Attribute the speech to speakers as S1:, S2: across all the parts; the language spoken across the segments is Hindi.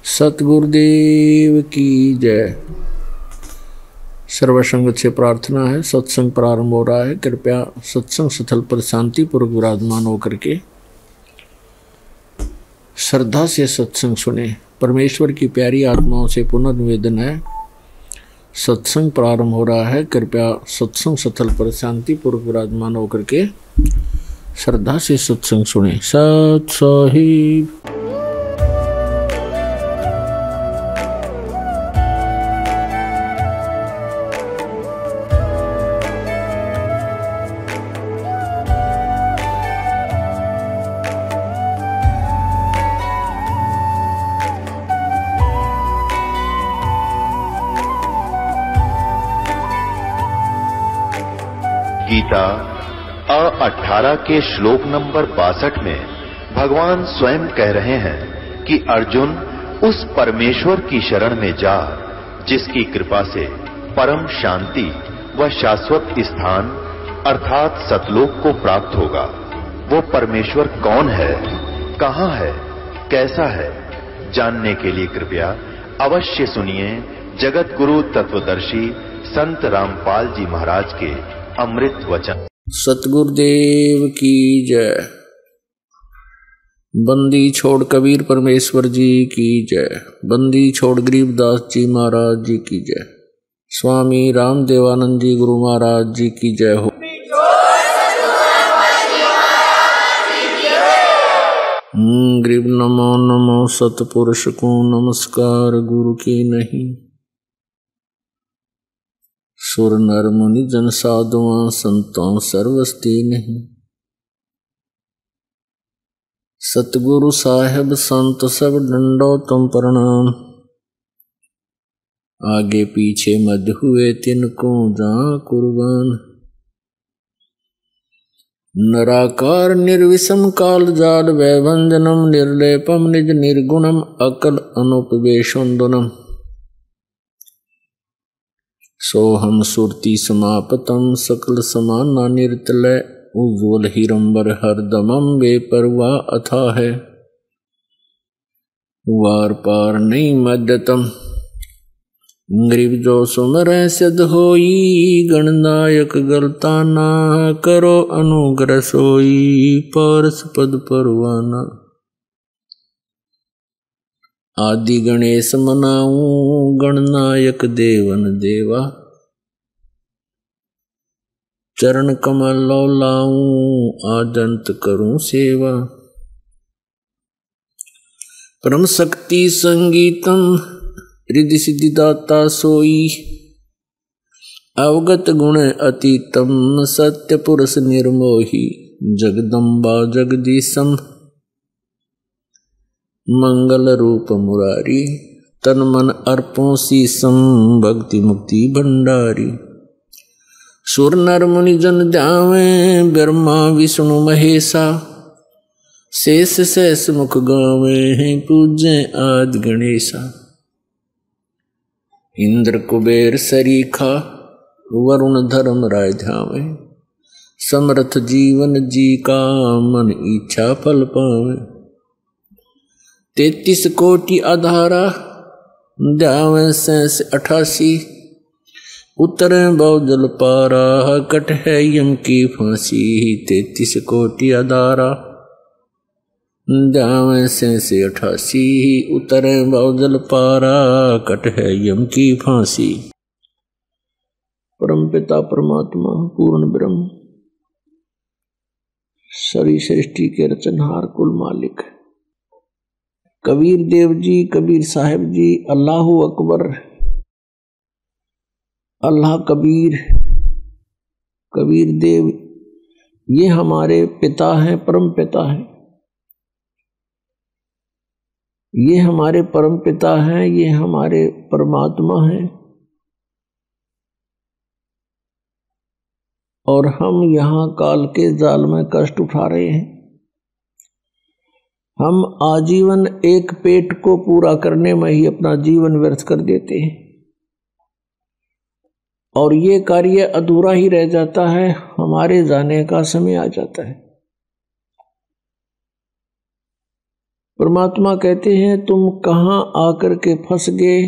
S1: सतगुरुदेव की जय। सर्वसंगत से प्रार्थना है। सत्संग प्रारंभ हो रहा है। कृपया सत्संग स्थल पर शांतिपूर्वक विराजमान होकर के श्रद्धा से सत्संग सुने। परमेश्वर की प्यारी आत्माओं से पुनर्निवेदन है, सत्संग प्रारंभ हो रहा है। कृपया सत्संग स्थल पर शांतिपूर्वक विराजमान होकर के श्रद्धा से सत्संग सुने। सत साहिब।
S2: गीता 18 के श्लोक नंबर 62 में भगवान स्वयं कह रहे हैं कि अर्जुन उस परमेश्वर की शरण में जा जिसकी कृपा से परम शांति व शाश्वत स्थान अर्थात सतलोक को प्राप्त होगा। वो परमेश्वर कौन है, कहां है, कैसा है, जानने के लिए कृपया अवश्य सुनिए जगत गुरु तत्वदर्शी संत रामपाल जी महाराज के अमृत वचन।
S1: सतगुरुदेव की जय। बंदी छोड़ कबीर परमेश्वर जी की जय। बंदी छोड़ गरीबदास जी महाराज जी की जय। स्वामी रामदेवानंद जी गुरु महाराज जी की जय हो। गरीब नमो नमो सतपुरुष को नमस्कार गुरु की नहीं। सुर नर मुनि जन साधुआं संतों सर्वस्ती नहीं। सतगुरु साहेब संत सब डंडो तुम प्रणाम। आगे पीछे मध्य हुए तिनको जा कुर्बान। नराकार निर्विषम काल जाल वैभंजनम निर्लेपम निज निर्गुणम अकल अनुपवेशुंदनम। सोहम सुरति समापतम सकल समाना निर्तलय उज्ज्वल हिरंबर हरदमम बेपरवाह अथा है। वार पार नहीं मध्यतम गरीब जो सुमर सिद्ध होई। गणनायक गलता ना करो अनुग्रह सोई। पारस पद परवाना आदि गणेश मनाऊं गणनायक देवन देवा। चरण कमल लो लाऊं आदंत करूं सेवा। परम शक्ति संगीतम रिद्धि सिद्धि दाता सोई। अवगत गुण अतीतम सत्य पुरुष निर्मोही। जगदम्बा जगदीशम मंगल रूप मुरारी। तन मन अर्पों शीसम भक्ति मुक्ति भंडारी। सुर नर मुनि जन ध्यावे ब्रह्मा विष्णु महेशा। शेष शेष मुख गावे पूज्य आदि गणेशा। इंद्र कुबेर सरीखा वरुण धर्म राय ध्यावे। समर्थ जीवन जी का मन इच्छा फल पावे। 33 कोटि आधारा ध्यावे 88। उतरे बहुजल पारा कट है यम की फांसी। 33 कोटि आधारा ध्यावे 88। उतरे बहुजल पारा कट है यम की फांसी। परम पिता परमात्मा पूर्ण ब्रह्म सारी सृष्टि के रचनहार कुल मालिक कबीर देव जी, कबीर साहिब जी, अल्लाहु अकबर, अल्लाह कबीर, कबीर देव, ये हमारे पिता हैं, परम पिता हैं। ये हमारे परम पिता हैं, ये हमारे परमात्मा हैं। और हम यहाँ काल के जाल में कष्ट उठा रहे हैं। हम आजीवन एक पेट को पूरा करने में ही अपना जीवन व्यर्थ कर देते हैं और ये कार्य अधूरा ही रह जाता है। हमारे जाने का समय आ जाता है। परमात्मा कहते हैं तुम कहाँ आकर के फंस गए,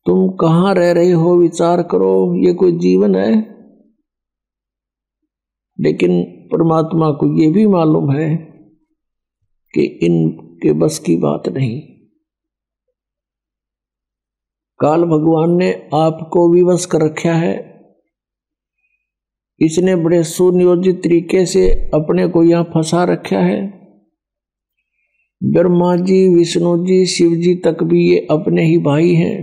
S1: तुम कहाँ रह रहे हो, विचार करो, ये कोई जीवन है। लेकिन परमात्मा को ये भी मालूम है कि इनके बस की बात नहीं। काल भगवान ने आपको विवश कर रखा है, इसने बड़े सुनियोजित तरीके से अपने को यहां फंसा रखा है। ब्रह्मा जी, विष्णु जी, शिव जी तक भी ये अपने ही भाई हैं,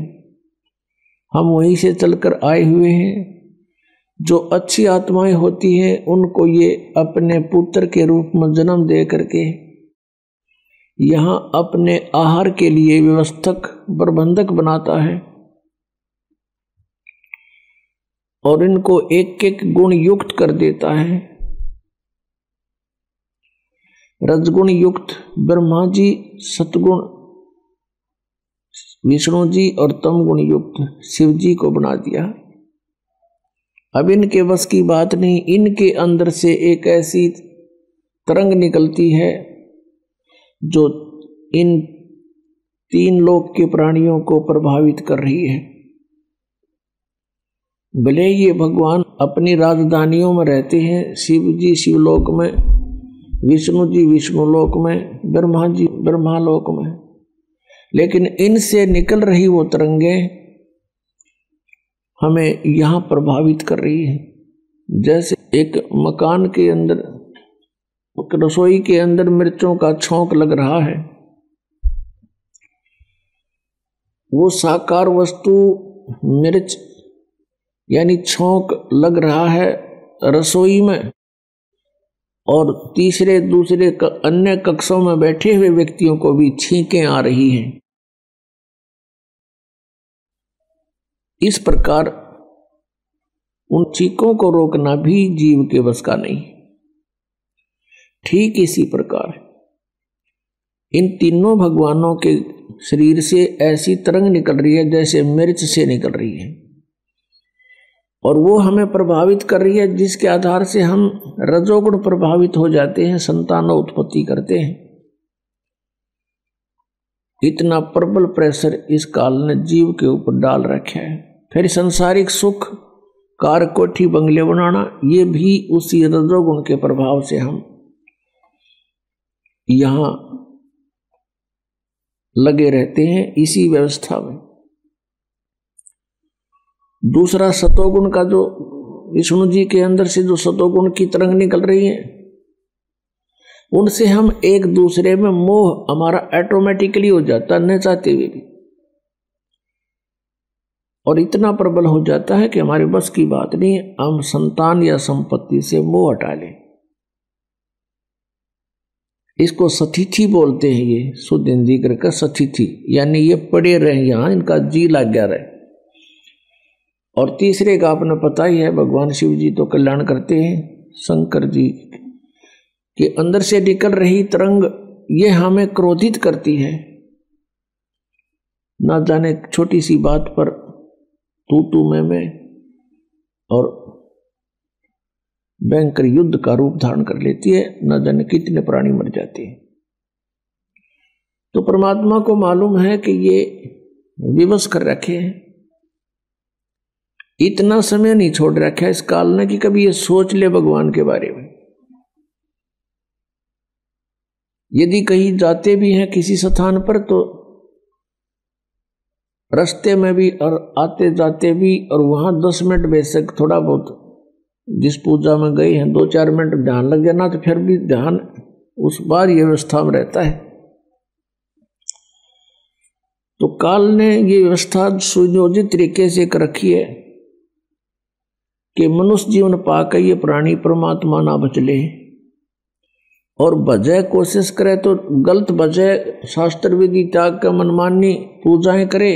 S1: हम वहीं से चलकर आए हुए हैं। जो अच्छी आत्माएं होती हैं उनको ये अपने पुत्र के रूप में जन्म दे करके यहाँ अपने आहार के लिए व्यवस्थक प्रबंधक बनाता है और इनको एक एक गुण युक्त कर देता है। रजगुण युक्त ब्रह्मा जी, सतगुण विष्णु जी और तम गुण युक्त शिव जी को बना दिया। अब इनके बस की बात नहीं, इनके अंदर से एक ऐसी तरंग निकलती है जो इन तीन लोक के प्राणियों को प्रभावित कर रही है। भले ये भगवान अपनी राजधानियों में रहते हैं, शिव जी शिवलोक में, विष्णु जी विष्णुलोक में, ब्रह्मा जी ब्रह्मालोक में, लेकिन इनसे निकल रही वो तरंगें हमें यहाँ प्रभावित कर रही है। जैसे एक मकान के अंदर, रसोई के अंदर मिर्चों का छौंक लग रहा है, वो साकार वस्तु मिर्च यानी छौंक लग रहा है रसोई में, और तीसरे दूसरे अन्य कक्षों में बैठे हुए व्यक्तियों को भी छींकें आ रही हैं। इस प्रकार उन चीखों को रोकना भी जीव के बस का नहीं। ठीक इसी प्रकार इन तीनों भगवानों के शरीर से ऐसी तरंग निकल रही है जैसे मिर्च से निकल रही है, और वो हमें प्रभावित कर रही है, जिसके आधार से हम रजोगुण प्रभावित हो जाते हैं, संतान उत्पत्ति करते हैं। इतना प्रबल प्रेशर इस काल ने जीव के ऊपर डाल रखा है। फिर संसारिक सुख, कार कोठी बंगले बनाना, ये भी उसी रजोगुण के प्रभाव से हम यहां लगे रहते हैं, इसी व्यवस्था में। दूसरा सतोगुण का, जो विष्णु जी के अंदर से जो सतोगुण की तरंग निकल रही है, उनसे हम एक दूसरे में मोह हमारा ऑटोमेटिकली हो जाता, न चाहते हुए भी, और इतना प्रबल हो जाता है कि हमारे बस की बात नहीं, हम संतान या संपत्ति से मोह हटा लें। इसको सतिथि बोलते हैं, ये शुद्ध हिंदी का सतिथि, यानी ये पड़े रहे यहां, इनका जी लग गया रहे। और तीसरे का आपने पता ही है, भगवान शिव जी तो कल्याण करते हैं, शंकर जी के अंदर से निकल रही तरंग ये हमें क्रोधित करती है। ना जाने छोटी सी बात पर तू मैं और भयंकर युद्ध का रूप धारण कर लेती है, ना जाने कितने प्राणी मर जाते हैं। तो परमात्मा को मालूम है कि ये विवश कर रखे हैं, इतना समय नहीं छोड़ रखा है इस काल ने कि कभी ये सोच ले भगवान के बारे में। यदि कहीं जाते भी हैं किसी स्थान पर, तो रास्ते में भी और आते जाते भी, और वहां 10 मिनट बेशक थोड़ा बहुत जिस पूजा में गए हैं 2-4 मिनट ध्यान लग जाना, तो फिर भी ध्यान उस बार ये व्यवस्था में रहता है। तो काल ने ये व्यवस्था सुनियोजित तरीके से कर रखी है कि मनुष्य जीवन पाकर ये प्राणी परमात्मा ना बचले, और बजाय कोशिश करे तो गलत बजाय शास्त्र विधि त्याग का मनमानी पूजाएं करे,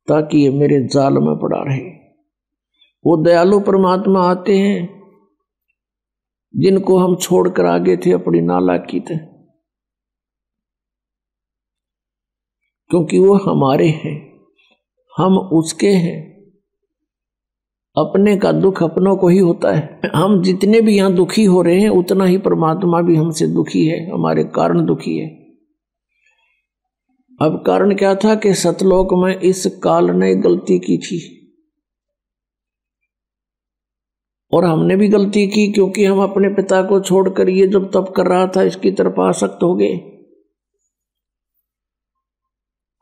S1: ताकि ये मेरे जाल में पड़ा रहे। वो दयालु परमात्मा आते हैं जिनको हम छोड़कर आगे थे अपनी नालायकी थे, क्योंकि वो हमारे हैं, हम उसके हैं। अपने का दुख अपनों को ही होता है। हम जितने भी यहाँ दुखी हो रहे हैं उतना ही परमात्मा भी हमसे दुखी है, हमारे कारण दुखी है। अब कारण क्या था कि सतलोक में इस काल ने गलती की थी और हमने भी गलती की, क्योंकि हम अपने पिता को छोड़कर ये जब तप कर रहा था इसकी तरफ आसक्त हो गए।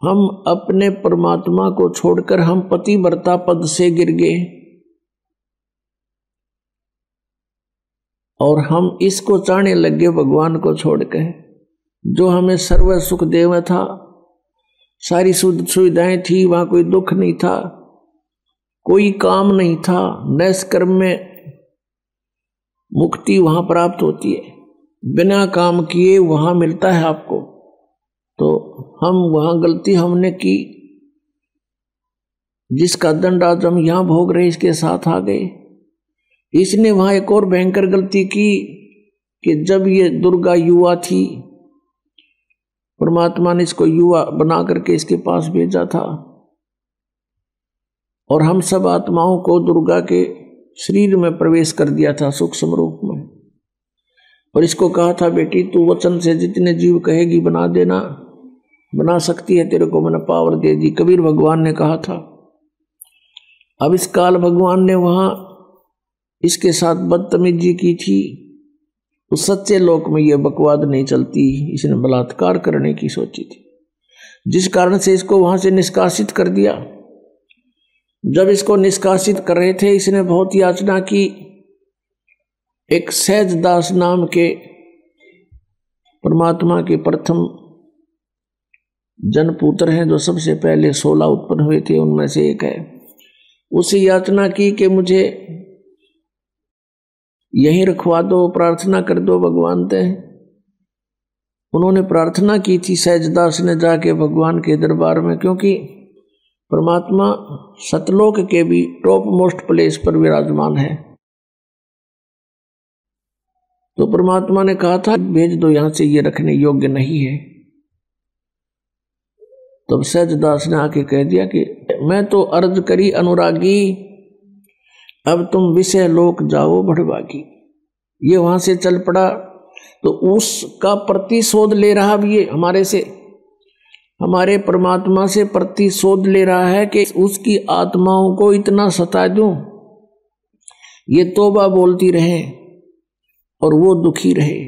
S1: हम अपने परमात्मा को छोड़कर हम पतिव्रता पद से गिर गए और हम इसको चाहने लगे भगवान को छोड़कर, जो हमें सर्व सुख देव था, सारी सुविधाएं थी, वहां कोई दुख नहीं था, कोई काम नहीं था, नैष्कर्म में मुक्ति वहां प्राप्त होती है, बिना काम किए वहां मिलता है आपको। तो हम वहां गलती हमने की, जिसका दंड आज हम यहां भोग रहे इसके साथ आ गए। इसने वहां एक और भयंकर गलती की कि जब ये दुर्गा युवा थी, परमात्मा ने इसको युवा बना करके इसके पास भेजा था और हम सब आत्माओं को दुर्गा के शरीर में प्रवेश कर दिया था सूक्ष्म रूप में, और इसको कहा था बेटी तू वचन से जितने जीव कहेगी बना देना, बना सकती है, तेरे को मैंने पावर दे दी, कबीर भगवान ने कहा था। अब इस काल भगवान ने वहां इसके साथ बदतमीजी की थी, उस सच्चे लोक में यह बकवाद नहीं चलती, इसने बलात्कार करने की सोची थी, जिस कारण से इसको वहां से निष्कासित कर दिया। जब इसको निष्कासित कर रहे थे इसने बहुत याचना की। एक सहजदास नाम के परमात्मा के प्रथम जनपुत्र हैं, जो सबसे पहले 16 उत्पन्न हुए थे उनमें से एक है। उसे याचना की कि मुझे यहीं रखवा दो, प्रार्थना कर दो भगवान ते। उन्होंने प्रार्थना की थी सहजदास ने जाके भगवान के दरबार में, क्योंकि परमात्मा सतलोक के भी टॉप मोस्ट प्लेस पर विराजमान है। तो परमात्मा ने कहा था भेज दो यहां से, ये रखने योग्य नहीं है। तब सहजदास ने आके कह दिया कि मैं तो अर्ज करी अनुरागी, अब तुम विषय लोक जाओ भड़भागी। ये वहां से चल पड़ा, तो उसका प्रतिशोध ले रहा भी ये हमारे से, हमारे परमात्मा से प्रतिशोध ले रहा है कि उसकी आत्माओं को इतना सता दूं, ये तौबा बोलती रहे और वो दुखी रहे।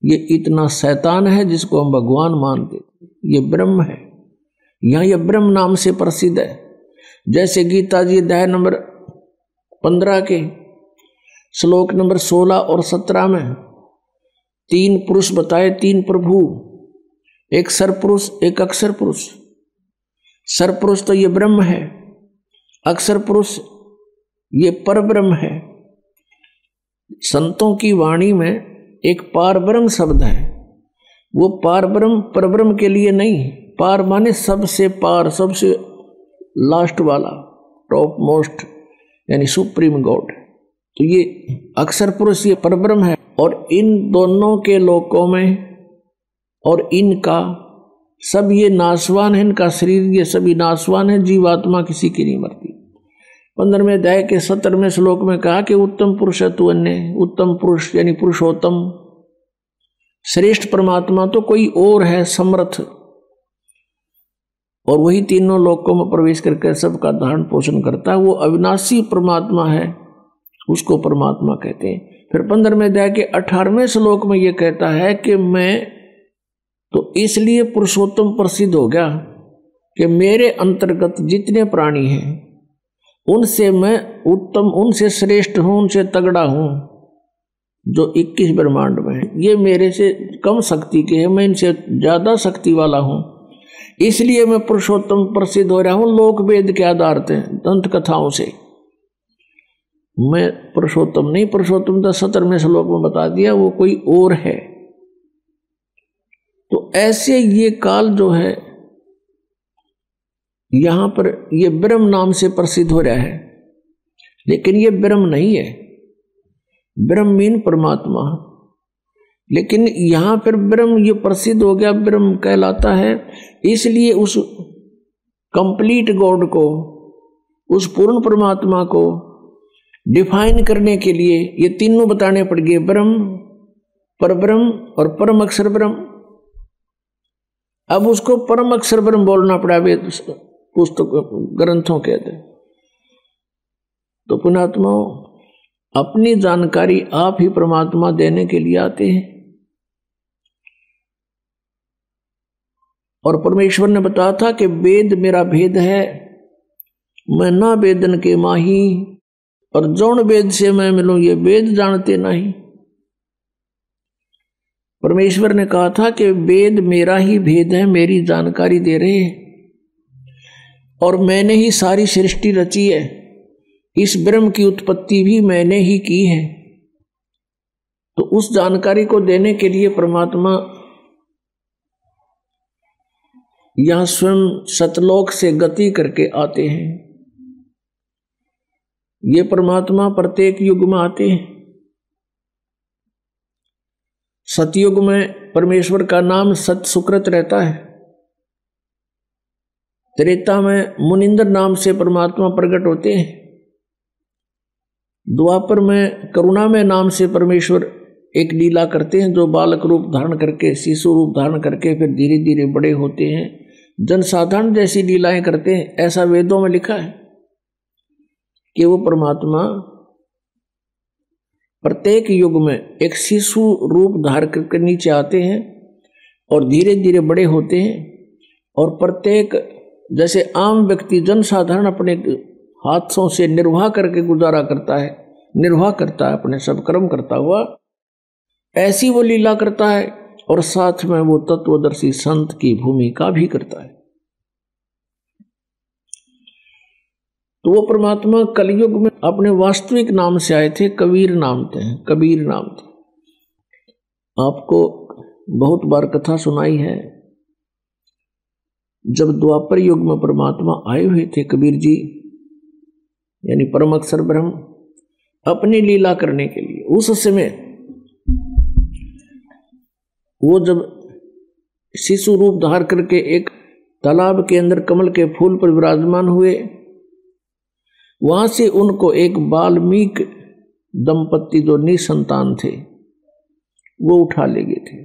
S1: ये इतना शैतान है जिसको हम भगवान मानते, ये ब्रह्म है। यहां ये ब्रह्म नाम से प्रसिद्ध है। जैसे गीता जी अध्याय नंबर 15 के श्लोक नंबर 16 और 17 में 3 पुरुष बताए, 3 प्रभु, एक सरपुरुष एक अक्षर पुरुष। सरपुरुष तो ये ब्रह्म है, अक्षर पुरुष ये परब्रह्म है। संतों की वाणी में एक पारब्रह्म शब्द है, वो पारब्रह्म परब्रह्म के लिए नहीं, पार माने सबसे पार, सबसे लास्ट वाला, टॉप मोस्ट, यानी सुप्रीम गॉड। तो ये अक्षर पुरुष ये परब्रह्म है, और इन दोनों के लोकों में और इनका सब ये नाशवान है, इनका शरीर ये सभी नाशवान है, जीवात्मा किसी की नहीं मरती। 15वें अध्याय के 17वें श्लोक में कहा कि उत्तम पुरुष तु अन्य, उत्तम पुरुष यानी पुरुषोत्तम श्रेष्ठ परमात्मा तो कोई और है समर्थ, और वही तीनों लोकों में प्रवेश करके सबका धारण पोषण करता है। वो अविनाशी परमात्मा है, उसको परमात्मा कहते हैं। फिर 15वें अध्याय के 18वें श्लोक में ये कहता है कि मैं तो इसलिए पुरुषोत्तम प्रसिद्ध हो गया कि मेरे अंतर्गत जितने प्राणी हैं उनसे मैं उत्तम, उनसे श्रेष्ठ हूं, उनसे तगड़ा हूं। जो 21 ब्रह्मांड में है ये मेरे से कम शक्ति के हैं, मैं इनसे ज्यादा शक्ति वाला हूं, इसलिए मैं पुरुषोत्तम प्रसिद्ध हो रहा हूं। लोक वेद के आधार से, दंत कथाओं से मैं पुरुषोत्तम नहीं, पुरुषोत्तम तो 17वें श्लोक में बता दिया, वो कोई और है। तो ऐसे ये काल जो है यहां पर ये ब्रह्म नाम से प्रसिद्ध हो रहा है, लेकिन ये ब्रह्म नहीं है। ब्रह्म मीन परमात्मा, लेकिन यहां पर ब्रह्म ये प्रसिद्ध हो गया, ब्रह्म कहलाता है। इसलिए उस कंप्लीट गॉड को उस पूर्ण परमात्मा को डिफाइन करने के लिए ये तीनों बताने पड़ गए, ब्रह्म, परब्रह्म और परम अक्षर ब्रह्म। अब उसको परम अक्षर ब्रह्म बोलना पड़ा वेद पुस्तक ग्रंथों के अंदर। तो पुण्यात्मा अपनी जानकारी आप ही परमात्मा देने के लिए आते हैं। और परमेश्वर ने बताया था कि वेद मेरा भेद है, मैं ना वेदन के माही, और जौन वेद से मैं मिलूं ये वेद जानते नहीं। परमेश्वर ने कहा था कि वेद मेरा ही भेद है, मेरी जानकारी दे रहे हैं, और मैंने ही सारी सृष्टि रची है, इस ब्रह्म की उत्पत्ति भी मैंने ही की है। तो उस जानकारी को देने के लिए परमात्मा यहां स्वयं सतलोक से गति करके आते हैं। ये परमात्मा प्रत्येक युग में आते हैं। सतयुग में परमेश्वर का नाम सत सुकृत रहता है। त्रेता में मुनिंद्र नाम से परमात्मा प्रकट होते हैं। द्वापर में करुणामय नाम से परमेश्वर एक लीला करते हैं, जो बालक रूप धारण करके, शिशु रूप धारण करके फिर धीरे धीरे बड़े होते हैं, जनसाधारण जैसी लीलाएं करते हैं। ऐसा वेदों में लिखा है कि वो परमात्मा प्रत्येक युग में एक शिशु रूप धारण करके नीचे आते हैं और धीरे धीरे बड़े होते हैं। और प्रत्येक जैसे आम व्यक्ति जनसाधारण अपने हाथों से निर्वाह करके गुजारा करता है, निर्वाह करता है अपने सब कर्म करता हुआ, ऐसी वो लीला करता है। और साथ में वो तत्वदर्शी संत की भूमिका भी करता है। तो वो परमात्मा कलयुग में अपने वास्तविक नाम से आए थे, कबीर नाम थे, कबीर नाम थे। आपको बहुत बार कथा सुनाई है, जब द्वापर युग में परमात्मा आए हुए थे कबीर जी, यानी परम अक्षर ब्रह्म, अपनी लीला करने के लिए। उस समय वो जब शिशु रूप धार करके एक तालाब के अंदर कमल के फूल पर विराजमान हुए, वहां से उनको एक वाल्मीकि दंपत्ति जो निसंतान थे वो उठा ले गए थे।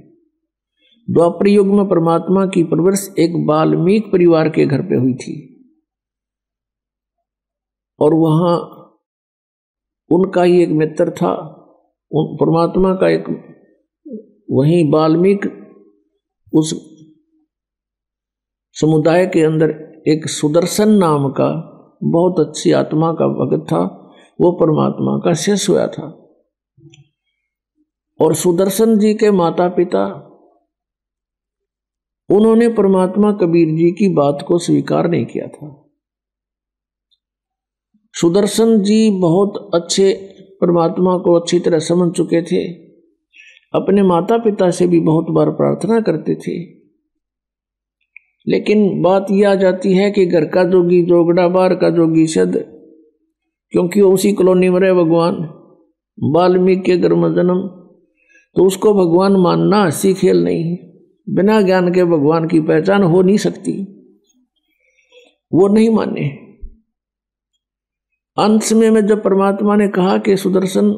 S1: द्वापर युग में परमात्मा की परवरिश एक वाल्मीकि परिवार के घर पे हुई थी, और वहां उनका ही एक मित्र था, परमात्मा का एक, वहीं वाल्मीकि उस समुदाय के अंदर एक सुदर्शन नाम का बहुत अच्छी आत्मा का भक्त था, वो परमात्मा का शिष्य हुआ था। और सुदर्शन जी के माता पिता, उन्होंने परमात्मा कबीर जी की बात को स्वीकार नहीं किया था। सुदर्शन जी बहुत अच्छे परमात्मा को अच्छी तरह समझ चुके थे, अपने माता पिता से भी बहुत बार प्रार्थना करते थे। लेकिन बात यह आ जाती है कि घर का जोगी जोगड़ा, बाहर का जोगी सद, क्योंकि उसी कॉलोनी में रहे भगवान, वाल्मीकि के घर में जन्म, तो उसको भगवान मानना हंसी खेल नहीं है। बिना ज्ञान के भगवान की पहचान हो नहीं सकती, वो नहीं माने। अंत में जब परमात्मा ने कहा कि सुदर्शन,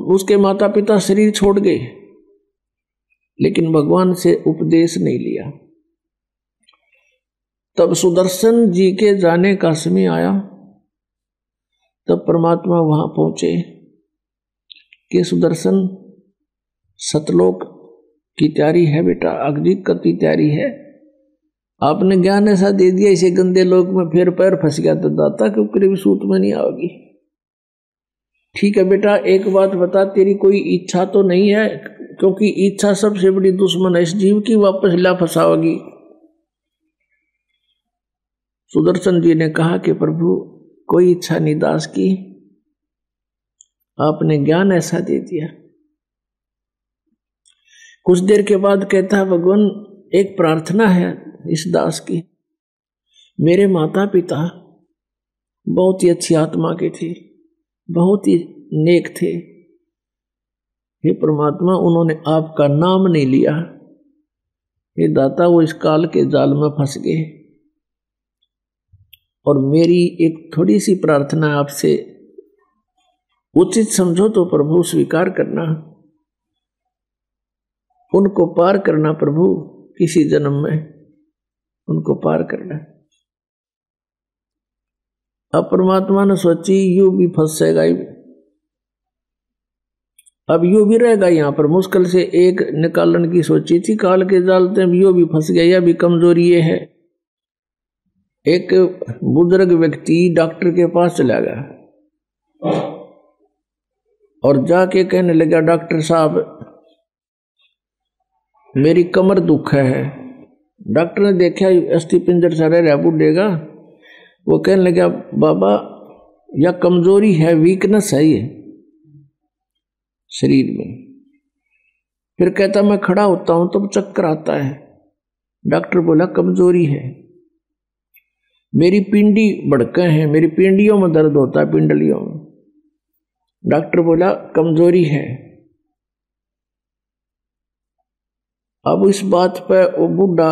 S1: उसके माता पिता शरीर छोड़ गए, लेकिन भगवान से उपदेश नहीं लिया। तब सुदर्शन जी के जाने का समय आया, तब परमात्मा वहां पहुंचे कि सुदर्शन, सतलोक की तैयारी है बेटा, अग्नि की तैयारी है। आपने ज्ञान ऐसा दे दिया, इसे गंदे लोक में फिर पैर फंस गया तो दाता के ऊपर भी सूत में नहीं आओगी। ठीक है बेटा, एक बात बता, तेरी कोई इच्छा तो नहीं है? क्योंकि इच्छा सबसे बड़ी दुश्मन है इस जीव की, वापस ला फंसाओगी। सुदर्शन जी ने कहा कि प्रभु, कोई इच्छा नहीं दास की, आपने ज्ञान ऐसा दे दिया। कुछ देर के बाद कहता है, भगवान एक प्रार्थना है इस दास की। मेरे माता पिता बहुत ही अच्छी आत्मा के थे, बहुत ही नेक थे। हे परमात्मा, उन्होंने आपका नाम नहीं लिया, ये दाता वो इस काल के जाल में फंस गए। और मेरी एक थोड़ी सी प्रार्थना आपसे, उचित समझो तो प्रभु स्वीकार करना, उनको पार करना प्रभु, किसी जन्म में उनको पार करना। अब परमात्मा ने सोची यू भी फंसेगा, अब यू भी रहेगा यहाँ पर। मुश्किल से एक निकालन की सोची थी काल के जाल से, यू भी फंस गया। यह भी कमजोरी ये है। एक बुजुर्ग व्यक्ति डॉक्टर के पास चला गया और जाके कहने लगा, डॉक्टर साहब मेरी कमर दुख है। डॉक्टर ने देखा अस्थि पिंजर सा रह रहा बूढ़ेगा, वो कहने लगा, बाबा यह कमजोरी है, वीकनेस है ये शरीर में। फिर कहता मैं खड़ा होता हूं तो चक्कर आता है। डॉक्टर बोला कमजोरी है, मेरी पिंडी भड़के हैं, मेरी पिंडियों में दर्द होता है, पिंडलियों में। डॉक्टर बोला कमजोरी है। अब इस बात पे वो बूढ़ा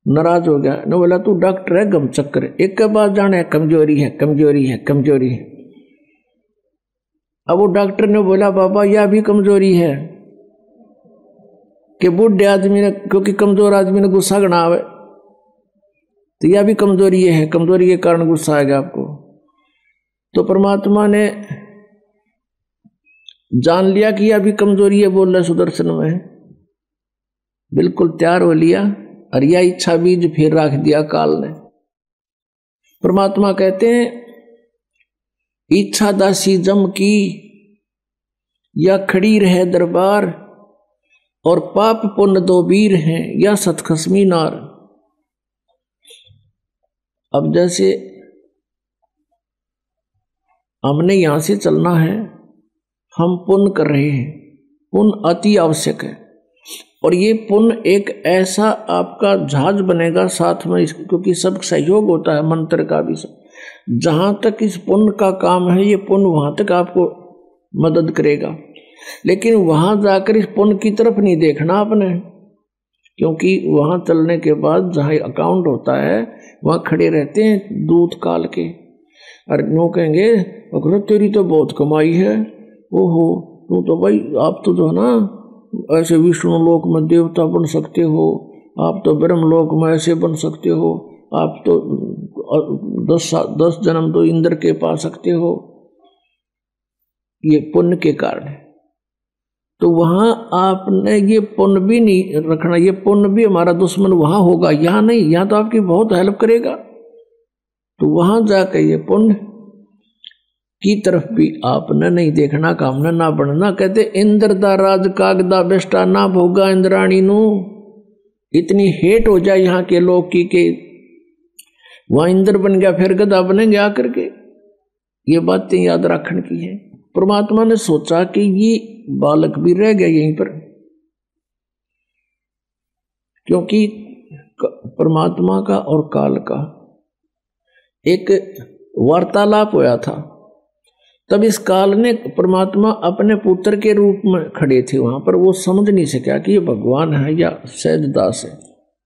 S1: नाराज हो गया, ने बोला तू डॉक्टर है गम चक्कर, एक के बाद जाने कमजोरी है कमजोरी है कमजोरी है। अब वो डॉक्टर ने बोला बाबा यह भी कमजोरी है कि बूढ़े आदमी ने, क्योंकि कमजोर आदमी ने गुस्सा गना आवे, तो यह भी कमजोरी है, कमजोरी के कारण गुस्सा आएगा आपको। तो परमात्मा ने जान लिया कि यह भी कमजोरी है, बोल रहे सुदर्शन में, बिल्कुल तैयार हो लिया और यह इच्छा बीज फिर रख दिया काल ने। परमात्मा कहते हैं इच्छा दासी जम की या खड़ी रहे दरबार, और पाप पुण्य दो वीर हैं या सतखसमी नार। अब जैसे हमने यहां से चलना है, हम पुण्य कर रहे हैं, पुण्य अति आवश्यक है। और ये पुण्य एक ऐसा आपका जहाज बनेगा साथ में, क्योंकि सब सहयोग होता है मंत्र का भी सब। जहां तक इस पुण्य का काम है, ये पुण्य वहां तक आपको मदद करेगा। लेकिन वहां जाकर इस पुण्य की तरफ नहीं देखना आपने, क्योंकि वहां चलने के बाद जहां अकाउंट होता है वहां खड़े रहते हैं दूत काल के, और नो कहेंगे अगर तेरी तो बहुत कमाई है, ओहो तू तो भाई, आप तो जो है ना ऐसे विष्णु लोक में देवता बन सकते हो, आप तो ब्रह्म लोक में ऐसे बन सकते हो, आप तो 10 जन्म तो इंद्र के पा सकते हो। ये पुण्य के कारण है। तो वहां आपने ये पुण्य भी नहीं रखना, ये पुण्य भी हमारा दुश्मन वहां होगा, यहां नहीं। यहां तो आपकी बहुत हेल्प करेगा, तो वहां जाकर ये पुण्य की तरफ भी आपने नहीं देखना, कामना ना बढ़ना। कहते इंद्र दा राज कागदा बेस्टा ना भोगा इंद्राणी नू। इतनी हेट हो जाए यहाँ के लोग की के वहां इंद्र बन गया फिर गधा बनेंगे आकर के। ये बातें याद रखने की है। परमात्मा ने सोचा कि ये बालक भी रह गया यहीं पर, क्योंकि परमात्मा का और काल का एक वार्तालाप होया था। तब इस काल ने, परमात्मा अपने पुत्र के रूप में खड़े थे वहां पर, वो समझ नहीं सका कि ये भगवान है या सहजदास है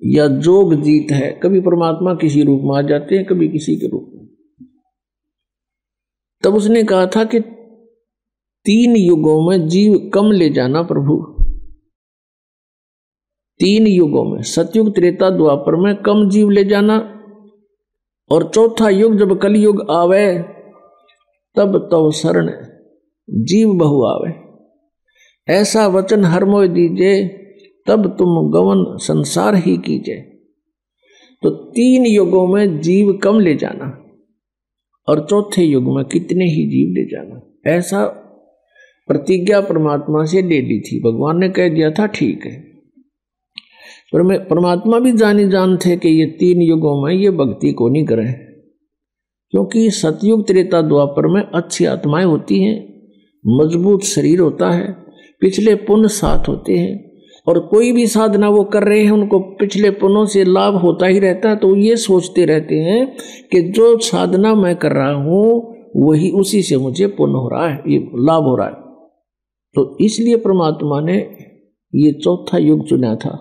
S1: या जोग जीत है। कभी परमात्मा किसी रूप में आ जाते हैं, कभी किसी के रूप में। तब उसने कहा था कि 3 युगों में जीव कम ले जाना प्रभु, 3 युगों में, सतयुग त्रेता द्वापर में कम जीव ले जाना, और चौथा युग जब कलयुग आवे तब तव शरण जीव बहु आवे। ऐसा वचन हर मोय दीजे, तब तुम गवन संसार ही कीजिए। तो 3 युगों में जीव कम ले जाना और चौथे युग में कितने ही जीव ले जाना, ऐसा प्रतिज्ञा परमात्मा से ले ली थी। भगवान ने कह दिया था ठीक है। पर परमात्मा भी जानी जान थे कि ये 3 युगों में ये भक्ति को नहीं करें, क्योंकि सतयुग त्रेता द्वापर में अच्छी आत्माएं होती हैं, मजबूत शरीर होता है, पिछले पुण्य साथ होते हैं, और कोई भी साधना वो कर रहे हैं उनको पिछले पुण्यों से लाभ होता ही रहता है। तो ये सोचते रहते हैं कि जो साधना मैं कर रहा हूं वही, उसी से मुझे पुण्य हो रहा है, ये लाभ हो रहा है। तो इसलिए परमात्मा ने ये चौथा युग चुना था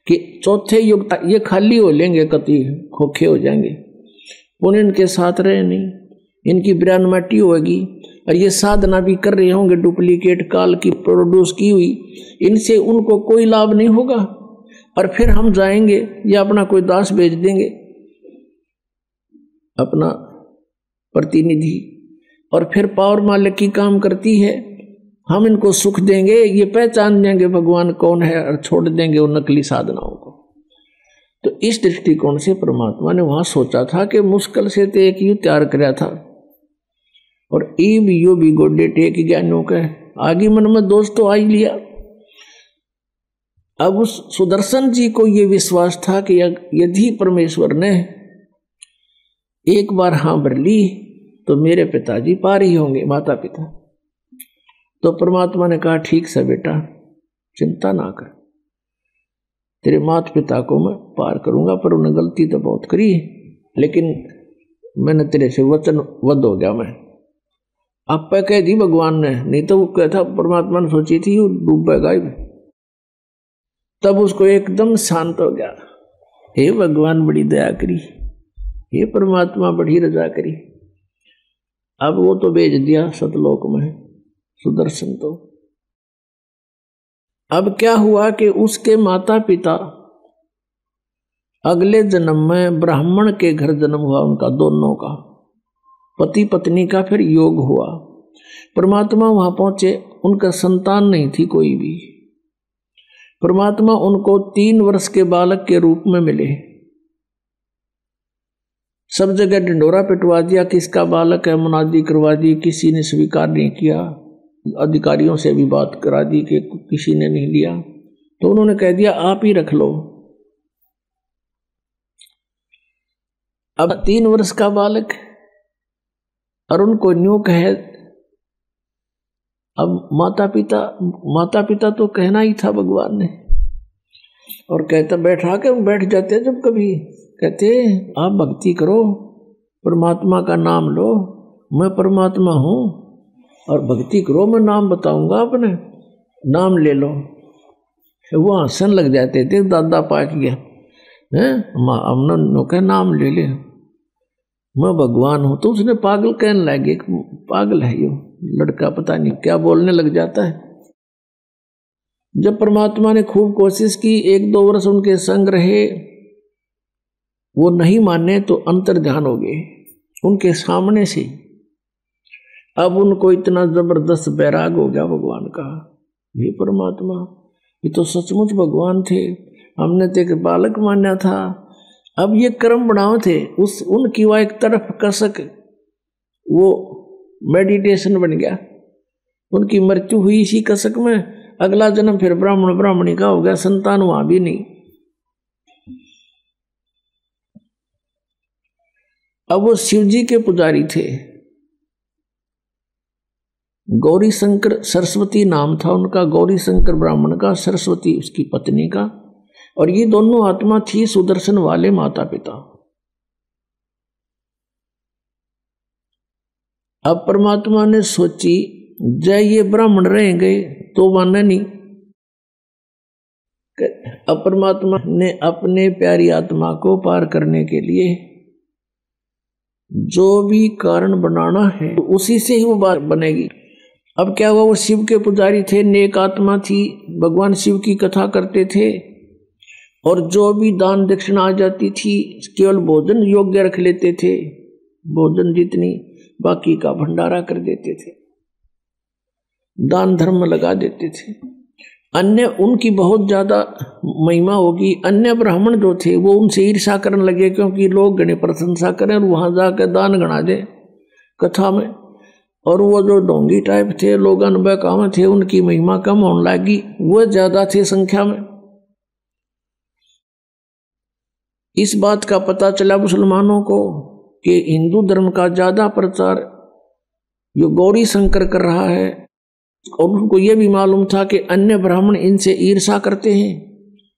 S1: कि चौथे युग तक ये खाली हो लेंगे, कति खोखे हो जाएंगे, पुण्य इनके साथ रहे नहीं, इनकी ब्राह्मटी होगी और ये साधना भी कर रहे होंगे डुप्लीकेट काल की प्रोड्यूस की हुई, इनसे उनको कोई लाभ नहीं होगा। और फिर हम जाएंगे या अपना कोई दास भेज देंगे, अपना प्रतिनिधि, और फिर पावर मालिक की काम करती है, हम इनको सुख देंगे, ये पहचान देंगे भगवान कौन है और छोड़ देंगे उन नकली साधनाओं को। तो इस दृष्टिकोण से परमात्मा ने वहां सोचा था कि मुश्किल से तो एक युग तैयार कराया था और ईब यो भी गोडे टेक ज्ञानियों का आगे मन में दोष तो आ ही लिया। अब उस सुदर्शन जी को ये विश्वास था कि यदि परमेश्वर ने एक बार हाँ भर ली तो मेरे पिताजी पार ही होंगे, माता पिता। तो परमात्मा ने कहा ठीक से बेटा, चिंता ना कर, तेरे माता पिता को मैं पार करूंगा, पर उन्हें गलती तो बहुत करी, लेकिन मैंने तेरे से वचनबद्ध हो गया। मैं आप पे कह दी भगवान ने, नहीं तो वो कहता परमात्मा ने सोची थी वो डूबेगा ही। तब उसको एकदम शांत हो गया, हे भगवान बड़ी दया करी, हे परमात्मा बड़ी रजा करी। अब वो तो भेज दिया सतलोक में सुदर्शन। तो अब क्या हुआ कि उसके माता पिता अगले जन्म में ब्राह्मण के घर जन्म हुआ, उनका दोनों का पति पत्नी का फिर योग हुआ। परमात्मा वहां पहुंचे, उनका संतान नहीं थी कोई भी। परमात्मा उनको 3 वर्ष के बालक के रूप में मिले। सब जगह ढिंडोरा पिटवा दिया, किसका बालक है मुनादी करवा दी, किसी ने स्वीकार नहीं किया, अधिकारियों से भी बात करा दी कि किसी ने नहीं लिया। तो उन्होंने कह दिया आप ही रख लो। अब 3 वर्ष का बालक और उनको न्यू कहे। अब माता पिता तो कहना ही था भगवान ने, और कहता बैठ जाते जब कभी कहते आप भक्ति करो, परमात्मा का नाम लो, मैं परमात्मा हूं और भक्ति करो, मैं नाम बताऊंगा, अपने नाम ले लो। वो हंसन लग जाते थे, दादा पाक गया है हमने कहा नाम ले ले, मैं भगवान हूं। तो उसने पागल कहने लगे, पागल है ये लड़का, पता नहीं क्या बोलने लग जाता है। जब परमात्मा ने खूब कोशिश की, 1-2 वर्ष उनके संग रहे, वो नहीं माने तो अंतर ध्यान हो गए उनके सामने से। अब उनको इतना जबरदस्त बैराग हो गया भगवान का, ये परमात्मा ये तो सचमुच भगवान थे, हमने तो एक बालक माना था। अब ये कर्म बनाओ थे, उनकी वह एक तरफ कसक वो मेडिटेशन बन गया, उनकी मृत्यु हुई इसी कसक में। अगला जन्म फिर ब्राह्मणी का हो गया, संतान वहां भी नहीं। अब वो शिव जी के पुजारी थे, गौरी शंकर सरस्वती नाम था उनका, गौरी शंकर ब्राह्मण का, सरस्वती उसकी पत्नी का, और ये दोनों आत्मा थी सुदर्शन वाले माता पिता। अब परमात्मा ने सोची जय ये ब्राह्मण रहेंगे तो माने नहीं। अब परमात्मा ने अपने प्यारी आत्मा को पार करने के लिए जो भी कारण बनाना है उसी से ही वो बात बनेगी। अब क्या हुआ, वो शिव के पुजारी थे, नेक आत्मा थी, भगवान शिव की कथा करते थे, और जो भी दान दक्षिणा आ जाती थी केवल भोजन योग्य रख लेते थे, भोजन जितनी बाकी का भंडारा कर देते थे, दान धर्म में लगा देते थे। अन्य उनकी बहुत ज्यादा महिमा होगी। अन्य ब्राह्मण जो थे वो उनसे ईर्ष्या करने लगे, क्योंकि लोग गणे प्रशंसा करें और वहां जाकर दान गणा दे कथा में, और वो जो ढोंगी टाइप थे, लोग अनबकाम थे, उनकी महिमा कम होने लगी, वो ज्यादा थे संख्या में। इस बात का पता चला मुसलमानों को कि हिंदू धर्म का ज्यादा प्रचार जो गौरी शंकर कर रहा है, और उनको यह भी मालूम था कि अन्य ब्राह्मण इनसे ईर्ष्या करते हैं,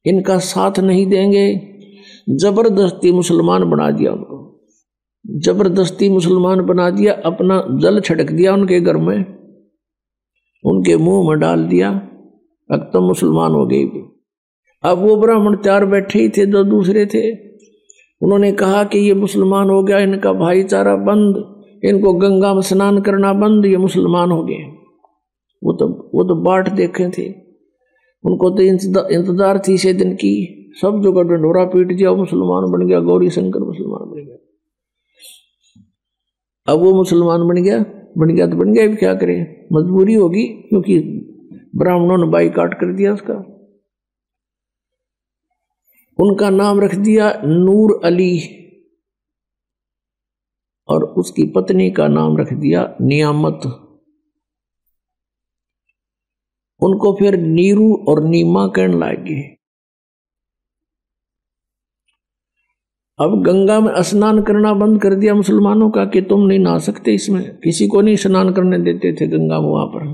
S1: इनका साथ नहीं देंगे। जबरदस्ती मुसलमान बना दिया उनको, जबरदस्ती मुसलमान बना दिया, अपना जल छिड़क दिया उनके घर में, उनके मुंह में डाल दिया, अब तो मुसलमान हो गए। अब वो ब्राह्मण 4 बैठे ही थे, 2 दूसरे थे। उन्होंने कहा कि ये मुसलमान हो गया, इनका भाईचारा बंद, इनको गंगा में स्नान करना बंद, ये मुसलमान हो गए। वो तो बाट देखे थे, उनको तो इंतजार थी से दिन की। सब जगह डंडोरा पीट दिया, मुसलमान बन गया, गौरी शंकर मुसलमान बन गया। अब वो मुसलमान बन गया तो बन गया, भी क्या करे, मजबूरी होगी, क्योंकि ब्राह्मणों ने बाइकाट कर दिया उसका। उनका नाम रख दिया नूर अली और उसकी पत्नी का नाम रख दिया नियामत। उनको फिर नीरू और नीमा कहने लगे। अब गंगा में स्नान करना बंद कर दिया मुसलमानों का कि तुम नहीं नहा सकते इसमें, किसी को नहीं स्नान करने देते थे गंगा में वहां पर,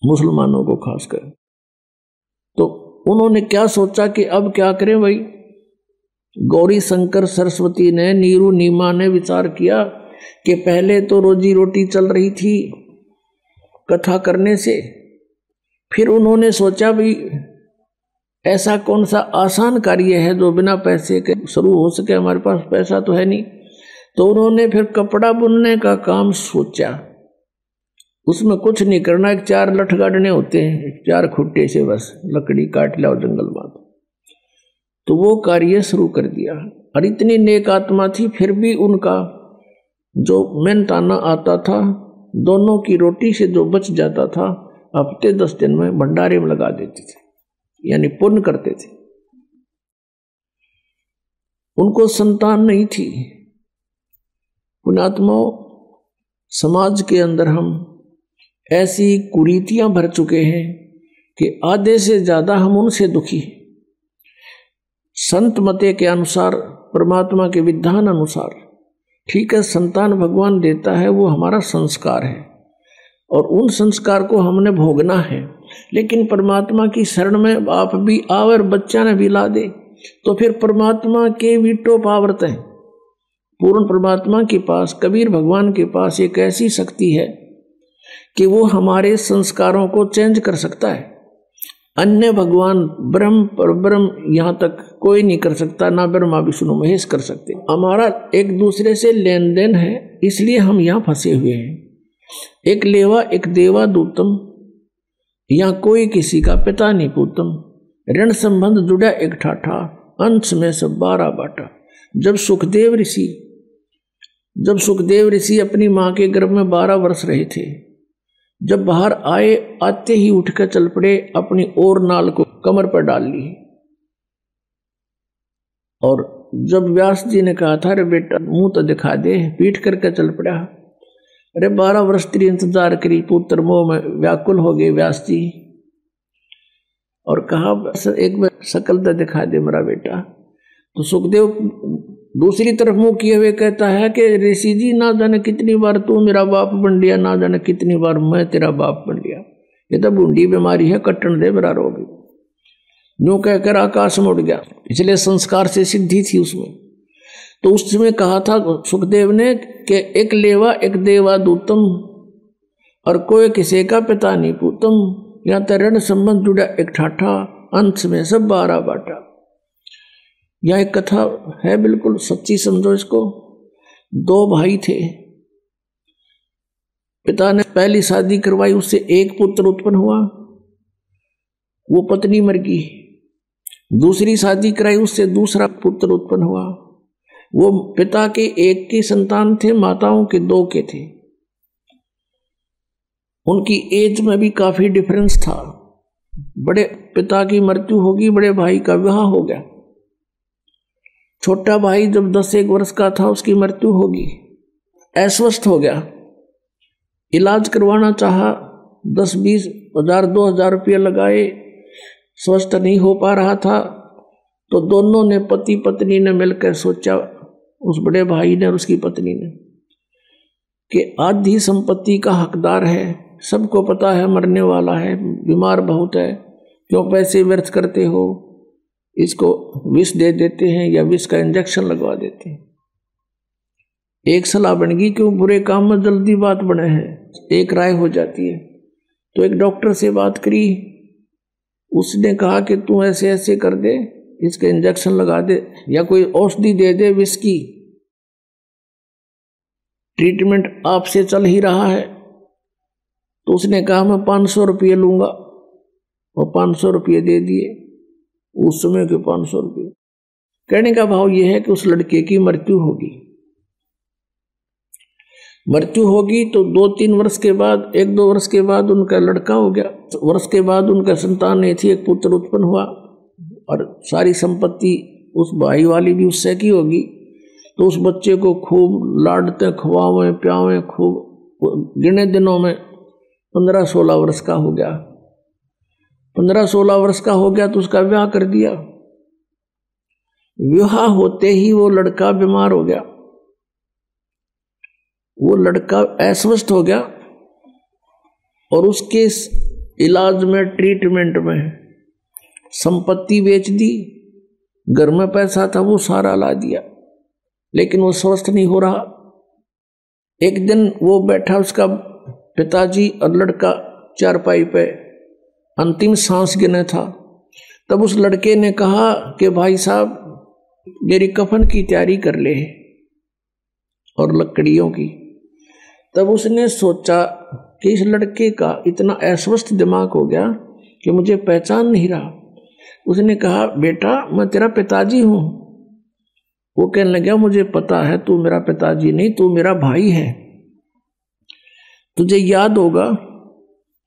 S1: मुसलमानों को खासकर। तो उन्होंने क्या सोचा कि अब क्या करें भाई। गौरी शंकर सरस्वती ने, नीरू नीमा ने विचार किया कि पहले तो रोजी रोटी चल रही थी कथा करने से, फिर उन्होंने सोचा भाई ऐसा कौन सा आसान कार्य है जो बिना पैसे के शुरू हो सके, हमारे पास पैसा तो है नहीं। तो उन्होंने फिर कपड़ा बुनने का काम सोचा। उसमें कुछ नहीं करना, एक 4 लठ गाड़ने होते हैं, 4 खुट्टे से बस लकड़ी काट लाओ जंगल में। तो वो कार्य शुरू कर दिया। और इतनी नेक आत्मा थी, फिर भी उनका जो मेहनताना आता था, दोनों की रोटी से जो बच जाता था, हफ्ते 10 दिन में भंडारे में लगा देते थे, यानी पुण्य करते थे। उनको संतान नहीं थी। पुण्यात्माओं, समाज के अंदर हम ऐसी कुरीतियां भर चुके हैं कि आधे से ज्यादा हम उनसे दुखी। संत मते के अनुसार, परमात्मा के विधान अनुसार, ठीक है, संतान भगवान देता है, वो हमारा संस्कार है और उन संस्कार को हमने भोगना है। लेकिन परमात्मा की शरण में आप भी आओ और बच्चा ने भी ला दे, तो फिर परमात्मा के वीटो पावर्त है। पूर्ण परमात्मा के पास, कबीर भगवान के पास एक ऐसी शक्ति है कि वो हमारे संस्कारों को चेंज कर सकता है। अन्य भगवान ब्रह्म पर ब्रह्म यहाँ तक कोई नहीं कर सकता, ना ब्रह्मा विष्णु महेश कर सकते। हमारा एक दूसरे से लेन देन है, इसलिए हम यहाँ फंसे हुए हैं। एक लेवा एक देवा दूतम, यहाँ कोई किसी का पिता नहीं पूतम। ऋण संबंध जुड़ा एक ठाठा, अंश में सब 12 बाटा। जब सुखदेव ऋषि अपनी माँ के गर्भ में 12 वर्ष रहे थे, जब बाहर आए, आते ही उठकर चल पड़े, अपनी और नाल को कमर पर डाल ली। और जब व्यास जी ने कहा था, अरे बेटा मुंह तो दिखा दे, पीठ करके चल पड़ा। अरे 12 वर्ष तेरी इंतजार करी, पुत्र मोह में व्याकुल हो गए व्यास जी, और कहा एक बार शकल तो दिखा दे मेरा बेटा। तो सुखदेव दूसरी तरफ मुंह किए हुए कहता है कि ऋषि जी, ना जाने कितनी बार तू मेरा बाप बन लिया, ना जाने कितनी बार मैं तेरा बाप बन लिया। ये तो बूंदी बीमारी है, कट्टन दे मेरा रोग। यूं कहकर आकाश में उड़ गया। इसलिए संस्कार से सिद्धि थी उसमें। तो उसमें कहा था सुखदेव ने कि एक लेवा एक देवा दूतम, और कोई किसी का पिता नहीं पूतम। यहाँ तो ऋण संबंध जुड़ा एक ठाठा, अंश में सब 12 बाटा। यह एक कथा है, बिल्कुल सच्ची समझो इसको। 2 भाई थे, पिता ने पहली शादी करवाई, उससे एक पुत्र उत्पन्न हुआ, वो पत्नी मर गई। दूसरी शादी कराई, उससे दूसरा पुत्र उत्पन्न हुआ। वो पिता के एक के संतान थे, माताओं के 2 के थे। उनकी एज में भी काफी डिफरेंस था। बड़े पिता की मृत्यु होगी, बड़े भाई का विवाह हो गया। छोटा भाई जब 10-1 वर्ष का था, उसकी मृत्यु होगी। अस्वस्थ हो गया, इलाज करवाना चाहा, 10-20 हजार 2,000 रुपये लगाए, स्वस्थ नहीं हो पा रहा था। तो दोनों ने, पति पत्नी ने मिलकर सोचा, उस बड़े भाई ने और उसकी पत्नी ने, कि आधी संपत्ति का हकदार है, सबको पता है मरने वाला है, बीमार बहुत है, क्यों पैसे व्यर्थ करते हो, इसको विष दे देते हैं या विष का इंजेक्शन लगवा देते हैं। एक सलाह बन गई, क्यों बुरे काम में जल्दी बात बने है, एक राय हो जाती है। तो एक डॉक्टर से बात करी, उसने कहा कि तू ऐसे ऐसे कर दे, इसके इंजेक्शन लगा दे या कोई औषधि दे दे, विस्की ट्रीटमेंट आपसे चल ही रहा है। तो उसने कहा मैं 500 रुपये लूंगा, और 500 रुपये दे दिए, उस समय के 500 रुपये। कहने का भाव यह है कि उस लड़के की मृत्यु होगी। मृत्यु होगी तो 2-3 वर्ष के बाद, 1-2 वर्ष के बाद उनका लड़का हो गया। वर्ष के बाद उनका संतान नहीं थी, एक पुत्र उत्पन्न हुआ, और सारी संपत्ति उस भाई वाली भी उससे की होगी। तो उस बच्चे को खूब लाडते, खवावें, प्यावें, खूब गिने दिनों में 15-16 वर्ष का हो गया। 15-16 वर्ष का हो गया तो उसका विवाह कर दिया। विवाह होते ही वो लड़का बीमार हो गया, वो लड़का अस्वस्थ हो गया, और उसके इलाज में, ट्रीटमेंट में संपत्ति बेच दी, घर में पैसा था वो सारा ला दिया, लेकिन वो स्वस्थ नहीं हो रहा। एक दिन वो बैठा, उसका पिताजी और लड़का चारपाई पे अंतिम सांस गिने था। तब उस लड़के ने कहा कि भाई साहब मेरी कफन की तैयारी कर ले, और लकड़ियों की। तब उसने सोचा कि इस लड़के का इतना अस्वस्थ दिमाग हो गया कि मुझे पहचान नहीं रहा। उसने कहा बेटा मैं तेरा पिताजी हूं। वो कहने लगा मुझे पता है तू मेरा पिताजी नहीं, तू मेरा भाई है। तुझे याद होगा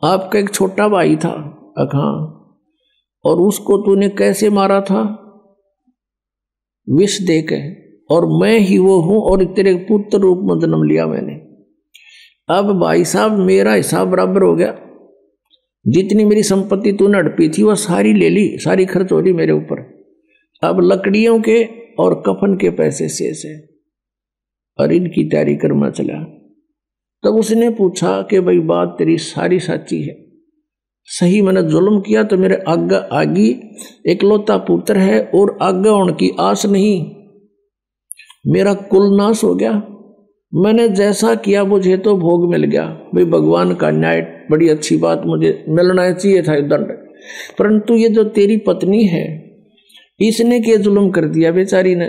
S1: आपका एक छोटा भाई था अखां, और उसको तूने कैसे मारा था? विष देके, और मैं ही वो हूं, और तेरे पुत्र रूप में जन्म लिया मैंने। अब भाई साहब मेरा हिसाब बराबर हो गया, जितनी मेरी संपत्ति तूने हड़पी थी वो सारी ले ली, सारी खर्च हो रही मेरे ऊपर। अब लकड़ियों के और कफन के पैसे शेष है, और इनकी तैयारी करना चला। तब उसने पूछा कि भाई बात तेरी सारी सच्ची है, सही मैंने जुल्म किया तो मेरे आगे आगी इकलौता पुत्र है, और आगे होने की आस नहीं, मेरा कुल नाश हो गया। मैंने जैसा किया मुझे तो भोग मिल गया। भाई भगवान का न्याय, बड़ी अच्छी बात, मुझे मिलना चाहिए था दंड। परंतु ये जो तेरी पत्नी है इसने क्या जुल्म कर दिया बेचारी ने,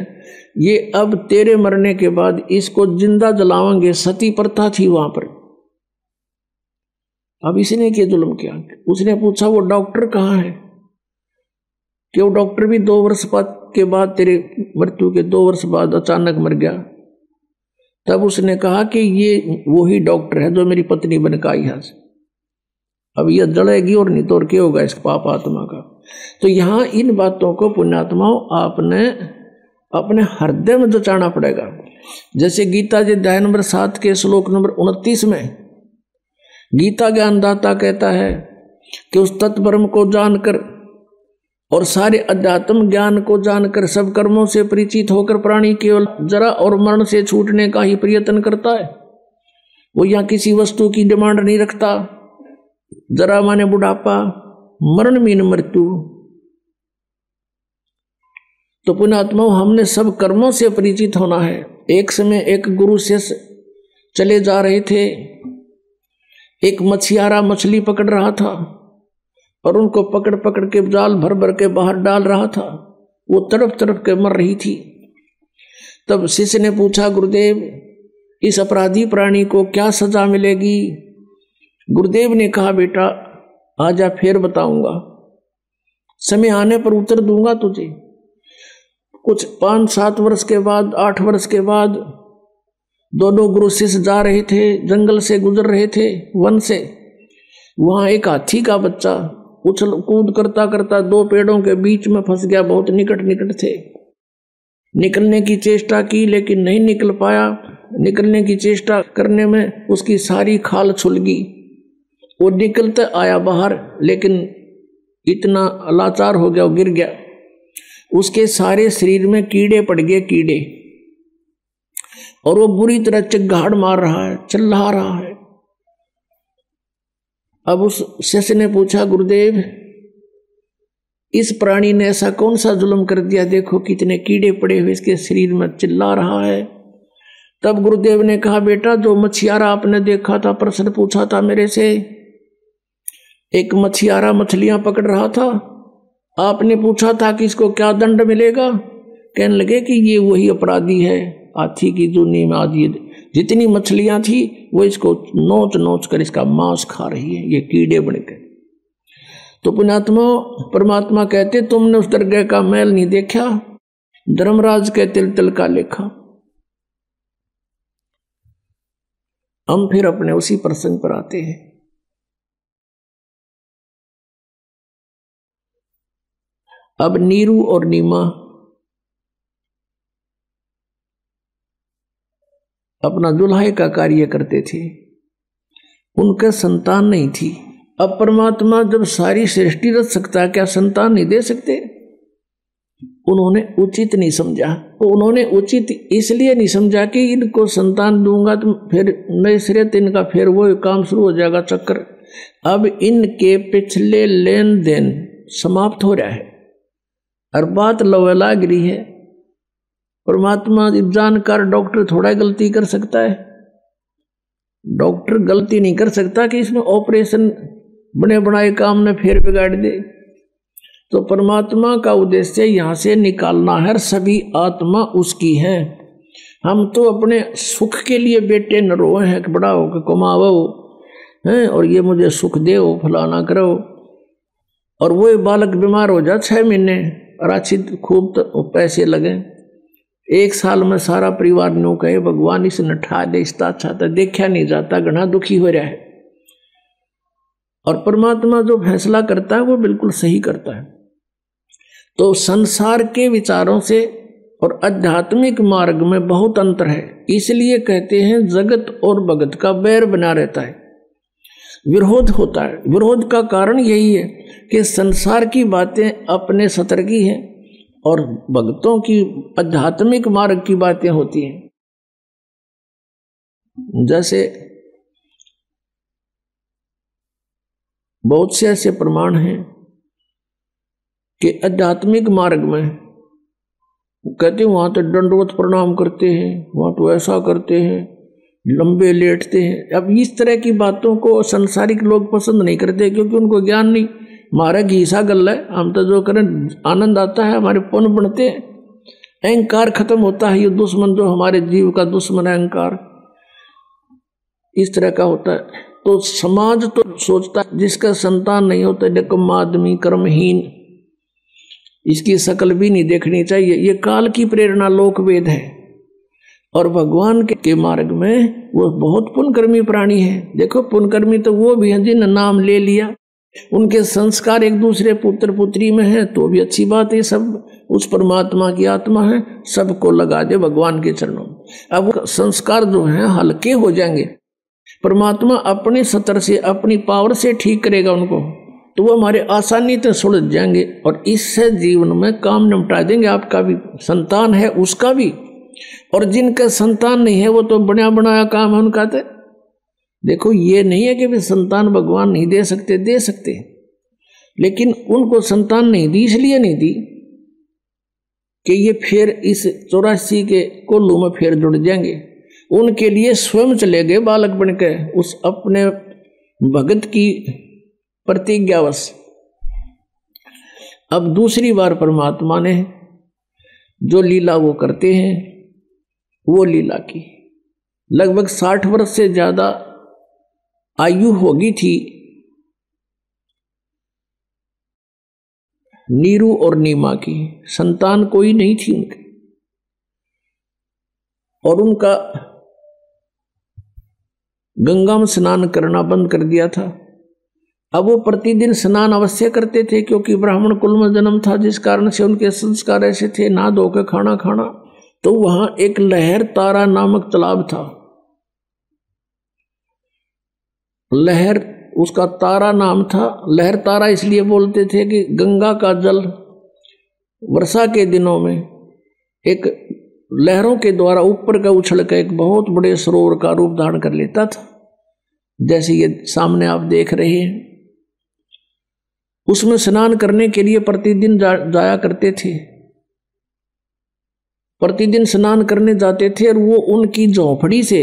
S1: ये अब तेरे मरने के बाद इसको जिंदा जलाएंगे, सती प्रथा थी वहां पर। अब इसने क्या जुल्म किया? उसने पूछा वो डॉक्टर कहाँ है? कि वो डॉक्टर भी 2 वर्ष के बाद, तेरे मृत्यु के 2 वर्ष बाद अचानक मर गया। तब उसने कहा कि ये वही डॉक्टर है जो मेरी पत्नी बनकर आई है। अब यह जलेगी और नहीं तो और क्या होगा इस पाप आत्मा का। तो यहाँ इन बातों को पुण्यात्माओं आपने अपने हृदय में जचाना पड़ेगा। जैसे गीता जी अध्याय नंबर 7 के श्लोक नंबर 29 में गीता ज्ञानदाता कहता है कि उस तत्ब्रह्म को जानकर और सारे अध्यात्म ज्ञान को जानकर सब कर्मों से परिचित होकर प्राणी केवल जरा और मरण से छूटने का ही प्रयत्न करता है। वो यहाँ किसी वस्तु की डिमांड नहीं रखता। जरा माने बुढ़ापा, मरण मीन मृत्यु। तो पुण्यात्माओं हमने सब कर्मों से परिचित होना है। एक समय एक गुरु शिष्य चले जा रहे थे, एक मछियारा मछली पकड़ रहा था और उनको पकड़ पकड़ के जाल भर भर के बाहर डाल रहा था। वो तड़प तड़प के मर रही थी। तब शिष्य ने पूछा गुरुदेव इस अपराधी प्राणी को क्या सजा मिलेगी? गुरुदेव ने कहा बेटा आजा फिर बताऊंगा, समय आने पर उत्तर दूंगा तुझे। कुछ 5-7 वर्ष के बाद, 8 वर्ष के बाद दोनों गुरु शिष्य जा रहे थे, जंगल से गुजर रहे थे, वन से। वहां एक हाथी का बच्चा उछल कूद करता करता 2 पेड़ों के बीच में फंस गया। बहुत निकट निकट थे, निकलने की चेष्टा की लेकिन नहीं निकल पाया। निकलने की चेष्टा करने में उसकी सारी खाल छुल गई। वो निकलते आया बाहर, लेकिन इतना लाचार हो गया, वो गिर गया। उसके सारे शरीर में कीड़े पड़ गए, कीड़े, और वो बुरी तरह चिंगाड़ मार रहा है, चिल्ला रहा है। अब उस शिष्य ने पूछा गुरुदेव इस प्राणी ने ऐसा कौन सा जुल्म कर दिया, देखो कितने कीड़े पड़े हुए इसके शरीर में, चिल्ला रहा है। तब गुरुदेव ने कहा बेटा जो मछियारा आपने देखा था, प्रश्न पूछा था मेरे से, एक मछियारा मछलियां पकड़ रहा था, आपने पूछा था कि इसको क्या दंड मिलेगा, कहने लगे कि ये वही अपराधी है, हाथी की जूनी में आदि जितनी मछलियां थी वो इसको नोच नोच कर इसका मांस खा रही है, ये कीड़े बन गए। तो पुण्यात्मा परमात्मा कहते तुमने उस दरगाह का मैल नहीं देखा, धर्मराज के तिल तिल का लेखा। हम फिर अपने उसी प्रसंग पर आते हैं। अब नीरू और नीमा अपना दुल्हाई का कार्य करते थे, उनका संतान नहीं थी। अब परमात्मा जब सारी सृष्टि रच सकता है, क्या संतान नहीं दे सकते? उन्होंने उचित नहीं समझा। तो उन्होंने उचित इसलिए नहीं समझा कि इनको संतान दूंगा तो फिर नए सिरे से इनका फिर वो काम शुरू हो जाएगा चक्कर। अब इनके पिछले लेन देन समाप्त हो रहा है और बात लवेला गिरी है। परमात्मा जानकार डॉक्टर थोड़ा गलती कर सकता है? डॉक्टर गलती नहीं कर सकता कि इसमें ऑपरेशन बने बनाए काम ने फिर बिगाड़ दे। तो परमात्मा का उद्देश्य यहां से निकालना है, सभी आत्मा उसकी है। हम तो अपने सुख के लिए बेटे न रोए हैं कि बड़ा हो के कमाओ हैं और ये मुझे सुख दे फलाना करो, और वो बालक बीमार हो जाए 6 महीने और अच्छी खूब तो पैसे लगे, 1 साल में सारा परिवार नो कहे भगवान इस नठा दे, इसका अच्छा था, देखा नहीं जाता, घना दुखी हो रहा है। और परमात्मा जो फैसला करता है वो बिल्कुल सही करता है। तो संसार के विचारों से और आध्यात्मिक मार्ग में बहुत अंतर है। इसलिए कहते हैं जगत और भगत का बैर बना रहता है, विरोध होता है। विरोध का कारण यही है कि संसार की बातें अपने सतर की हैं और भक्तों की आध्यात्मिक मार्ग की बातें होती हैं। जैसे बहुत से ऐसे प्रमाण हैं कि आध्यात्मिक मार्ग में कहते हैं वहां तो दंडवत प्रणाम करते हैं, वहां तो ऐसा करते हैं, लंबे लेटते हैं। अब इस तरह की बातों को संसारिक लोग पसंद नहीं करते क्योंकि उनको ज्ञान नहीं। हमारा घीसा गल है, हम तो जो करें आनंद आता है, हमारे पुण्य बढ़ते हैं, अहंकार खत्म होता है। ये दुश्मन जो हमारे जीव का दुश्मन है अहंकार, इस तरह का होता है। तो समाज तो सोचता है जिसका संतान नहीं होता निकम्मा आदमी, कर्महीन, इसकी शकल भी नहीं देखनी चाहिए। ये काल की प्रेरणा लोकवेद है। और भगवान के मार्ग में वो बहुत पुण्यकर्मी प्राणी है। देखो पुण्यकर्मी तो वो भी हैं जिन नाम ले लिया, उनके संस्कार एक दूसरे पुत्र पुत्री में है तो भी अच्छी बात है। सब उस परमात्मा की आत्मा है, सबको लगा दे भगवान के चरणों में। अब संस्कार जो हैं हल्के हो जाएंगे, परमात्मा अपने सतर से अपनी पावर से ठीक करेगा उनको, तो वो हमारे आसानी से सुलझ जाएंगे और इससे जीवन में काम निपटा देंगे। आपका भी संतान है उसका भी, और जिनका संतान नहीं है वो तो बना बनाया काम है उनका। तो देखो ये नहीं है कि भी संतान भगवान नहीं दे सकते, दे सकते, लेकिन उनको संतान नहीं दी इसलिए नहीं दी कि ये फिर इस 84 के कोल्लू में फिर जुड़ जाएंगे। उनके लिए स्वयं चले गए बालक बनकर उस अपने भगत की प्रतिज्ञावश। अब दूसरी बार परमात्मा ने जो लीला वो करते हैं, वो लीला की लगभग 60 वर्ष से ज्यादा आयु होगी थी नीरू और नीमा की, संतान कोई नहीं थी उनके, और उनका गंगा में स्नान करना बंद कर दिया था। अब वो प्रतिदिन स्नान अवश्य करते थे क्योंकि ब्राह्मण कुल में जन्म था, जिस कारण से उनके संस्कार ऐसे थे, ना धोकर खाना खाना। तो वहां एक लहर तारा नामक तालाब था। लहर उसका तारा नाम था। लहर तारा इसलिए बोलते थे कि गंगा का जल वर्षा के दिनों में एक लहरों के द्वारा ऊपर का उछल कर एक बहुत बड़े सरोवर का रूप धारण कर लेता था, जैसे ये सामने आप देख रहे हैं। उसमें स्नान करने के लिए प्रतिदिन जाया करते थे, प्रतिदिन स्नान करने जाते थे, और वो उनकी झोपड़ी से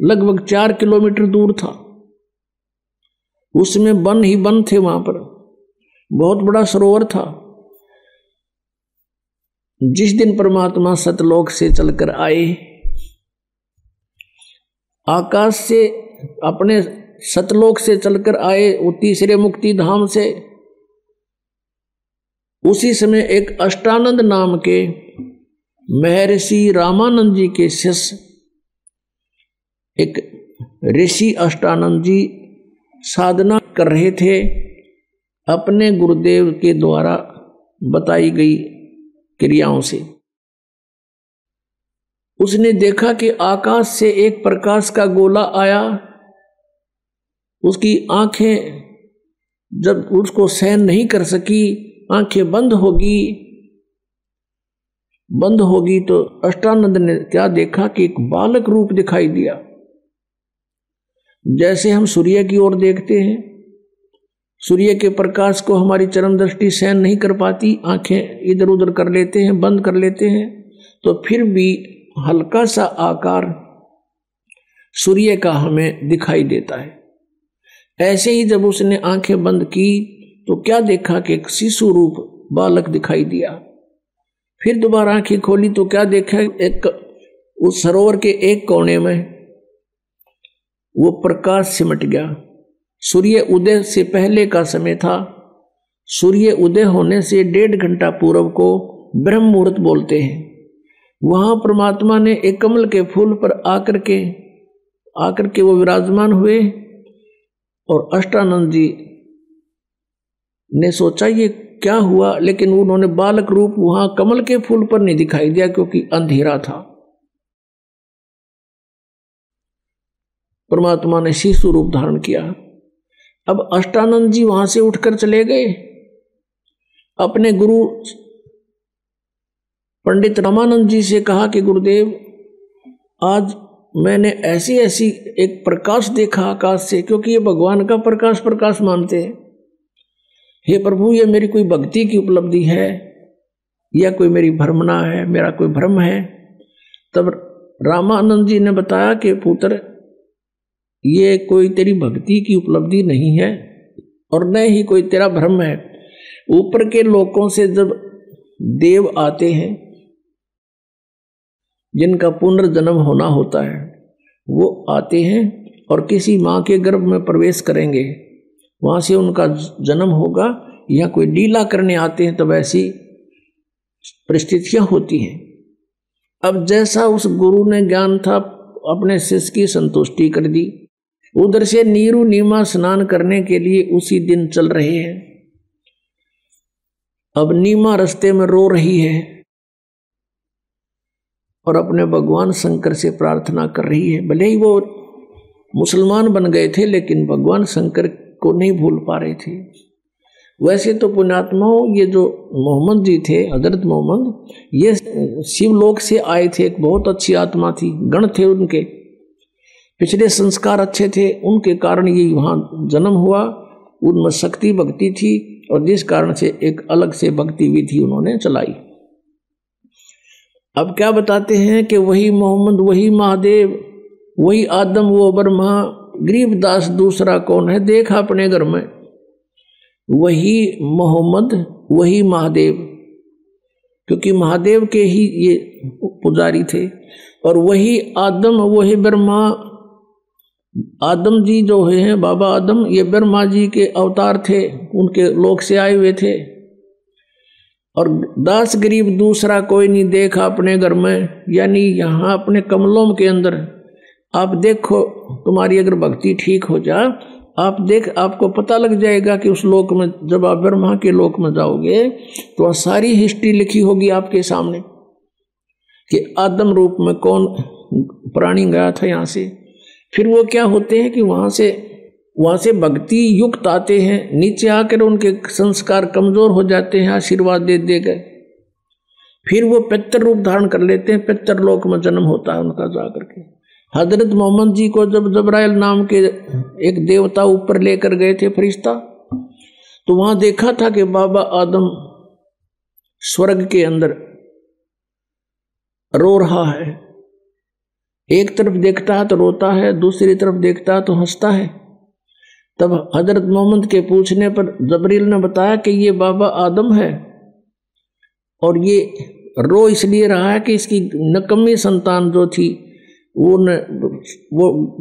S1: लगभग 4 किलोमीटर दूर था। उसमें वन ही वन थे, वहां पर बहुत बड़ा सरोवर था। जिस दिन परमात्मा सतलोक से चलकर आए, आकाश से अपने सतलोक से चलकर आए, वो तीसरे मुक्ति धाम से, उसी समय एक अष्टानंद नाम के महर्षि रामानंद जी के शिष्य, एक ऋषि अष्टानंद जी साधना कर रहे थे अपने गुरुदेव के द्वारा बताई गई क्रियाओं से। उसने देखा कि आकाश से एक प्रकाश का गोला आया, उसकी आंखें जब उसको सहन नहीं कर सकी, आंखें बंद होगी तो अष्टानंद ने क्या देखा कि एक बालक रूप दिखाई दिया। जैसे हम सूर्य की ओर देखते हैं, सूर्य के प्रकाश को हमारी चरम दृष्टि सहन नहीं कर पाती, आंखें इधर उधर कर लेते हैं, बंद कर लेते हैं, तो फिर भी हल्का सा आकार सूर्य का हमें दिखाई देता है। ऐसे ही जब उसने आंखें बंद की तो क्या देखा कि एक शिशु रूप बालक दिखाई दिया। फिर दोबारा आंखें खोली तो क्या देखा, एक उस सरोवर के एक कोने में वो प्रकाश सिमट गया। सूर्य उदय से पहले का समय था। सूर्य उदय होने से 1.5 घंटा पूर्व को ब्रह्म मुहूर्त बोलते हैं। वहां परमात्मा ने एक कमल के फूल पर आकर के वो विराजमान हुए और अष्टानंद जी ने सोचा ये क्या हुआ, लेकिन उन्होंने बालक रूप वहां कमल के फूल पर नहीं दिखाई दिया क्योंकि अंधेरा था। परमात्मा ने शिशु रूप धारण किया। अब अष्टानंद जी वहां से उठकर चले गए, अपने गुरु पंडित रामानंद जी से कहा कि गुरुदेव, आज मैंने ऐसी एक प्रकाश देखा आकाश से, क्योंकि ये भगवान का प्रकाश मानते हैं। हे प्रभु, ये मेरी कोई भक्ति की उपलब्धि है या कोई मेरी भ्रमणा है, मेरा कोई भ्रम है। तब रामानंद जी ने बताया कि पुत्र, ये कोई तेरी भक्ति की उपलब्धि नहीं है और न ही कोई तेरा भ्रम है। ऊपर के लोकों से जब देव आते हैं, जिनका पुनर्जन्म होना होता है, वो आते हैं और किसी माँ के गर्भ में प्रवेश करेंगे, वहां से उनका जन्म होगा, या कोई लीला करने आते हैं, तब ऐसी परिस्थितियां होती हैं। अब जैसा उस गुरु ने ज्ञान था, अपने शिष्य की संतुष्टि कर दी। उधर से नीरू नीमा स्नान करने के लिए उसी दिन चल रहे हैं। अब नीमा रास्ते में रो रही है और अपने भगवान शंकर से प्रार्थना कर रही है। भले ही वो मुसलमान बन गए थे, लेकिन भगवान शंकर को नहीं भूल पा रहे थे। वैसे तो पुण्यात्माओं, ये जो मोहम्मद जी थे, हजरत मोहम्मद, ये शिवलोक से आए थे, एक बहुत अच्छी आत्मा थी, गण थे, उनके पिछले संस्कार अच्छे थे, उनके कारण ये वहाँ जन्म हुआ। उनमें शक्ति भक्ति थी और जिस कारण से एक अलग से भक्ति विधि उन्होंने चलाई। अब क्या बताते हैं कि वही मोहम्मद, वही महादेव, वही आदम, वो ब्रह्मा, गरीबदास दूसरा कौन है, देखा अपने घर में। वही मोहम्मद, वही महादेव, क्योंकि महादेव के ही ये पुजारी थे। और वही आदम, वही ब्रह्मा। आदम जी जो हैं, बाबा आदम, ये ब्रह्मा जी के अवतार थे, उनके लोक से आए हुए थे। और दास गरीब दूसरा कोई नहीं देखा अपने घर में, यानी यहाँ अपने कमलों के अंदर। आप देखो, तुम्हारी अगर भक्ति ठीक हो जाए, आपको पता लग जाएगा कि उस लोक में, जब आप ब्रह्मा के लोक में जाओगे तो सारी हिस्ट्री लिखी होगी आपके सामने कि आदम रूप में कौन प्राणी गया था यहाँ से। फिर वो क्या होते हैं कि वहाँ से भक्ति युक्त आते हैं, नीचे आकर उनके संस्कार कमजोर हो जाते हैं, आशीर्वाद दे गए। फिर वो पितर रूप धारण कर लेते हैं, पितर लोक में जन्म होता है उनका जाकर के। हजरत मोहम्मद जी को जब जबराइल नाम के एक देवता ऊपर लेकर गए थे, फरिश्ता, तो वहां देखा था कि बाबा आदम स्वर्ग के अंदर रो रहा है। एक तरफ देखता है तो रोता है, दूसरी तरफ देखता है तो हंसता है। तब हजरत मोहम्मद के पूछने पर जबरील ने बताया कि ये बाबा आदम है और ये रो इसलिए रहा है कि इसकी नकम्मी संतान जो थी वो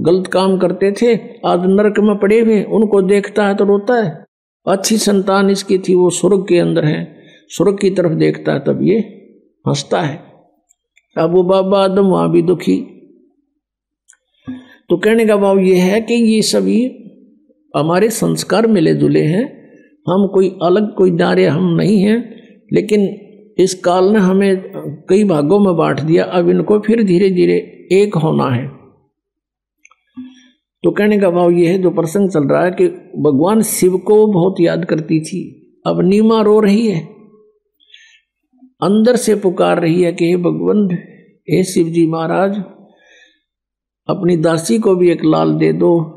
S1: गलत काम करते थे, आज नरक में पड़े हुए, उनको देखता है तो रोता है। अच्छी संतान इसकी थी, वो स्वर्ग के अंदर है, स्वर्ग की तरफ देखता है तब ये हंसता है। अब वो बाबा आदम वहां भी दुखी। तो कहने का भाव ये है कि ये सभी हमारे संस्कार मिले जुले हैं, हम कोई अलग कोई नारे हम नहीं हैं, लेकिन इस काल ने हमें कई भागों में बांट दिया, अब इनको फिर धीरे धीरे एक होना है। तो कहने का भाव ये है, जो प्रसंग चल रहा है कि भगवान शिव को बहुत याद करती थी, अब नीमा रो रही है, अंदर से पुकार रही है कि हे भगवान, हे शिव जी महाराज, अपनी दासी को भी एक लाल दे दो,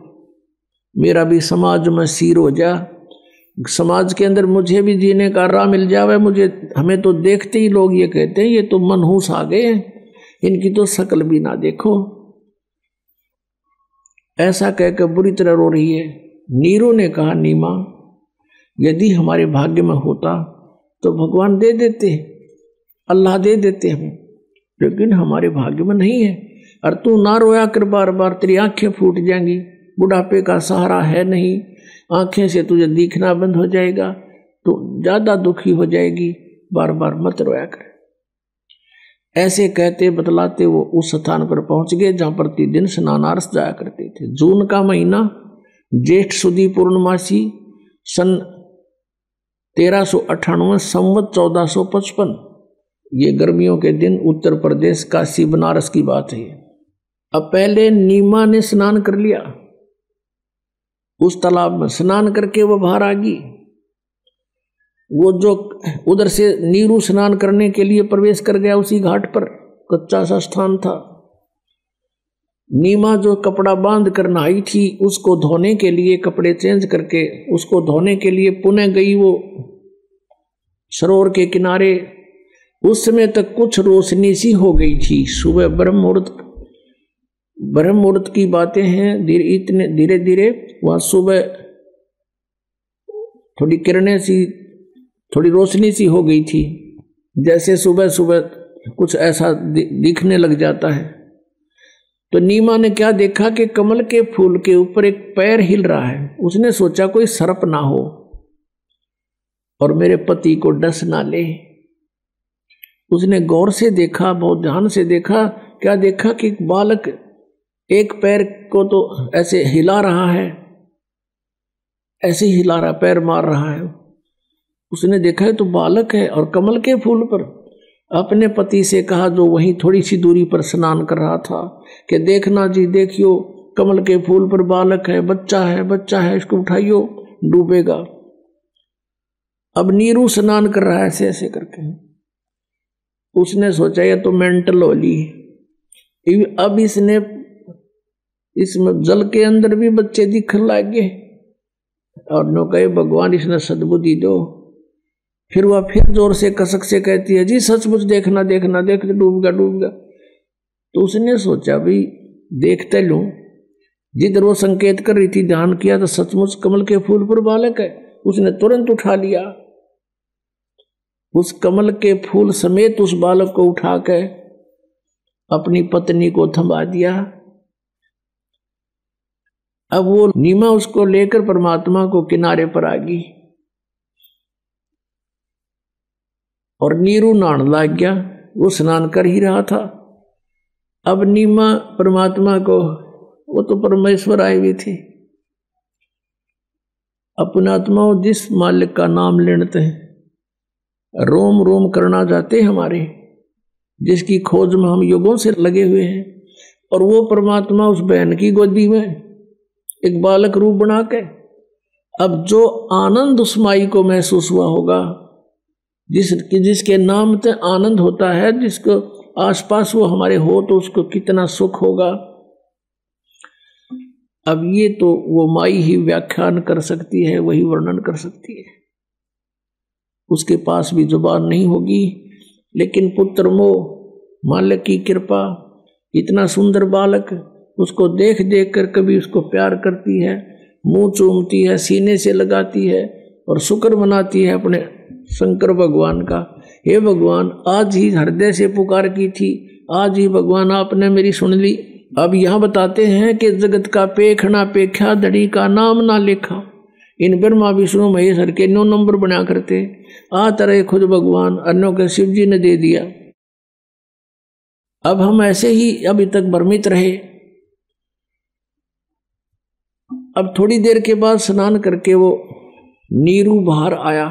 S1: मेरा भी समाज में सिर हो जा, समाज के अंदर मुझे भी जीने का राह मिल जावे। हमें तो देखते ही लोग ये कहते हैं ये तो मनहूस आ गए हैं, इनकी तो शक्ल भी ना देखो, ऐसा कहकर बुरी तरह रो रही है। नीरू ने कहा, नीमा, यदि हमारे भाग्य में होता तो भगवान दे देते, अल्लाह दे देते हमें, लेकिन हमारे भाग्य में नहीं है। और तू ना रोया कर बार बार, तेरी आंखें फूट जाएंगी, बुढ़ापे का सहारा है नहीं, आंखें से तुझे दिखना बंद हो जाएगा, तो ज्यादा दुखी हो जाएगी, बार बार मत रोया कर। ऐसे कहते बतलाते वो उस स्थान पर पहुंच गए जहां प्रतिदिन स्नानार्थ जाया करते थे। जून का महीना, ज्येष्ठ सुदी पूर्णमासी, सन 1398, संवत 1455, ये गर्मियों के दिन उत्तर प्रदेश काशी बनारस की बात है। अब पहले नीमा ने स्नान कर लिया, उस तालाब में स्नान करके वो बाहर आ गई। वो जो उधर से नीरू स्नान करने के लिए प्रवेश कर गया, उसी घाट पर कच्चा सा स्थान था। नीमा जो कपड़ा बांध कर नहाई थी, उसको धोने के लिए, कपड़े चेंज करके उसको धोने के लिए पुनः गई वो सरोवर के किनारे। उस समय तक कुछ रोशनी सी हो गई थी। सुबह ब्रह्म मुहूर्त की बातें हैं, इतने धीरे धीरे वहां सुबह थोड़ी किरणें सी, थोड़ी रोशनी सी हो गई थी, जैसे सुबह सुबह कुछ ऐसा दिखने लग जाता है। तो नीमा ने क्या देखा कि कमल के फूल के ऊपर एक पैर हिल रहा है। उसने सोचा कोई सर्प ना हो और मेरे पति को डस ना ले। उसने गौर से देखा, बहुत ध्यान से देखा। क्या देखा कि बालक एक पैर को तो ऐसे हिला रहा है, ऐसे हिला रहा, पैर मार रहा है। उसने देखा है तो बालक है और कमल के फूल पर। अपने पति से कहा, जो वहीं थोड़ी सी दूरी पर स्नान कर रहा था, कि देखना जी, देखियो कमल के फूल पर बालक है, बच्चा है, बच्चा है, इसको उठाइयो, डूबेगा। अब नीरू स्नान कर रहा है ऐसे ऐसे करके। उसने सोचा ये तो मेंटल होली। अब इसमें जल के अंदर भी बच्चे दिखने लगे और नो कहे भगवान इसने सद्बुद्धि दो। फिर वह फिर जोर से कसक से कहती है, जी सचमुच देखना देखना, देख डूब गया डूब गया। तो उसने सोचा भाई देखते लूं। जिधर वो संकेत कर रही थी ध्यान किया तो सचमुच कमल के फूल पर बालक है। उसने तुरंत उठा लिया, उस कमल के फूल समेत उस बालक को उठा के अपनी पत्नी को थमा दिया। अब वो नीमा उसको लेकर परमात्मा को किनारे पर आ गई और नीरू नहाने लग गया। वो स्नान कर ही रहा था। अब नीमा परमात्मा को, वो तो परमेश्वर आए हुए थे, अपना आत्मा जिस मालिक का नाम लेते हैं, रोम रोम करना चाहते हमारे, जिसकी खोज में हम युगों से लगे हुए हैं। और वो परमात्मा उस बहन की गोदी में एक बालक रूप बना के, अब जो आनंद उस माई को महसूस हुआ होगा, जिसके नाम से आनंद होता है, जिसको आसपास वो हमारे हो तो उसको कितना सुख होगा। अब ये तो वो माई ही व्याख्यान कर सकती है, वही वर्णन कर सकती है, उसके पास भी जुबान नहीं होगी। लेकिन पुत्र मोह, मालिक की कृपा, इतना सुंदर बालक, उसको देख देख कर कभी उसको प्यार करती है, मुंह चूमती है, सीने से लगाती है और शुक्र मनाती है अपने शंकर भगवान का। हे भगवान, आज ही हृदय से पुकार की थी, आज ही भगवान आपने मेरी सुन ली। अब यहाँ बताते हैं कि जगत का पेखना पेख्या, धड़ी का नाम ना लेखा। इन ब्रह्मा विष्णु महेश्वर के 9 नंबर बना करते आ तरह खुद भगवान, अन्यों के शिव जी ने दे दिया। अब हम ऐसे ही अभी तक भ्रमित रहे। अब थोड़ी देर के बाद स्नान करके वो नीरू बाहर आया।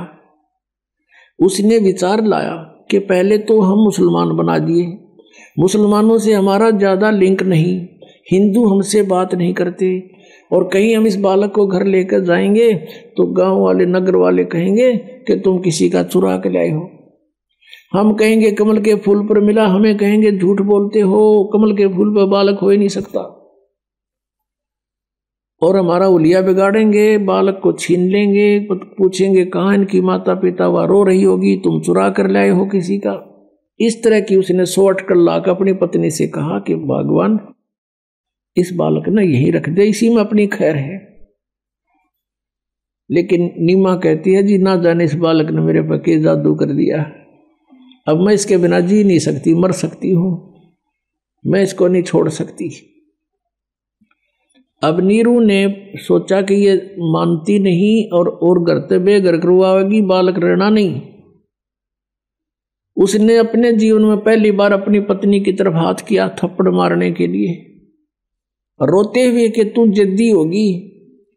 S1: उसने विचार लाया कि पहले तो हम मुसलमान बना दिए, मुसलमानों से हमारा ज़्यादा लिंक नहीं, हिंदू हमसे बात नहीं करते, और कहीं हम इस बालक को घर लेकर जाएंगे तो गांव वाले नगर वाले कहेंगे कि तुम किसी का चुरा के लाए हो। हम कहेंगे कमल के फूल पर मिला, हमें कहेंगे झूठ बोलते हो, कमल के फूल पर बालक हो ही नहीं सकता, और हमारा उलिया बिगाड़ेंगे, बालक को छीन लेंगे, पूछेंगे कहाँ इनकी माता पिता, वह रो रही होगी, तुम चुरा कर लाए हो किसी का। इस तरह की उसने 100 अटकल लाकर अपनी पत्नी से कहा कि भगवान इस बालक ने यहीं रख दे, इसी में अपनी खैर है। लेकिन नीमा कहती है जी ना जाने इस बालक ने मेरे पर क्या जादू कर दिया, अब मैं इसके बिना जी नहीं सकती, मर सकती हूँ, मैं इसको नहीं छोड़ सकती। अब नीरू ने सोचा कि ये मानती नहीं और घर से बेघर करवाएगी, बालक रहना नहीं। उसने अपने जीवन में पहली बार अपनी पत्नी की तरफ हाथ किया थप्पड़ मारने के लिए, रोते हुए कि तू जिद्दी होगी,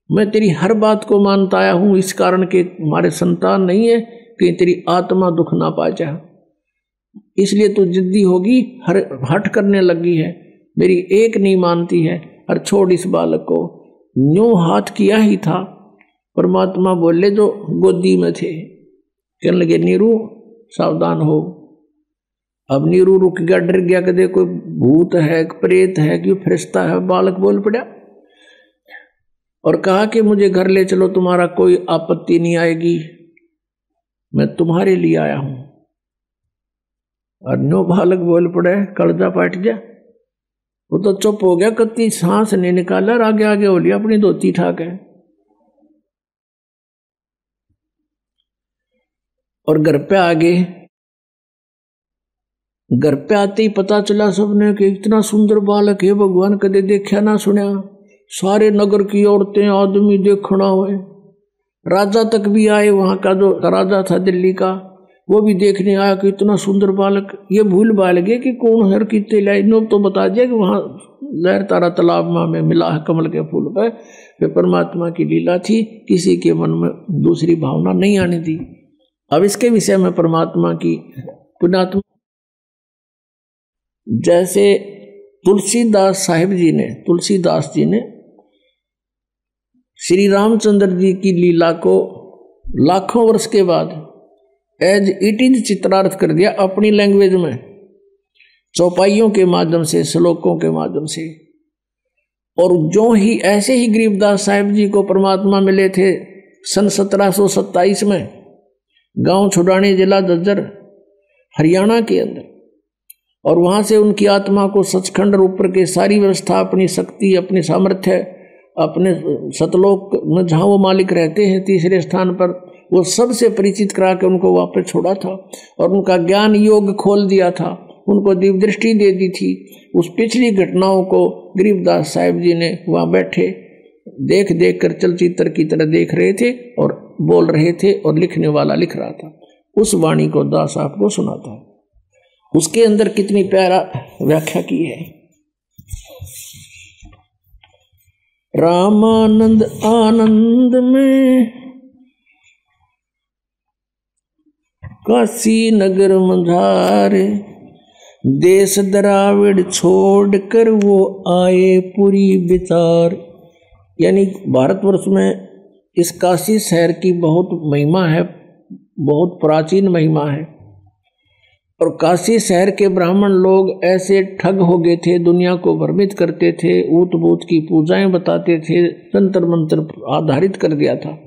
S1: मैं तेरी हर बात को मानता आया हूँ, इस कारण के हमारे संतान नहीं है कि तेरी आत्मा दुख ना पा जाए, इसलिए तू जिद्दी होगी, हट करने लगी है, मेरी एक नहीं मानती है, और छोड़ इस बालक को। यूं हाथ किया ही था, परमात्मा बोले जो गोदी में थे, कहने लगे नीरू सावधान हो। अब नीरू रुक गया, डर गया, कदे कोई भूत है, प्रेत है, क्यों फरिश्ता है। बालक बोल पड़ा और कहा कि मुझे घर ले चलो, तुम्हारा कोई आपत्ति नहीं आएगी, मैं तुम्हारे लिए आया हूं। और नो बालक बोल पड़े, कलजा पाट गया, वो तो चुप हो गया, कत्ती सांस नहीं निकाला, आगे आगे हो लिया अपनी धोती ठाक है। और घर पे आ गए। घर पे आते ही पता चला सबने कि इतना सुंदर बालक है, भगवान कदे देखा ना सुना। सारे नगर की औरतें आदमी देखना हुए, राजा तक भी आए, वहां का जो राजा था दिल्ली का वो भी देखने आया कि इतना सुंदर बालक। ये भूल भाल गए कि कौन हर कितने लाए, तो बता दिया कि वहां लहर तारा तालाब में मिला है कमल के फूल पर। वे परमात्मा की लीला थी, किसी के मन में दूसरी भावना नहीं आने दी। अब इसके विषय में परमात्मा की पुण्यात्मा, जैसे तुलसीदास जी ने श्री रामचंद्र जी की लीला को लाखों वर्ष के बाद एज इट इज चित्रार्थ कर दिया अपनी लैंग्वेज में, चौपाइयों के माध्यम से, श्लोकों के माध्यम से। और जो ही ऐसे ही गरीबदास साहिब जी को परमात्मा मिले थे सन 1727 में, गांव छुड़ानी, जिला झज्जर, हरियाणा के अंदर। और वहां से उनकी आत्मा को सचखंड और ऊपर के सारी व्यवस्था, अपनी शक्ति, अपनी सामर्थ्य, अपने सतलोक में जहाँ वो मालिक रहते हैं तीसरे स्थान पर, वो सबसे परिचित करा के उनको वापस छोड़ा था और उनका ज्ञान योग खोल दिया था, उनको दिव्य दृष्टि दे दी थी। उस पिछली घटनाओं को गरीबदास साहिब जी ने वहाँ बैठे देख देख कर चलचित्र की तरह देख रहे थे और बोल रहे थे, और लिखने वाला लिख रहा था। उस वाणी को दास साहब को सुना था। उसके अंदर कितनी प्यारा व्याख्या की है। रामानंद आनंद में काशी नगर मझारे, देश द्राविड़ छोड़ कर वो आए पुरी विचार। यानी भारतवर्ष में इस काशी शहर की बहुत महिमा है, बहुत प्राचीन महिमा है। और काशी शहर के ब्राह्मण लोग ऐसे ठग हो गए थे, दुनिया को भ्रमित करते थे, ऊत बूत की पूजाएं बताते थे, तंत्र मंत्र आधारित कर दिया था।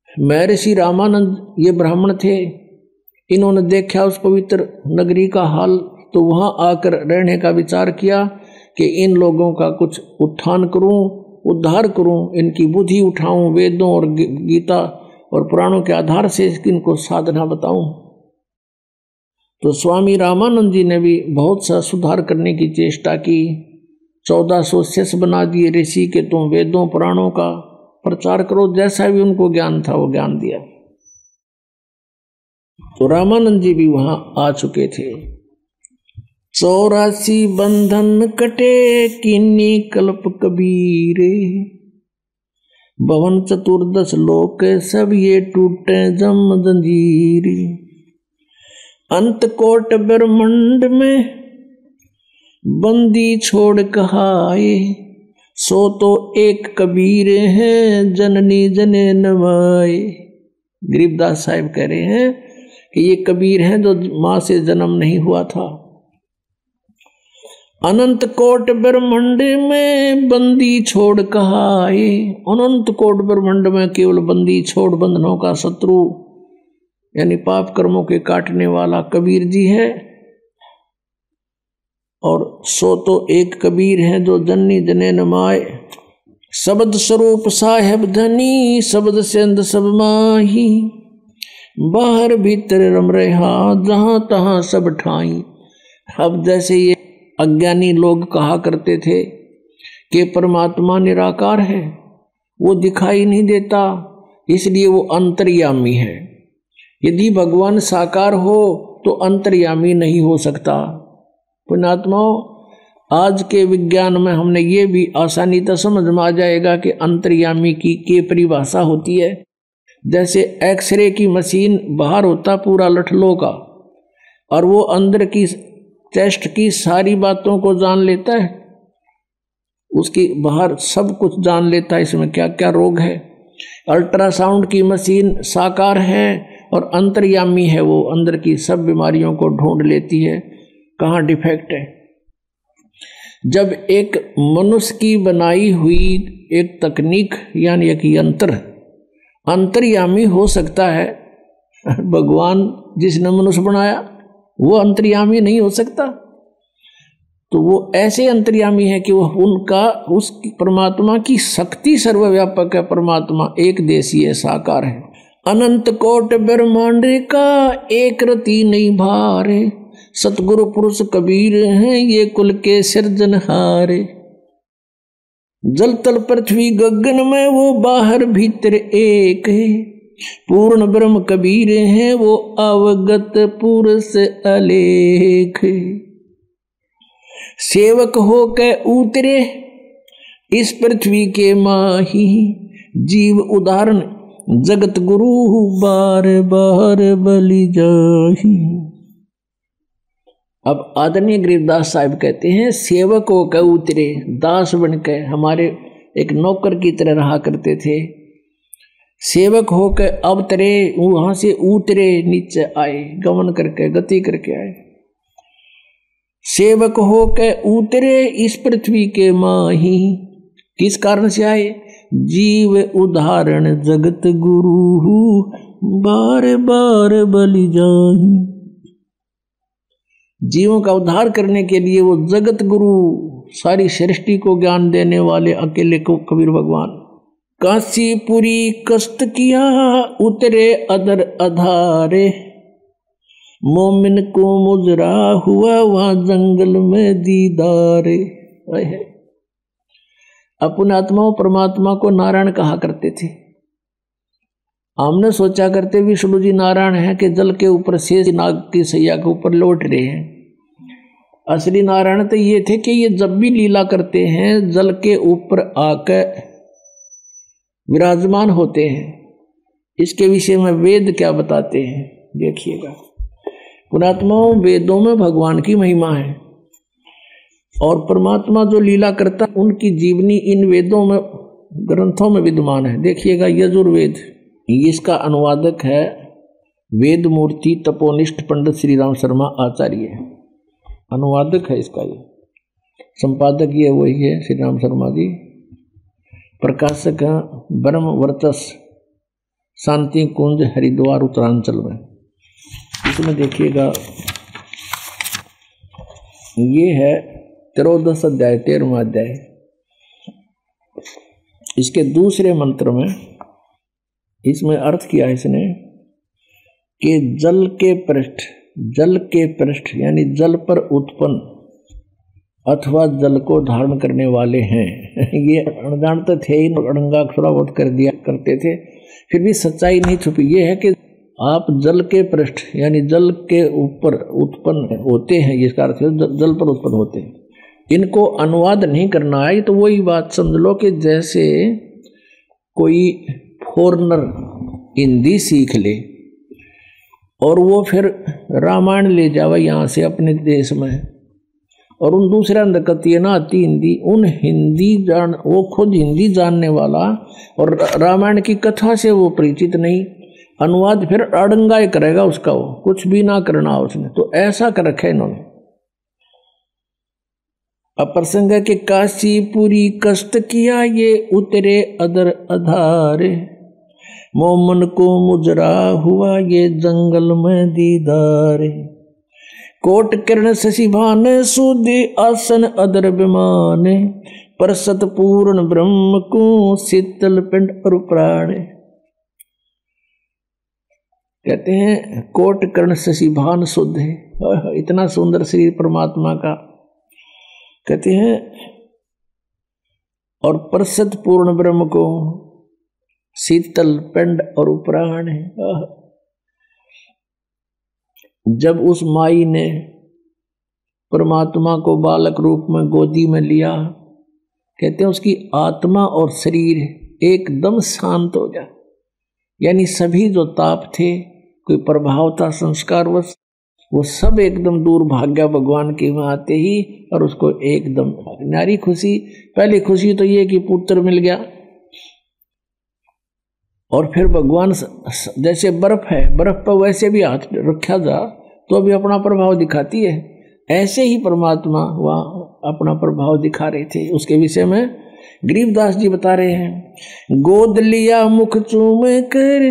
S1: महर्षि रामानंद ये ब्राह्मण थे, इन्होंने देखा उस पवित्र नगरी का हाल, तो वहां आकर रहने का विचार किया कि इन लोगों का कुछ उत्थान करूं उद्धार करूं, इनकी बुद्धि उठाऊं, वेदों और गीता और पुराणों के आधार से इनको साधना बताऊं। तो स्वामी रामानंद जी ने भी बहुत सा सुधार करने की चेष्टा की। 1400 शिष्य बना दिए ऋषि के, तुम वेदों पुराणों का प्रचार करो, जैसा भी उनको ज्ञान था वो ज्ञान दिया। तो रामानंद जी भी वहां आ चुके थे। 84 बंधन कटे किन्नी कल्प कबीरे, भवन चतुर्दश लोक सब ये टूटे जम जंजीरी। अंत कोट ब्रह्मंड में बंदी छोड़ कहाए, सो तो एक कबीर हैं जननी जने नवाए। गरीबदास साहिब कह रहे हैं कि ये कबीर हैं जो मां से जन्म नहीं हुआ था। अनंत कोट ब्रह्मंड में बंदी छोड़ कहाए, अनंत कोट ब्रह्मंड में केवल बंदी छोड़, बंधनों का शत्रु यानी पाप कर्मों के काटने वाला कबीर जी है। और सो तो एक कबीर है जो जननी जने नमाए। शब्द स्वरूप साहेब धनी, शब्द से अंध सब माही, बाहर भीतर रम रहा जहां तहां सब ठाई। अब जैसे ये अज्ञानी लोग कहा करते थे कि परमात्मा निराकार है, वो दिखाई नहीं देता, इसलिए वो अंतर्यामी है। यदि भगवान साकार हो तो अंतर्यामी नहीं हो सकता। पुण्यात्माओं, आज के विज्ञान में हमने ये भी आसानी तो समझ में आ जाएगा कि अंतर्यामी की परिभाषा होती है। जैसे एक्सरे की मशीन बाहर होता पूरा लठलों का, और वो अंदर की चेस्ट की सारी बातों को जान लेता है, उसकी बाहर सब कुछ जान लेता है, इसमें क्या क्या रोग है। अल्ट्रासाउंड की मशीन साकार है और अंतर्यामी है, वो अंदर की सब बीमारियों को ढूंढ लेती है कहाँ डिफेक्ट है। जब एक मनुष्य की बनाई हुई एक तकनीक यानी एक यंत्र अंतर्यामी हो सकता है, भगवान जिसने मनुष्य बनाया वो अंतर्यामी नहीं हो सकता। तो वो ऐसे अंतर्यामी है कि वो उनका उस परमात्मा की शक्ति सर्वव्यापक है। परमात्मा एक देशी है, साकार है। अनंत कोट ब्रह्मांड का एक रति नहीं भारे, सतगुरु पुरुष कबीर हैं ये कुल के सिरजनहारे। जल तल पृथ्वी गगन में वो बाहर भीतर एक है, पूर्ण ब्रह्म कबीर हैं वो अवगत पुरुष अलेख। सेवक हो के उतरे इस पृथ्वी के माही, जीव उदाहरण जगत गुरु बार बार बलि जाही। अब आदरणीय गरीबदास साहिब कहते हैं सेवक हो के उतरे, दास बन के हमारे एक नौकर की तरह रहा करते थे। सेवक हो के अवतरे, वहां से उतरे नीचे आए, गमन करके गति करके आए। सेवक हो के उतरे इस पृथ्वी के माही, किस कारण से आए? जीव उदाहरण जगत गुरु बार बार बलि जाही। जीवों का उद्धार करने के लिए वो जगत गुरु, सारी सृष्टि को ज्ञान देने वाले अकेले को कबीर भगवान। काशीपुरी कष्ट किया उतरे अदर अधारे, मोमिन को मुजरा हुआ वहां जंगल में दीदारे। अपने आत्माओं परमात्मा को नारायण कहा करते थे। हमने सोचा करते विष्णु जी नारायण है कि जल के ऊपर शेष नाग की सैया के ऊपर लौट रहे हैं। असली नारायण तो ये थे कि ये जब भी लीला करते हैं जल के ऊपर आकर विराजमान होते हैं। इसके विषय में वेद क्या बताते हैं देखिएगा। पुरात्माओं, वेदों में भगवान की महिमा है और परमात्मा जो लीला करता उनकी जीवनी इन वेदों में ग्रंथों में विद्यमान है। देखिएगा यजुर्वेद, इसका अनुवादक है वेद मूर्ति तपोनिष्ठ पंडित श्री राम शर्मा आचार्य, अनुवादक है इसका। ये संपादक ये वही है श्री राम शर्मा जी। प्रकाशक है ब्रह्म वर्चस शांति कुंज हरिद्वार उत्तरांचल में। इसमें देखिएगा ये है 13वां अध्याय 13वां अध्याय। इसके दूसरे मंत्र में इसमें अर्थ किया इसने कि जल के पृष्ठ यानी जल पर उत्पन्न अथवा जल को धारण करने वाले हैं। ये अनजानते थे ही, अड़ंगा थोड़ा बहुत कर दिया करते थे, फिर भी सच्चाई नहीं छुपी। ये है कि आप जल के पृष्ठ यानी जल के ऊपर उत्पन्न होते हैं, इसका अर्थ है जल पर उत्पन्न होते हैं। इनको अनुवाद नहीं करना है, तो वही बात समझ लो कि जैसे कोई फॉरेनर हिंदी सीख ले और वो फिर रामायण ले जावे यहाँ से अपने देश में, और उन दूसरे अंदर कती ना आती हिंदी, उन वो खुद हिंदी जानने वाला और रामायण की कथा से वो परिचित नहीं, अनुवाद फिर अड़ंगाई करेगा उसका, वो कुछ भी ना करना उसने। तो ऐसा कर रखा है इन्होंने। अप्रसंग है कि काशीपुरी कष्ट किया ये उतरे अदर अधारे, मोमन को मुजरा हुआ ये जंगल में दीदारे, कोट किरण शशिभान सूदी आसन अदर विमाने, पर सतपूर्ण ब्रह्म को शीतल पिंड और प्राण। कहते हैं कोट कर्ण शशिभान शुद्ध है, इतना सुंदर शरीर परमात्मा का, कहते हैं, और परसत पूर्ण ब्रह्म को शीतल पिंड और प्राण है। जब उस माई ने परमात्मा को बालक रूप में गोदी में लिया, कहते हैं उसकी आत्मा और शरीर एकदम शांत हो गया, यानी सभी जो ताप थे, कोई प्रभाव था संस्कारवश, वो सब एकदम दूर भाग गया भगवान के वहां आते ही, और उसको एकदम नारी खुशी। पहली खुशी तो ये कि पुत्र मिल गया, और फिर भगवान जैसे बर्फ है, बर्फ पर वैसे भी हाथ रखा जा तो अभी अपना प्रभाव दिखाती है, ऐसे ही परमात्मा वहाँ अपना प्रभाव दिखा रहे थे। उसके विषय में गरीबदास जी बता रहे हैं, गोद लिया मुख चूम कर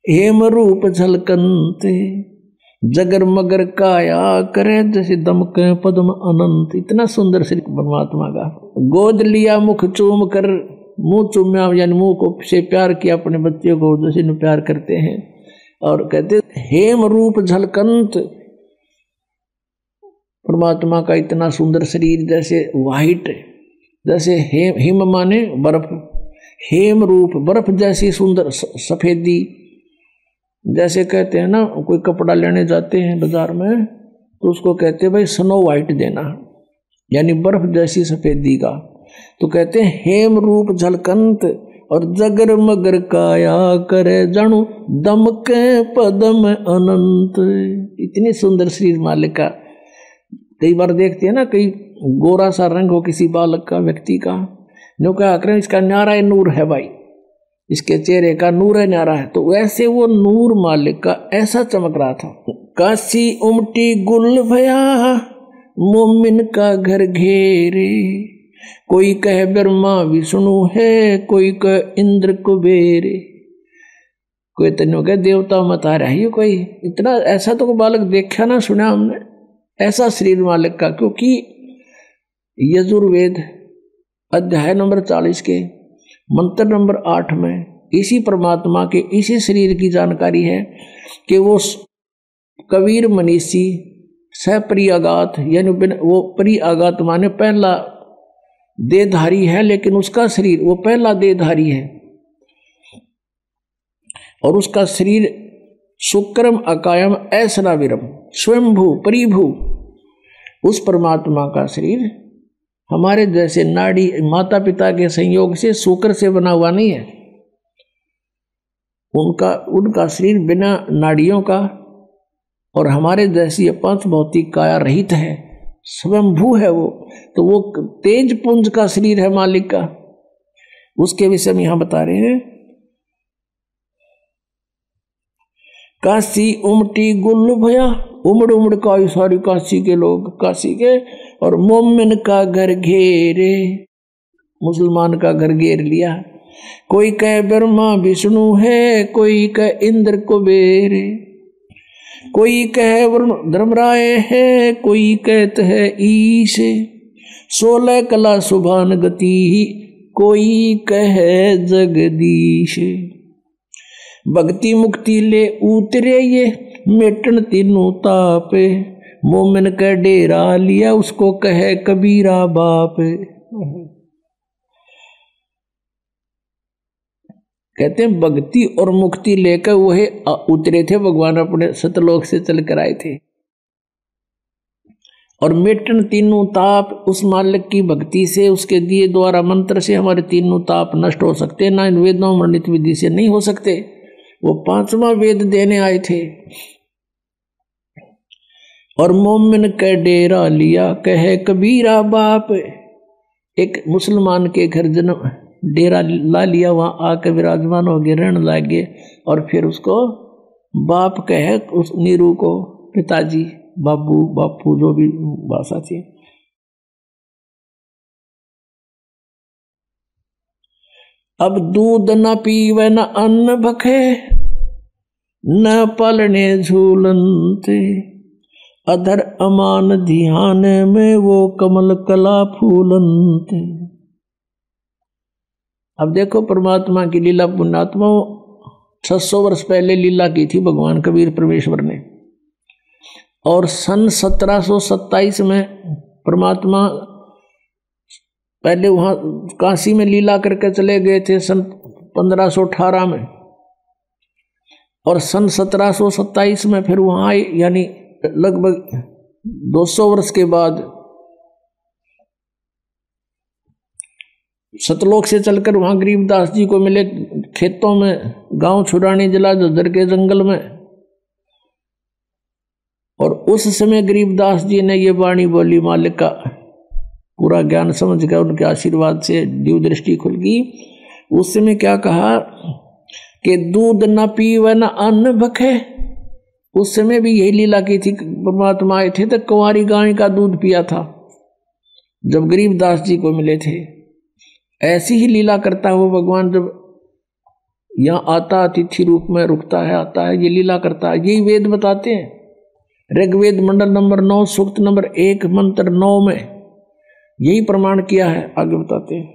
S1: हेम रूप झलकंते, जगर मगर काया करे जैसे दमके पद्म अनंत। इतना सुंदर श्री परमात्मा का। गोद लिया मुख चूम कर, मुंह चूम्या यानी मुंह को से प्यार किया अपने बच्चे को जैसे प्यार करते हैं, और कहते हेम रूप झलकंत, परमात्मा का इतना सुंदर शरीर, जैसे वाइट, जैसे हिम माने बर्फ, हेम रूप बर्फ जैसी सुंदर सफेदी। जैसे कहते हैं ना, कोई कपड़ा लेने जाते हैं बाजार में तो उसको कहते हैं भाई स्नो वाइट देना, यानी बर्फ जैसी सफेदी का। तो कहते हैं हेम रूप झलकंत, और जगर मगर काया करे जाणु दमके पदम अनंत। इतनी सुंदर शरीर मालिक का। कई बार देखते हैं ना, कई गोरा सा रंग हो किसी बालक का, व्यक्ति का, नो क्या करें इसका न्यारा नूर है भाई, इसके चेहरे का नूर है न्यारा है। तो वैसे वो नूर मालिक का ऐसा चमक रहा था। काशी उमटी गुल भया मोमिन का घर घेरे, कोई कहे ब्रह्मा विष्णु है, कोई कहे इंद्र कुबेर, कोई तन्नो कहे देवता मत आ रहा है। कोई इतना ऐसा तो कोई बालक देखा ना सुना हमने, ऐसा शरीर मालिक का। क्योंकि यजुर्वेद अध्याय नंबर 40 के मंत्र नंबर 8 में इसी परमात्मा के इसी शरीर की जानकारी है कि वो कबीर मनीषी सप्रियागात, यानी वो परियागात माने पहला देहधारी है, लेकिन उसका शरीर वो पहला देहधारी है, और उसका शरीर शुक्रम अकायम ऐसनाविरम स्वयंभू परिभू। उस परमात्मा का शरीर हमारे जैसे नाड़ी माता पिता के संयोग से शुक्र से बना हुआ नहीं है। उनका शरीर बिना नाड़ियों का और हमारे जैसी पांच भौतिक काया रहित है, स्वयंभू है वो। तो वो तेज पुंज का शरीर है मालिक का। उसके विषय में यहां बता रहे हैं, काशी उमटी गुल भया, उमड़ उमड़ का सारी काशी के लोग, काशी के, और मोमिन का घर घेरे, मुसलमान का घर घेर लिया। कोई कहे ब्रह्मा विष्णु है, कोई कहे इंद्र कुबेर, कोई कहे धर्मराय है, कोई कहते है ईश, 16 कला सुभान गति कोई कहे जगदीश। भक्ति मुक्ति ले उतरे ये मेटन तीनों तापे। मोमिन का डेरा लिया उसको कहे कबीरा बाप। कहते हैं भक्ति और मुक्ति लेकर वह उतरे थे भगवान, अपने सतलोक से चलकर आए थे। और मेटन तीनों ताप, उस मालिक की भक्ति से, उसके दिए द्वारा मंत्र से हमारे तीनों ताप नष्ट हो सकते, ना इन वेदों वर्णित विधि से नहीं हो सकते। वो पांचवा वेद देने आए थे। और मोमिन का डेरा लिया कहे कबीरा बाप। एक मुसलमान के घर जन्म डेरा ला लिया, वहां आकर विराजमान हो गए, रण लागे, और फिर उसको बाप कहे, उस नीरू को पिताजी, बाबू, बापू, जो भी भाषा थी। अब दूध न पीवे न अन्न भखे, न पलने झूलनते। अधर अमान ध्यान में वो कमल कला फूलनते। अब देखो परमात्मा की लीला, पुण्यात्मा 600 वर्ष पहले लीला की थी भगवान कबीर परमेश्वर ने। और सन 1727 में परमात्मा पहले वहाँ काशी में लीला करके चले गए थे, सन 1518 में। और सन 1727 में फिर वहाँ आए, यानी लगभग 200 वर्ष के बाद सतलोक से चलकर वहाँ गरीबदास जी को मिले, खेतों में, गांव छुरानी जिला झज्जर के जंगल में। और उस समय गरीबदास जी ने ये वाणी बोली, मालिक का पूरा ज्ञान समझ गया, उनके आशीर्वाद से दिव्य दृष्टि खुल गई। उस समय क्या कहा कि दूध न पीवे न अन्न भखे। उस समय भी यही लीला की थी, परमात्मा आए थे तो कुंवारी गाय का दूध पिया था जब गरीबदास जी को मिले थे। ऐसी ही लीला करता है वो भगवान, जब यहाँ आता अतिथि रूप में रुकता है, आता है, ये लीला करता है। यही वेद बताते हैं। ऋग्वेद मंडल नंबर 9 सूक्त नंबर 1 मंत्र 9 में यही प्रमाण किया है। आगे बताते हैं,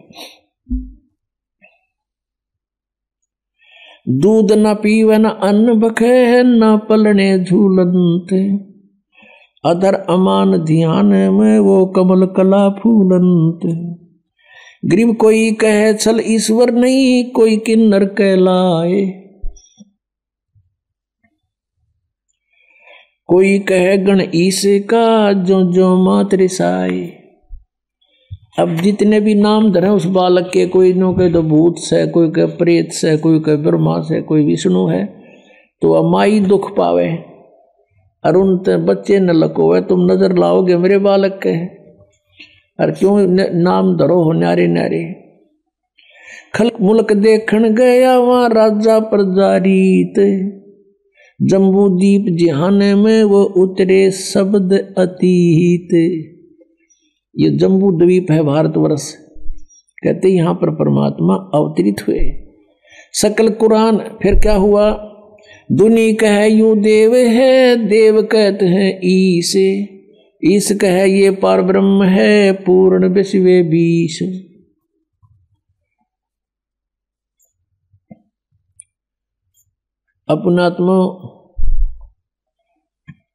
S1: दूध न पीवे न अन्न भखे, न पलने झूलनते। अधर अमान ध्यान में वो कमल कला फूलनते। गरीब कोई कहे छल ईश्वर नहीं, कोई किन्नर कहलाए। कोई कहे गण ईसे का, जो जो मात रिसाए। अब जितने भी नाम धरे उस बालक के, कोई नो कहे तो भूत से, कोई कहे प्रेत से, कोई कहे ब्रह्मा से, कोई विष्णु है, तो अमाई दुख पावे। अरुण ते बच्चे न लकोवे, तुम नजर लाओगे मेरे बालक के। और क्यों नाम धरो हो न्यारे न्यारे। खलक मुल्क देखण गया वहां राजा प्रजारीत। जम्बू दीप जिहाने में वो उतरे शब्द अतीत। ये जम्बू द्वीप है भारतवर्ष। कहते यहाँ पर परमात्मा अवतरित हुए। सकल कुरान फिर क्या हुआ, दुनी कहे यूं देव है, देव कहते हैं ईसे। ईस कहे ये पार ब्रह्म है, पूर्ण विश्वे बीस। अपनात्मा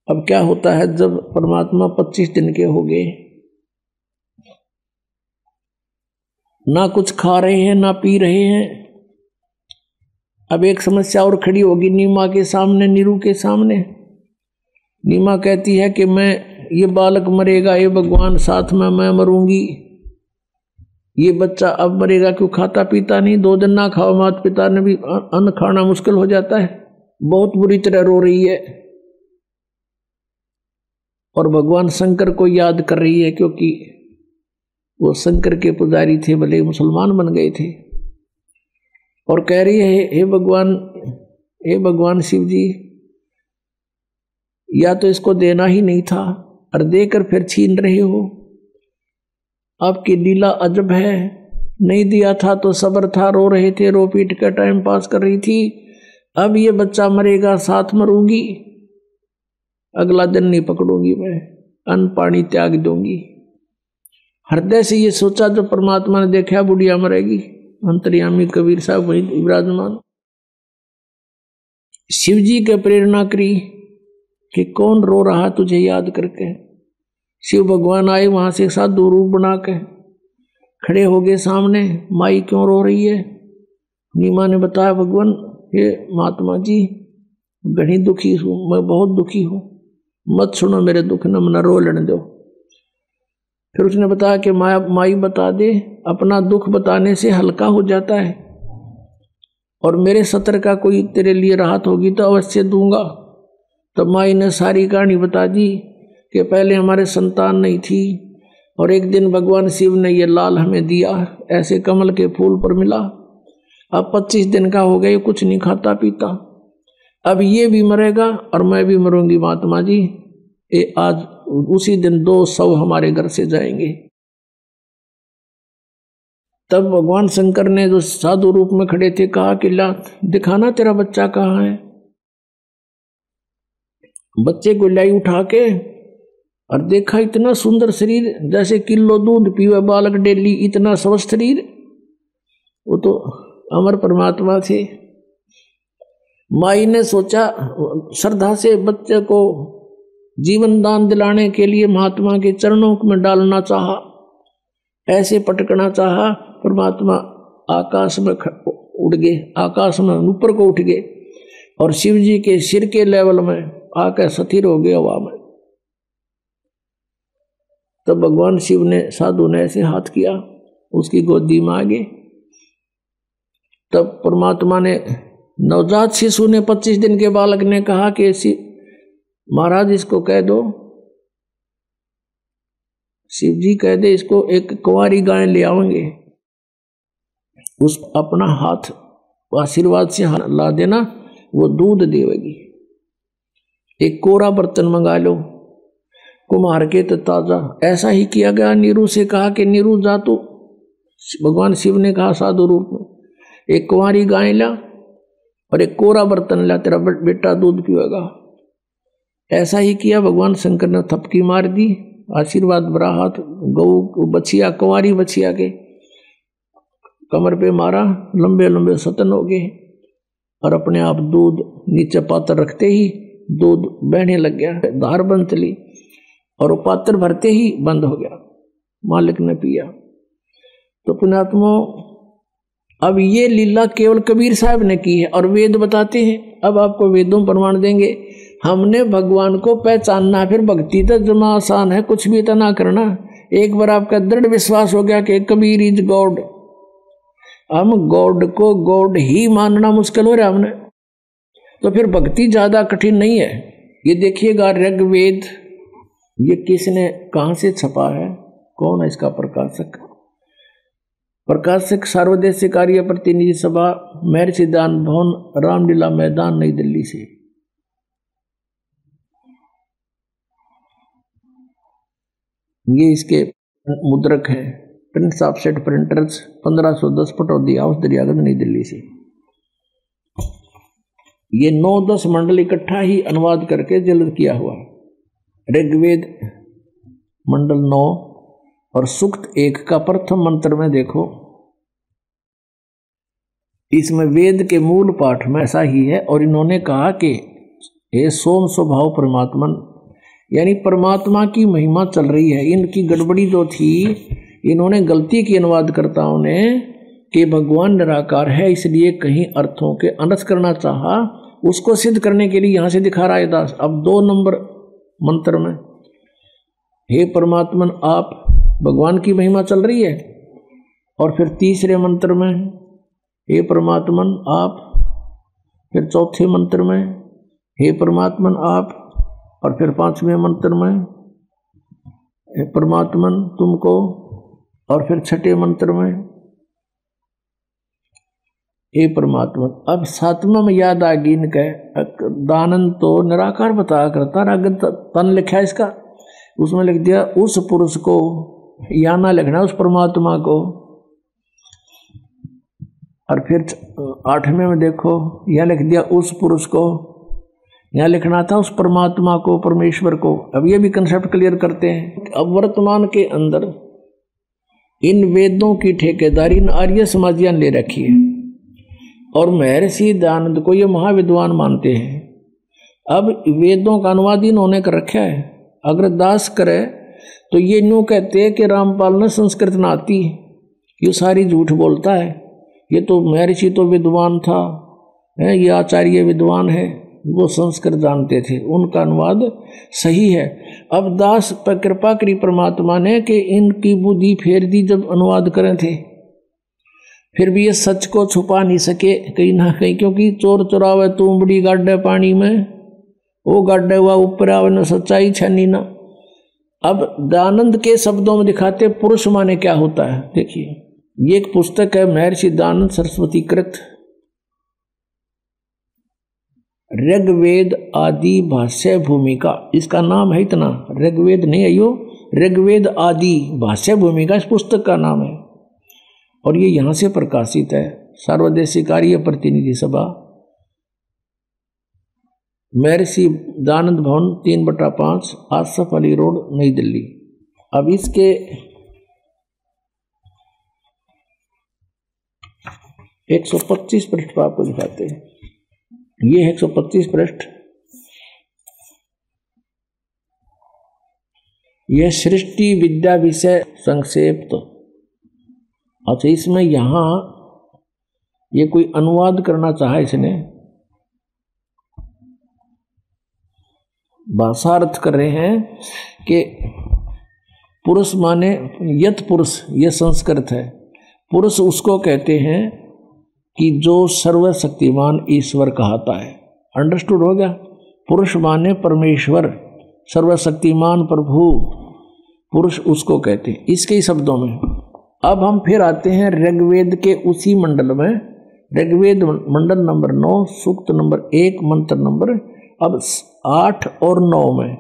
S1: अब क्या होता है, जब परमात्मा 25 दिन के हो गए, ना कुछ खा रहे हैं ना पी रहे हैं। अब एक समस्या और खड़ी होगी नीमा के सामने, नीरू के सामने। नीमा कहती है कि मैं, ये बालक मरेगा, ये भगवान साथ में मैं मरूंगी। ये बच्चा अब मरेगा, क्यों खाता पीता नहीं, 2 दिन ना खाओ, माता पिता ने भी अन्न खाना मुश्किल हो जाता है। बहुत बुरी तरह रो रही है और भगवान शंकर को याद कर रही है, क्योंकि वो शंकर के पुजारी थे, भले मुसलमान बन गए थे। और कह रही है, हे भगवान शिव जी, या तो इसको देना ही नहीं था और देकर फिर छीन रहे हो। आपकी लीला अजब है। नहीं दिया था तो सब्र था, रो रहे थे, रो पीट कर टाइम पास कर रही थी। अब ये बच्चा मरेगा, साथ मरूंगी, अगला दिन नहीं पकड़ूंगी, मैं अन्न पानी त्याग दूंगी। हृदय से ये सोचा जो परमात्मा ने देखा बुढ़िया मरेगी, अंतर्यामी कबीर साहब वहीं विराजमान। शिव जी के प्रेरणा करी कि कौन रो रहा तुझे याद करके। शिव भगवान आए वहां से साधु रूप बना के खड़े हो गए सामने। माई क्यों रो रही है? नीमा ने बताया, भगवान हे महात्मा जी घनी दुखी हूं, मैं बहुत दुखी हूं, मत सुनो मेरे दुख न मना, रो लेने दो। फिर उसने बताया कि माई बता दे, अपना दुख बताने से हल्का हो जाता है, और मेरे सत्र का कोई तेरे लिए राहत होगी तो अवश्य दूंगा। तब माई ने सारी कहानी बता दी कि पहले हमारे संतान नहीं थी, और एक दिन भगवान शिव ने ये लाल हमें दिया, ऐसे कमल के फूल पर मिला। अब 25 दिन का हो गया, कुछ नहीं खाता पीता, अब ये भी मरेगा और मैं भी मरूंगी महात्मा जी। आज उसी दिन 2 शव हमारे घर से जाएंगे। तब भगवान शंकर ने जो साधु रूप में खड़े थे कहा कि ला दिखाना तेरा बच्चा कहाँ है। बच्चे को लाई उठा के और देखा, इतना सुंदर शरीर, जैसे किलो दूध पीवे बालक डेली, इतना स्वस्थ शरीर। वो तो अमर परमात्मा थे। माई ने सोचा, श्रद्धा से बच्चे को जीवन दान दिलाने के लिए महात्मा के चरणों में डालना चाहा, ऐसे पटकना चाहा। परमात्मा आकाश में उड़ गए, आकाश में ऊपर को उठ गए और शिव जी के सिर के लेवल में आकर स्थिर हो गए हवा में। तब भगवान शिव ने, साधु ने ऐसे हाथ किया, उसकी गोदी में आ गए। तब परमात्मा ने, नवजात शिशु ने, 25 दिन के बालक ने कहा कि महाराज इसको कह दो, शिव जी कह दे इसको एक कुंवारी गाय ले आएंगे, उस अपना हाथ आशीर्वाद से ला देना, वो दूध देगी। एक कोरा बर्तन मंगा लो कुम्हार के तो ताजा। ऐसा ही किया गया। नीरू से कहा कि नीरू जा तू, भगवान शिव ने कहा साधु रूप में, एक कुंवारी गाय ला और एक कोरा बर्तन ला, तेरा बेटा दूध पिएगा। ऐसा ही किया। भगवान शंकर ने थपकी मार दी, आशीर्वाद भरा हाथ गौ बछिया, कुंवारी बछिया के कमर पे मारा, लंबे लंबे सतन हो गए और अपने आप दूध नीचे पात्र रखते ही दूध बहने लग गया, धार बन चली और वो पात्र भरते ही बंद हो गया। मालिक ने पिया। तो पुण्यात्मा, अब ये लीला केवल कबीर साहब ने की है और वेद बताते हैं। अब आपको वेदों प्रमाण देंगे। हमने भगवान को पहचानना, फिर भक्ति तो जमा आसान है, कुछ भी इतना करना। एक बार आपका दृढ़ विश्वास हो गया कि कबीर इज गॉड, हम गॉड को गॉड ही मानना मुश्किल हो रहा हमने, तो फिर भक्ति ज्यादा कठिन नहीं है। ये देखिएगा ऋग्वेद, ये किसने कहां से छपा है, कौन है इसका प्रकाशक? प्रकाशक सर्वदेशीय कार्य प्रतिनिधि सभा, महर्षि दान भवन, रामलीला मैदान, नई दिल्ली से। ये इसके मुद्रक हैं, Prince offset printers, 1510 Pataudi house, Daryaganj, नई दिल्ली से। ये 9-10 मंडल इकट्ठा ही अनुवाद करके जल्द किया हुआ है। ऋग्वेद मंडल 9 और सूक्त 1 का प्रथम मंत्र में देखो, इसमें वेद के मूल पाठ में ऐसा ही है। और इन्होंने कहा कि ये सोम स्वभाव परमात्मन, यानी परमात्मा की महिमा चल रही है। इनकी गड़बड़ी जो थी, इन्होंने गलती की अनुवादकर्ताओं ने कि भगवान निराकार है, इसलिए कहीं अर्थों के अनर्थ करना चाहा। उसको सिद्ध करने के लिए यहां से दिखा रहा है दास। अब 2 नंबर मंत्र में, हे परमात्मन आप, भगवान की महिमा चल रही है। और फिर तीसरे मंत्र में, हे परमात्मन आप। फिर चौथे मंत्र में, हे परमात्मन आप। और फिर 5वें मंत्र में, हे परमात्मन तुमको। और फिर 6ठे मंत्र में, हे परमात्मा। अब 7वां में याद आ गई इनके, दानन तो निराकार बताया करता, अगर तन लिखा है इसका, उसमें लिख दिया उस पुरुष को, या ना लिखना उस परमात्मा को। और फिर 8वें में देखो, यह लिख दिया उस पुरुष को, यह लिखना था उस परमात्मा को, परमेश्वर को। अब ये भी कंसेप्ट क्लियर करते हैं। अब वर्तमान के अंदर इन वेदों की ठेकेदारी इन आर्य समाजियां ले रखी है और महर्षि दयानंद को ये महाविद्वान मानते हैं। अब वेदों का अनुवाद इन्होंने कर रखा है। अगर दास करे तो ये यूँ कहते हैं कि रामपाल ने संस्कृत ना आती, ये सारी झूठ बोलता है। ये तो महर्षि तो विद्वान था, ये आचार्य विद्वान है, वो संस्कृत जानते थे, उनका अनुवाद सही है। अब दास पर कृपा करी परमात्मा ने कि इनकी बुद्धि फेर दी जब अनुवाद करें थे, फिर भी ये सच को छुपा नहीं सके कहीं ना कहीं, क्योंकि चोर चुरावे तुमड़ी गाड्डे पानी में, वो गाड्डे हुआ ऊपर आवे न सच्चाई छनी ना। अब दयानंद के शब्दों में दिखाते पुरुष माने क्या होता है। देखिए, ये एक पुस्तक है महर्षि दयानंद सरस्वती कृत ऋग्वेद आदि भाष्य भूमिका, इसका नाम है इतना, ऋग्वेद नहीं है यो, ऋग्वेद आदि भाष्य भूमिका इस पुस्तक का नाम है और ये यहाँ से प्रकाशित है। सार्वदेशिक आर्य प्रतिनिधि सभा, महर्षि दयानंद भवन 3/5 आसफ अली रोड नई दिल्ली। अब इसके 125 पृष्ठ पर आपको दिखाते हैं। ये 125 पृष्ठ, यह सृष्टि विद्या विषय संक्षेप। तो अच्छा, इसमें यहां ये कोई अनुवाद करना चाहा इसने, भाषार्थ कर रहे हैं कि पुरुष माने यत पुरुष, यह संस्कृत है। पुरुष उसको कहते हैं कि जो सर्वशक्तिमान ईश्वर कहता है। अंडरस्टूड हो गया? पुरुष माने परमेश्वर, सर्वशक्तिमान प्रभु, पुरुष उसको कहते हैं इसके ही शब्दों में। अब हम फिर आते हैं ऋग्वेद के उसी मंडल में, ऋग्वेद मंडल नंबर 9 सूक्त नंबर 1 मंत्र नंबर अब 8 और 9 में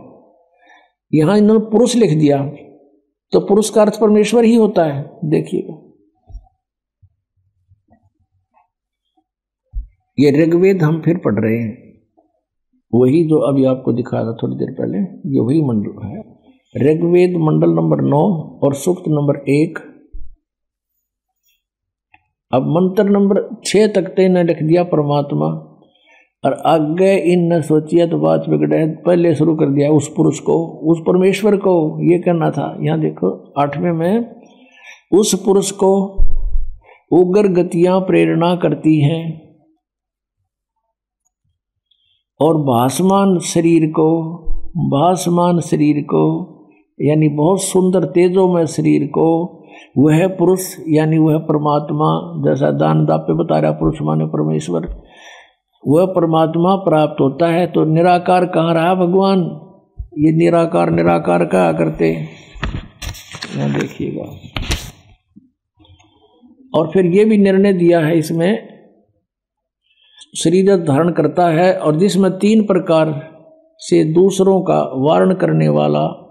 S1: यहां इन्होंने पुरुष लिख दिया, तो पुरुष का अर्थ परमेश्वर ही होता है। देखिएगा, ये ऋग्वेद हम फिर पढ़ रहे हैं, वही जो अभी आपको दिखाया था थोड़ी देर पहले, ये वही मंडल है। ऋग्वेद मंडल नंबर 9 और सूक्त नंबर 1। अब मंत्र नंबर 6 तक तो इन्हें लिख दिया परमात्मा, और आगे इन सोचिए तो बात बिगड़े, पहले शुरू कर दिया उस पुरुष को, उस परमेश्वर को ये करना था। यहाँ देखो 8वें में, उस पुरुष को उग्र गतियां प्रेरणा करती हैं और भासमान शरीर को यानी बहुत सुंदर तेजोमय शरीर को वह पुरुष यानी वह परमात्मा, जैसा दान दाप पे बता रहा पुरुष माने परमेश्वर, वह परमात्मा प्राप्त होता है। तो निराकार कहाँ रहा भगवान, ये निराकार कहा करते, यहाँ देखिएगा। और फिर ये भी निर्णय दिया है इसमें, शरीर धारण करता है और जिसमें 3 प्रकार से दूसरों का वारण करने वाला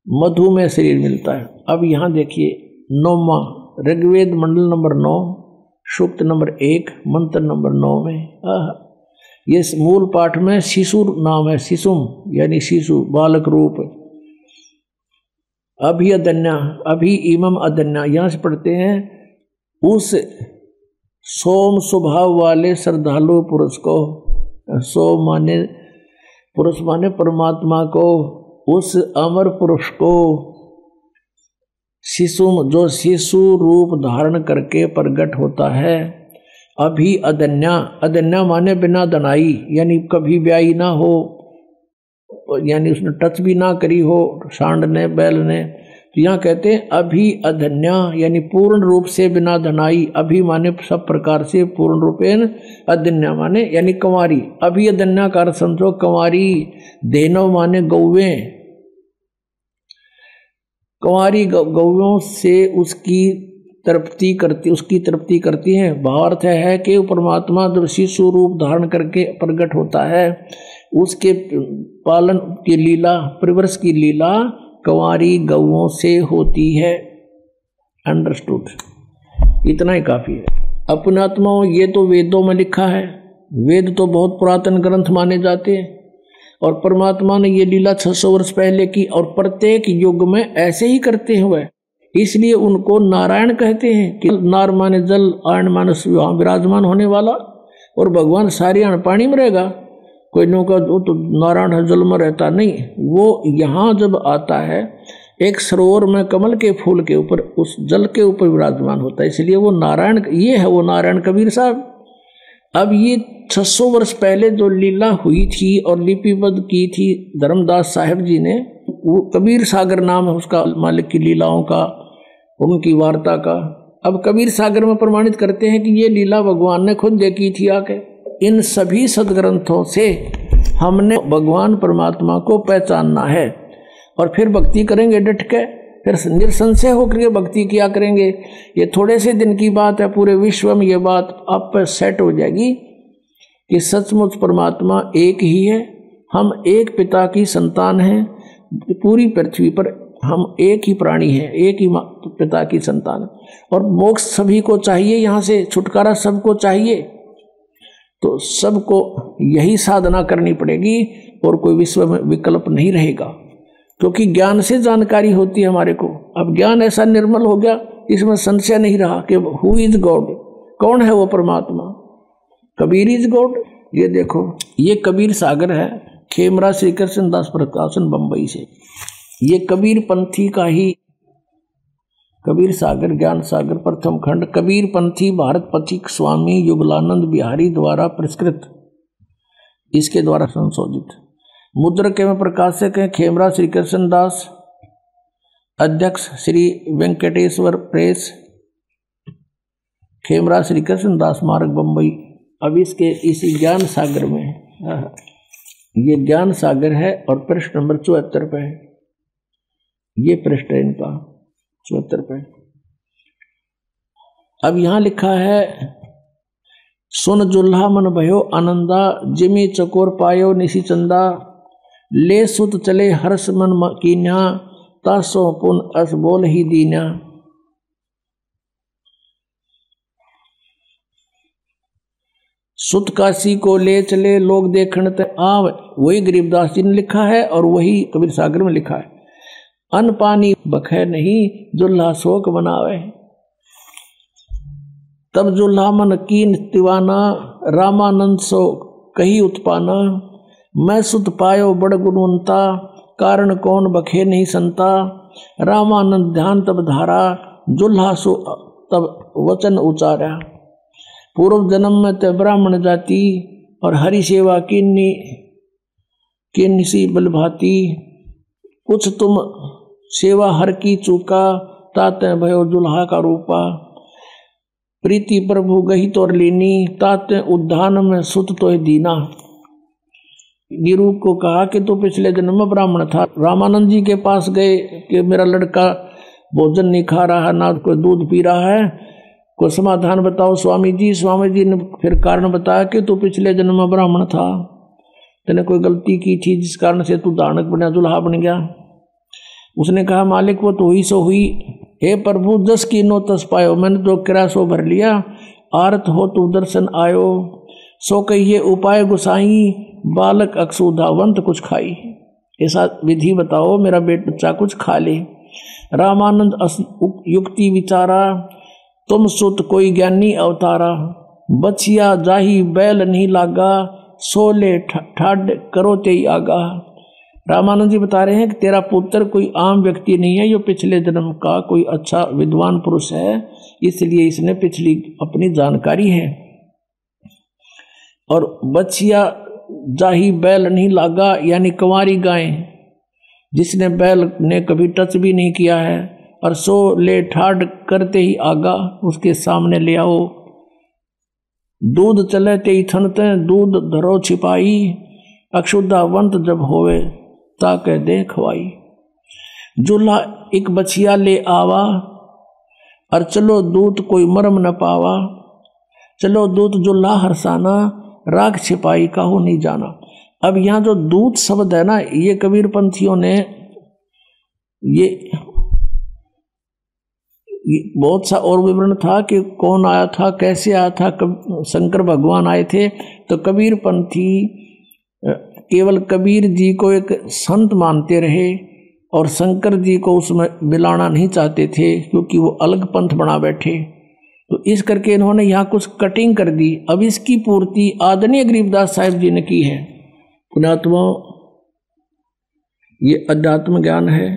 S1: मधुमेह शरीर मिलता है। अब यहाँ देखिए 9वां ऋग्वेद मंडल नंबर 9 सूक्त नंबर 1 मंत्र नंबर 9 में, ये मूल पाठ में शिशु नाम है, शिशुम यानी शिशु, बालक रूप। अभी अदन्या, अभी इमम अदन्या, यहाँ से पढ़ते हैं उस सोम स्वभाव वाले श्रद्धालु पुरुष को, सोम माने पुरुष माने परमात्मा को, उस अमर पुरुष को, शिशुम जो शिशु रूप धारण करके प्रकट होता है। अभी अदन्या, अदन्या माने बिना दनाई, यानी कभी ब्याई ना हो, यानी उसने टच भी ना करी हो सांड ने बैल ने। तो यहाँ कहते हैं अभी अधन्या, यानी पूर्ण रूप से बिना धनाई। अभी माने सब प्रकार से, पूर्ण रूपेण, अधन्या माने यानी कंवारी। अभी अधन्या का अर्थ समझो कंवारी। देनव माने गौवें, कंवारी गौयों से उसकी तृप्ति करती हैं। भावार्थ है कि परमात्मा जब शिशु रूप धारण करके प्रकट होता है, उसके पालन की लीला, परिवर्ष की लीला कंवारी गौओं से होती है। अंडरस्टूड? इतना ही काफी है। अपनात्माओं, ये तो वेदों में लिखा है, वेद तो बहुत पुरातन ग्रंथ माने जाते हैं, और परमात्मा ने ये लीला 600 वर्ष पहले की, और प्रत्येक युग में ऐसे ही करते हुए इसलिए उनको नारायण कहते हैं कि नार माने जल, आयन माने वहाँ विराजमान होने वाला, और भगवान सारी अन्न पानी में रहेगा। कोई नौका वो तो नारायण है जल में रहता नहीं, वो यहाँ जब आता है एक सरोवर में कमल के फूल के ऊपर उस जल के ऊपर विराजमान होता है, इसलिए वो नारायण, ये है वो नारायण कबीर साहब। अब ये 600 वर्ष पहले जो लीला हुई थी और लिपिबद्ध की थी धर्मदास साहब जी ने, वो कबीर सागर नाम है उसका, मालिक की लीलाओं का, उनकी वार्ता का। अब कबीर सागर में प्रमाणित करते हैं कि ये लीला भगवान ने खुद देखी थी आके। इन सभी सदग्रंथों से हमने भगवान परमात्मा को पहचानना है और फिर भक्ति करेंगे डट के, फिर निसंशय होकर भक्ति किया करेंगे। ये थोड़े से दिन की बात है, पूरे विश्व में ये बात आप पर सेट हो जाएगी कि सचमुच परमात्मा एक ही है, हम एक पिता की संतान हैं, पूरी पृथ्वी पर हम एक ही प्राणी हैं, एक ही पिता की संतान, और मोक्ष सभी को चाहिए, यहाँ से छुटकारा सबको चाहिए। तो सबको यही साधना करनी पड़ेगी और कोई विश्व में विकल्प नहीं रहेगा, क्योंकि ज्ञान से जानकारी होती है हमारे को। अब ज्ञान ऐसा निर्मल हो गया, इसमें संशय नहीं रहा कि हु इज गॉड, कौन है वो परमात्मा, कबीर इज गॉड। ये देखो, ये कबीर सागर है, खेमरा श्री कृष्ण दास प्रकाशन बंबई से। ये कबीर पंथी का ही कबीर सागर ज्ञान सागर प्रथम खंड, कबीर पंथी भारत पथिक स्वामी युगलानंद बिहारी द्वारा पुरस्कृत, इसके द्वारा संशोधित। मुद्रक एवं प्रकाशक हैं खेमरा श्री कृष्ण दास, अध्यक्ष श्री वेंकटेश्वर प्रेस, खेमरा श्री कृष्ण दास मार्ग बंबई। अब इसके इसी ज्ञान सागर में ये ज्ञान सागर है और पृष्ठ नंबर 74 पे है, ये पृष्ठ है इनका 74 पे। अब यहां लिखा है, सुन जुल्हा मन भयो आनंदा, जिमी चकोर पायो निशी चंदा, ले सुत चले हर्ष मन कीन्या, तासो पुन अस बोल ही दीन्या। सुत काशी को ले चले लोग देखण ते आव, वही गरीबदास जी ने लिखा है और वही कबीर सागर में लिखा है। अन्न पानी बखे नहीं, जुल्हा शोक बनावे, तब जुल्हा मन कीन तिवाना, रामानंद सो कही उत्पाना, मैं सुत पायो बड़ गुणवंता, कारण कौन बखे नहीं संता, रामानंद ध्यान तब धारा, जुल्हा सो तब वचन उचारा, पूर्व जन्म में ते ब्राह्मण जाति, और हरि सेवा किन्नी सी बलभाती, कुछ तुम सेवा हर की चूका, ताते भयो जुल्हा का रूपा, प्रीति प्रभु गही तोर लीनी, ताते उद्धान में सुत तो दीना। निरूप को कहा कि तू पिछले जन्म में ब्राह्मण था। रामानंद जी के पास गए कि मेरा लड़का भोजन नहीं खा रहा है, ना कोई दूध पी रहा है, कोई समाधान बताओ स्वामी जी। स्वामी जी ने फिर कारण बताया कि तू पिछले जन्म में ब्राह्मण था, तेने कोई गलती की थी जिस कारण से तू दानक बना, जुल्हा बन गया। उसने कहा मालिक वो तो हुई सो हुई, हे प्रभु जस की नो तस पायो, मैंने जो किरा सो भर लिया, आरत हो तू दर्शन आयो, सो कहिए उपाय गुसाई, बालक अक्षुधावंत कुछ खाई। ऐसा विधि बताओ मेरा बच्चा कुछ खा ले। रामानंद युक्ति विचारा, तुम सुत कोई ज्ञानी अवतारा, बचिया जाही बैल नहीं लागा, सोले ठाड करो ते आगा। रामानंद जी बता रहे हैं कि तेरा पुत्र कोई आम व्यक्ति नहीं है, जो पिछले जन्म का कोई अच्छा विद्वान पुरुष है, इसलिए इसने पिछली अपनी जानकारी है। और बचिया जाही बैल नहीं लागा, यानी कंवारी गाय जिसने बैल ने कभी टच भी नहीं किया है, और सो ले ठाड करते ही आगा, उसके सामने ले आओ। दूध चले ते ही थनते, दूध धरो छिपाई, अक्षुधावंत जब होवे ताके दे खवाई। जुल्हा एक बछिया ले आवा, और चलो दूत कोई मरम न पावा, चलो दूत जुल्हा हरसाना, राग छिपाई काहू नहीं जाना। अब यहाँ जो दूत शब्द है ना, ये कबीर पंथियों ने ये बहुत सा और विवरण था कि कौन आया था, कैसे आया था, शंकर भगवान आए थे। तो कबीर पंथी केवल कबीर जी को एक संत मानते रहे, और शंकर जी को उसमें मिलाना नहीं चाहते थे क्योंकि वो अलग पंथ बना बैठे। तो इस करके इन्होंने यहाँ कुछ कटिंग कर दी। अब इसकी पूर्ति आदरणीय गरीबदास साहिब जी ने की है। पुण्यात्मा, ये अध्यात्म ज्ञान है।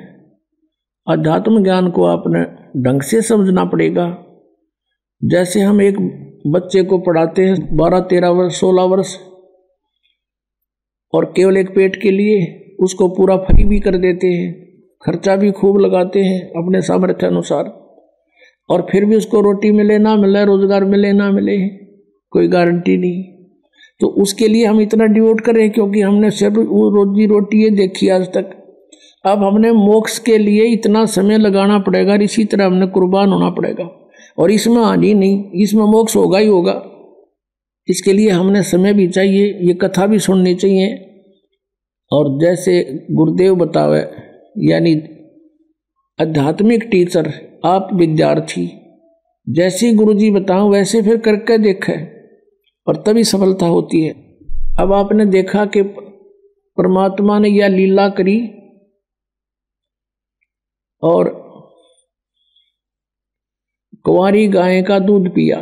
S1: अध्यात्म ज्ञान को आपने ढंग से समझना पड़ेगा। जैसे हम एक बच्चे को पढ़ाते हैं 12, 13 वर्ष, 16 वर्ष, और केवल एक पेट के लिए उसको पूरा फ्री भी कर देते हैं, खर्चा भी खूब लगाते हैं अपने सामर्थ्य अनुसार, और फिर भी उसको रोटी मिले ना मिले, रोजगार मिले ना मिले, कोई गारंटी नहीं। तो उसके लिए हम इतना डिवोट करें क्योंकि हमने सिर्फ वो रोजी रोटी ये देखी आज तक। अब हमने मोक्ष के लिए इतना समय लगाना पड़ेगा, इसी तरह हमने कुर्बान होना पड़ेगा। और इसमें हानि नहीं, इसमें मोक्ष होगा ही होगा। इसके लिए हमने समय भी चाहिए, ये कथा भी सुननी चाहिए। और जैसे गुरुदेव बतावे, यानी आध्यात्मिक टीचर, आप विद्यार्थी, जैसे गुरुजी बताओ वैसे फिर करके देखे और तभी सफलता होती है। अब आपने देखा कि परमात्मा ने यह लीला करी और कुंवारी गाय का दूध पिया।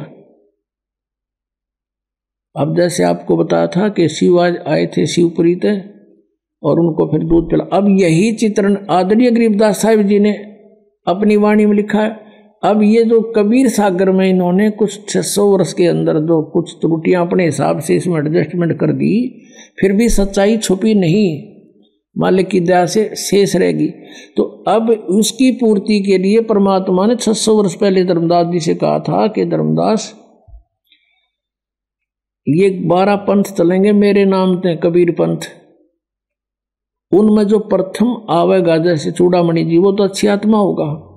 S1: अब जैसे आपको बताया था कि शिव आज आए थे शिवपुरी थे और उनको फिर दूध पिला। अब यही चित्रण आदरणीय गरीबदास साहिब जी ने अपनी वाणी में लिखा है। अब ये जो कबीर सागर में इन्होंने कुछ 600 वर्ष के अंदर जो कुछ त्रुटियां अपने हिसाब से इसमें एडजस्टमेंट कर दी, फिर भी सच्चाई छुपी नहीं, मालिक की दया से शेष रहेगी। तो अब उसकी पूर्ति के लिए परमात्मा ने 600 वर्ष पहले धर्मदास जी से कहा था कि धर्मदास, ये 12 पंथ चलेंगे मेरे नाम से, कबीर पंथ। उनमें जो प्रथम आवेगा जैसे चूड़ामणि जी, वो तो अच्छी आत्मा होगा।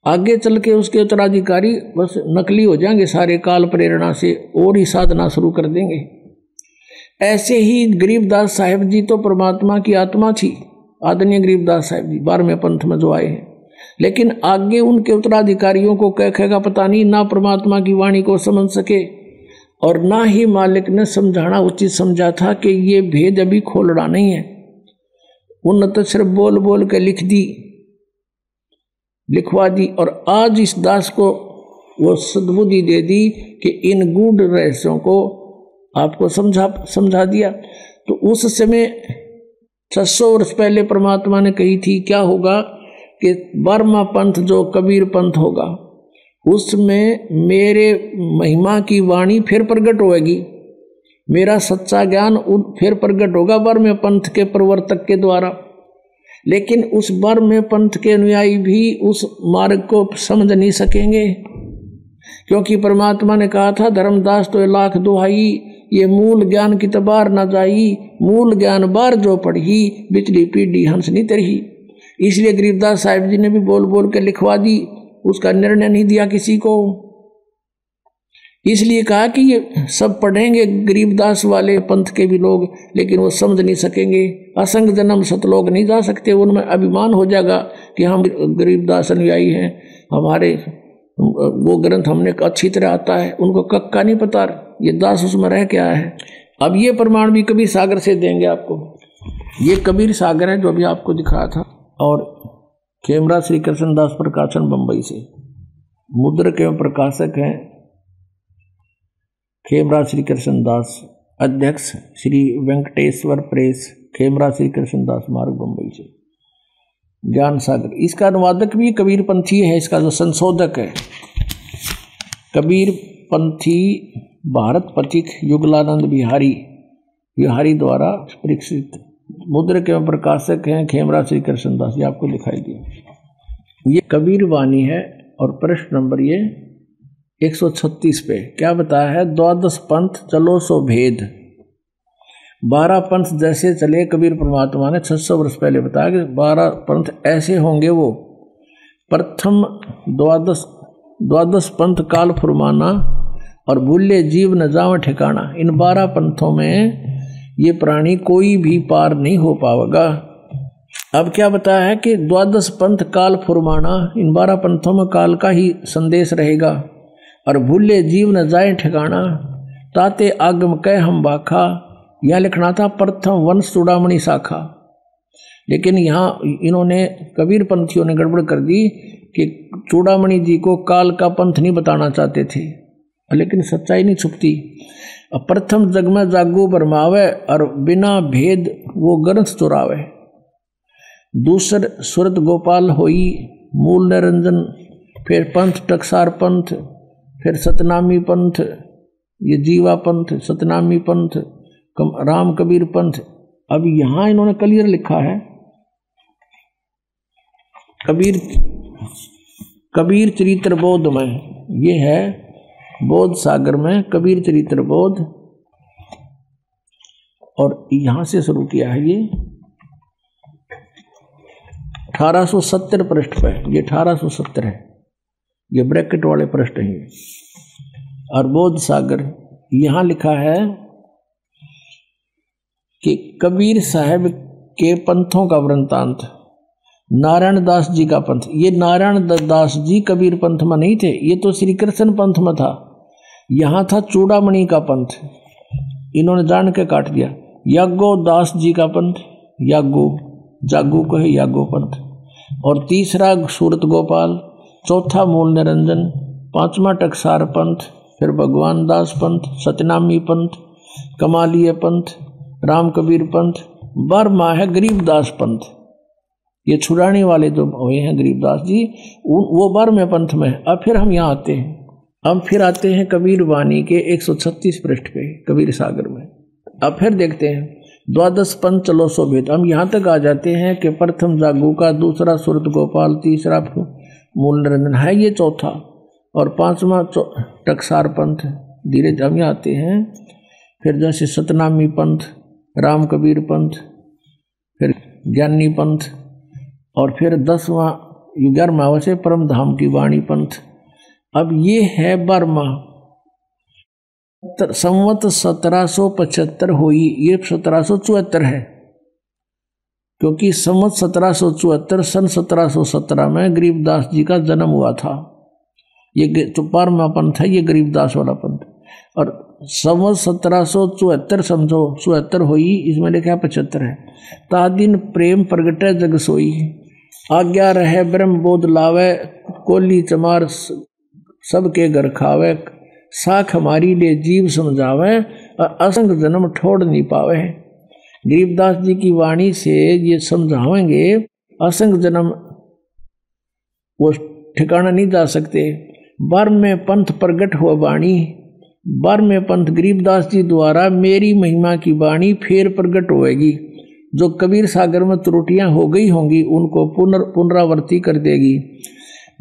S1: आगे चल के उसके उत्तराधिकारी बस नकली हो जाएंगे सारे, काल प्रेरणा से और ही साधना शुरू कर देंगे। ऐसे ही गरीबदास साहिब जी तो परमात्मा की आत्मा थी, आदरणीय गरीबदास साहिब जी 12वें पंथ में जो आए हैं। लेकिन आगे उनके उत्तराधिकारियों को कहेगा पता नहीं, ना परमात्मा की वाणी को समझ सके और ना ही मालिक ने समझाना उचित समझा था कि ये भेद अभी खोलना नहीं है। उन्होंने तो सिर्फ बोल बोल के लिखवा दी और आज इस दास को वो सद्बुद्धि दे दी कि इन गूढ़ रहस्यों को आपको समझा दिया। तो उस समय 600 वर्ष पहले परमात्मा ने कही थी क्या होगा कि 12वां पंथ जो कबीर पंथ होगा उसमें मेरे महिमा की वाणी फिर प्रकट होगी, मेरा सच्चा ज्ञान फिर प्रकट होगा 12वें पंथ के प्रवर्तक के द्वारा। लेकिन उस 12वें पंथ के अनुयायी भी उस मार्ग को समझ नहीं सकेंगे, क्योंकि परमात्मा ने कहा था धर्मदास तो लाख दुहाई, ये मूल ज्ञान की तबार न जाई, मूल ज्ञान बार जो पढ़ी, बिचली पीढ़ी हंस नहीं तरही। इसलिए गरीबदास साहिब जी ने भी बोल बोल के लिखवा दी, उसका निर्णय नहीं दिया किसी को। इसलिए कहा कि ये सब पढ़ेंगे गरीबदास वाले पंथ के भी लोग, लेकिन वो समझ नहीं सकेंगे। असंग जन्म सतलोक नहीं जा सकते, उनमें अभिमान हो जाएगा कि हम गरीबदास अनुयायी हैं, हमारे वो ग्रंथ हमने अच्छी तरह आता है, उनको कक्का नहीं पता ये दास उसमें रह क्या है। अब ये प्रमाण भी कबीर सागर से देंगे आपको। ये कबीर सागर है जो अभी आपको दिखाया था, और खेमरा श्री कृष्णदास प्रकाशन बंबई से, मुद्रक एवं प्रकाशक हैं खेमरा श्री कृष्णदास, अध्यक्ष श्री वेंकटेश्वर प्रेस, खेमरा श्री कृष्णदास मार्ग बंबई से। ज्ञान सागर, इसका अनुवादक भी कबीर पंथी है, इसका जो संशोधक है कबीर पंथी भारत प्रतीक युगलानंद बिहारी द्वारा परीक्षित। मुद्रक एवं प्रकाशक हैं खेमरा श्री कृष्णदास, ये आपको दिखाई दिया। ये कबीर वाणी है और प्रश्न नंबर ये 136 पे क्या बताया है, 12 पंथ चलो सो भेद। 12 पंथ जैसे चले कबीर परमात्मा ने 600 वर्ष पहले बताया कि 12 पंथ ऐसे होंगे। वो प्रथम 12 पंथ काल फुरमाना और भूले जीव न जाव ठिकाना। इन 12 पंथों में ये प्राणी कोई भी पार नहीं हो पाएगा। अब क्या बताया है कि 12 पंथ काल फुरमाना, इन 12 पंथों में काल का ही संदेश रहेगा। और भूले जीव न जाए ठिकाना, ताते आगम कह हम बाखा, यह लिखना था प्रथम वंश चूड़ामणि शाखा। लेकिन यहाँ इन्होंने कबीर पंथियों ने गड़बड़ कर दी कि चूड़ामणि जी को काल का पंथ नहीं बताना चाहते थे, लेकिन सच्चाई नहीं छुपती। प्रथम जग में जागू बरमावे और बिना भेद वो ग्रंथ चुरावे। दूसर सुरत गोपाल होई मूल निरंजन, फिर पंथ टकसार पंथ, फिर सतनामी पंथ, ये जीवा पंथ, सतनामी पंथ, राम कबीर पंथ। अब यहाँ इन्होंने क्लियर लिखा है कबीर चरित्र बोध में, ये है बोध सागर में कबीर चरित्र बोध, और यहां से शुरू किया है ये 1870 पृष्ठ पे, ये 1870 है, ये ब्रैकेट वाले पृष्ठ हैं। और बोध सागर यहां लिखा है कि कबीर साहब के पंथों का वृंतांत, नारायण दास जी का पंथ। ये नारायण दास जी कबीर पंथ में नहीं थे, ये तो श्री कृष्ण पंथ में था। यहां था चूड़ामणि का पंथ, इन्होंने जान के काट दिया। यागो दास जी का पंथ, यागो जागो को है यागो पंथ, और तीसरा सूरत गोपाल, चौथा मूल निरंजन, पांचवा टकसार पंथ, फिर भगवान दास पंथ, सतनामी पंथ, कमालिया पंथ, राम कबीर पंथ, 12वां है गरीबदास पंथ। ये छुड़ाने वाले जो हुए हैं गरीबदास जी, वो 12वें पंथ में। अब फिर हम यहाँ आते हैं, अब फिर आते हैं कबीर वाणी के 136 पृष्ठ पे कबीर सागर में। अब फिर देखते हैं द्वादश पंथ चलो सो भेद। हम यहाँ तक आ जाते हैं कि प्रथम जागू का, दूसरा सूरत गोपाल, तीसरा मूल निरंजन है, ये चौथा, और 5वां टकसार पंथ। धीरे हम यहाँ आते हैं फिर जैसे सतनामी पंथ, राम कबीर पंथ, फिर ज्ञानी पंथ, और फिर 10वां 11वां से परम धाम की वाणी पंथ। अब ये है 12वां। संवत 1775 हुई, ये 1774 है, क्योंकि संवत 1774 सन 1717 में गरीबदास जी का जन्म हुआ था। ये 12वां पंथ है, ये गरीबदास वाला पंथ। और संवत 1774 समझो 74 हुई, इसमें लिखा 75 है। ता दिन प्रेम प्रगटे जग सोई, आज्ञा रहे ब्रह्म बोध लावे, कोली चमार सबके घर खावे, साख हमारी ले जीव समझावे, और असंग जन्म ठोड़ नहीं पावे। गरीबदास जी की वाणी से ये समझावेंगे, असंग जन्म वो ठिकाना नहीं जा सकते। 12वें पंथ प्रगट हुआ वाणी, 12वें पंथ गरीबदास जी द्वारा मेरी महिमा की वाणी फिर प्रगट होएगी। जो कबीर सागर में त्रुटियां हो गई होंगी उनको पुनरावर्ती कर देगी।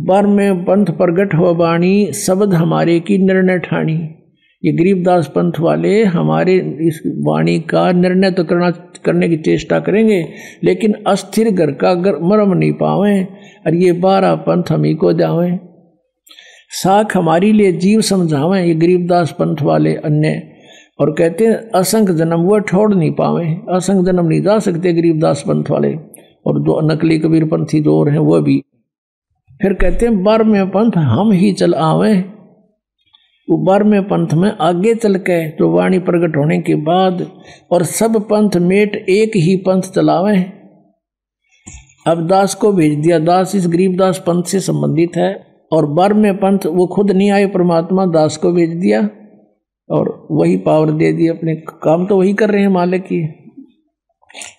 S1: 12वें पंथ प्रगट हुआ वाणी, शब्द हमारे की निर्णय ठानी। ये गरीबदास पंथ वाले हमारे इस वाणी का निर्णय तो करने की चेष्टा करेंगे, लेकिन अस्थिर घर का मरम नहीं पावे, और ये 12 पंथ हम ही को जावें। साख हमारी लिए जीव समझावें, ये गरीबदास पंथ वाले अन्य। और कहते हैं असंख्य जन्म वो छोड़ नहीं पावे, असंख्य जन्म नहीं जा सकते गरीबदास पंथ वाले। और दो नकली कबीर पंथी दो और हैं वो भी। फिर कहते हैं 12वें पंथ हम ही चल आवे। वो 12वें पंथ में आगे चल के जो वाणी प्रकट होने के बाद, और सब पंथ मेट एक ही पंथ चलावे। अब दास को भेज दिया, दास इस गरीबदास पंथ से संबंधित है। और 12वें पंथ वो खुद नहीं आए, परमात्मा दास को भेज दिया और वही पावर दे दी, अपने काम तो वही कर रहे हैं मालिक की।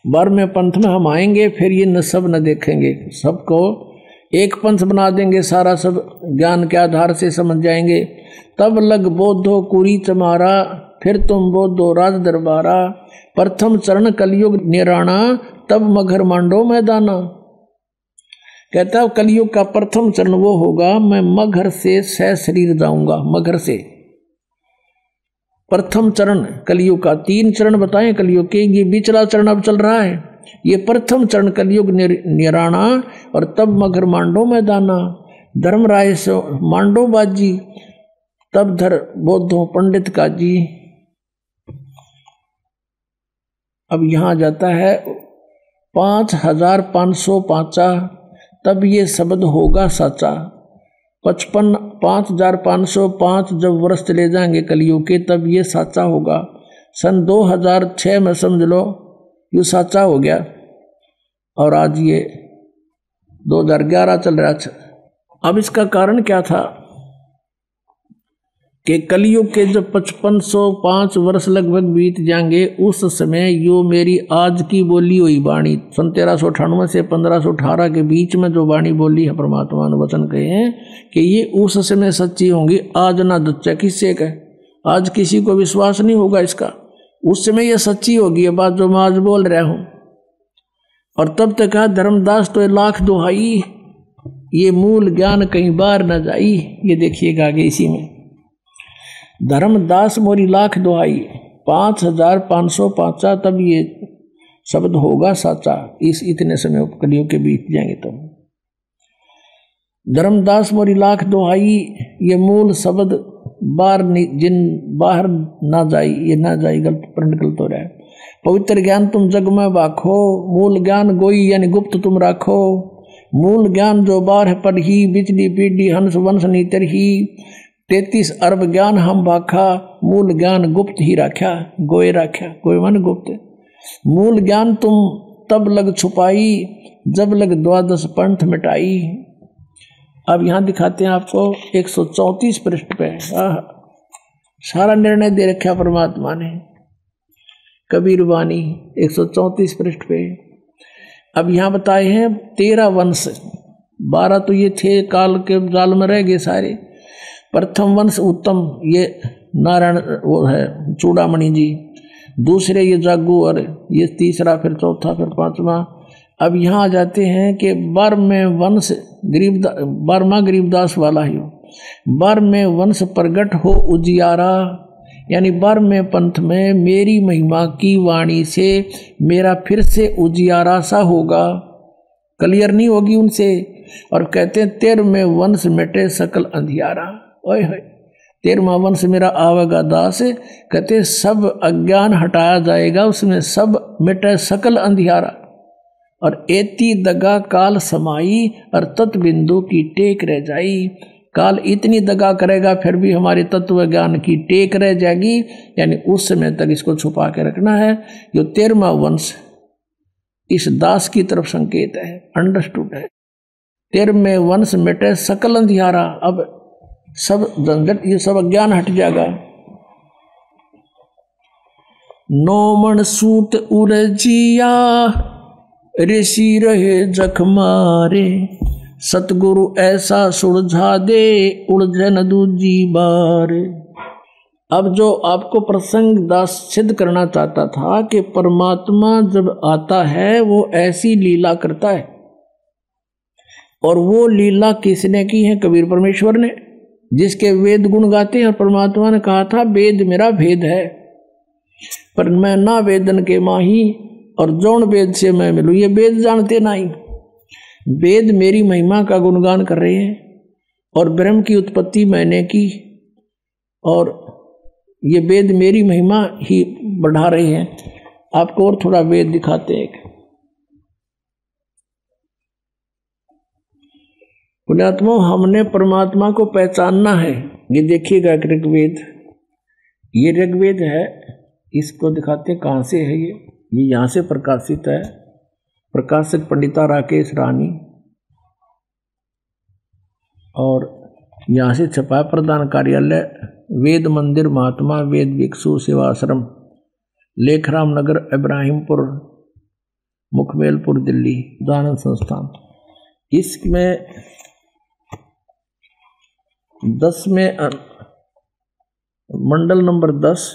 S1: 12वें पंथ में हम आएंगे, फिर ये न सब न देखेंगे, सबको एक पंथ बना देंगे, सारा सब ज्ञान के आधार से समझ जाएंगे। तब लग बोधो कुरी चमारा, फिर तुम बोधो राज दरबारा। प्रथम चरण कलयुग निराणा, तब मगर मांडो मैदाना। कहता है कलयुग का प्रथम चरण वो होगा, मैं मगर से सह शरीर जाऊंगा। मगर से प्रथम चरण कलयुग का, 3 चरण बताएं कलयुग के, ये बिचला चरण अब चल रहा है। ये प्रथम चरण कलयुग निराणा, और तब मगर मांडो मैदाना। धर्मराय से मांडो बाजी, तब धर बोधो पंडित काजी। अब यहां जाता है 5505, तब ये शब्द होगा साचा। 5505 जब वर्ष चले जाएंगे कलयुग के, तब ये साचा होगा। सन 2006 में समझ लो ये साचा हो गया। और आज ये 2011 चल रहा था। अब इसका कारण क्या था कि कलयुग के जब 5505 वर्ष लगभग बीत जाएंगे, उस समय यो मेरी आज की बोली हुई वाणी 1398 से 1518 के बीच में जो वाणी बोली है परमात्मा ने वचन कहे हैं कि ये उस समय सच्ची होंगी। आज ना दच्चा किससे कहे, आज किसी को विश्वास नहीं होगा इसका। उस समय ये सच्ची होगी ये बात जो मैं आज बोल रहा हूं। और तब तक कहा धर्मदास तो लाख दुहाई, ये मूल ज्ञान कहीं बार न जाई। ये देखिएगा आगे इसी में, धर्मदास मोरी लाख दुहाई 5505 तब ये शब्द होगा साचा। इस इतने समय कलियों के बीत जाएंगे तब। धर्मदास मोरी लाख दुहाई, ये मूल शब्द बार जिन बाहर ना जाई, ये ना जाई गलत प्रणत गलत हो रहा है। पवित्र ज्ञान तुम जग में बाखो, मूल ज्ञान गोई यानी गुप्त तुम राखो। मूल ज्ञान जो बार पर ही, बिजली पीढ़ी हंस वंश नीतर ही। 33 अरब ज्ञान हम बाखा, मूल ज्ञान गुप्त ही राख्या, गोए राख्या, गोए मन गुप्त। मूल ज्ञान तुम तब लग छुपाई, जब लग 12 पंथ मिटाई। अब यहां दिखाते हैं आपको 134 पृष्ठ पे सारा निर्णय दे रखा परमात्मा ने, कबीर वाणी 134 पृष्ठ पे। अब यहां बताए हैं 13 वंश, 12 तो ये थे काल के जाल में रह गए सारे। प्रथम वंश उत्तम, ये नारायण वो है चूड़ामणि जी। दूसरे ये जागू, और ये तीसरा, फिर चौथा, फिर पांचवा। अब यहाँ आ जाते हैं कि 12वें वंश 12वां गरीबदास वाला ही हो। 12वें वंश प्रगट हो उजियारा, यानी 12वें पंथ में मेरी महिमा की वाणी से मेरा फिर से उजियारा सा होगा, क्लियर नहीं होगी उनसे। और कहते हैं 13वें वंश मिटे सकल अंधियारा। ओए होए, 13वां वंश मेरा आवेगा दास, कहते सब अज्ञान हटाया जाएगा, उसमें सब मिटे सकल अंधियारा। और एती दगा काल समाई, और तत्व बिंदु की टेक रह जाई। काल इतनी दगा करेगा फिर भी हमारे तत्व ज्ञान की टेक रह जाएगी, यानी उस समय तक इसको छुपा के रखना है। जो 13वां वंश इस दास की तरफ संकेत है, अंडरस्टूड है। 13वें वंश मिटे सकल अंधियारा, अब सब झंझट ये सब अज्ञान हट जाएगा। नौमन सूत उरजिया, ऋषि रहे जखमारे। सतगुरु ऐसा सुलझा दे, उलझन दूजी बार। अब जो आपको प्रसंग दास सिद्ध करना चाहता था कि परमात्मा जब आता है वो ऐसी लीला करता है, और वो लीला किसने की है? कबीर परमेश्वर ने, जिसके वेद गुण गाते हैं। और परमात्मा ने कहा था वेद मेरा भेद है, पर मैं ना वेदन के माही, और जौन वेद से मैं मिलूं। ये वेद जानते नहीं, वेद मेरी महिमा का गुणगान कर रहे हैं, और ब्रह्म की उत्पत्ति मैंने की, और ये वेद मेरी महिमा ही बढ़ा रहे हैं। आपको और थोड़ा वेद दिखाते हैं। पुण्यात्मा, हमने परमात्मा को पहचानना है। ये देखिएगा ऋग्वेद, ये ऋग्वेद है, इसको दिखाते हैं कहाँ से है। ये यहाँ से प्रकाशित है, प्रकाशक पंडिता राकेश रानी, और यहाँ से छपा प्रधान कार्यालय वेद मंदिर महात्मा वेद भिक्षु सेवाश्रम, लेखराम नगर, इब्राहिमपुर, मुखमेलपुर, दिल्ली, दानंद संस्थान। इसमें 10 में मंडल नंबर 10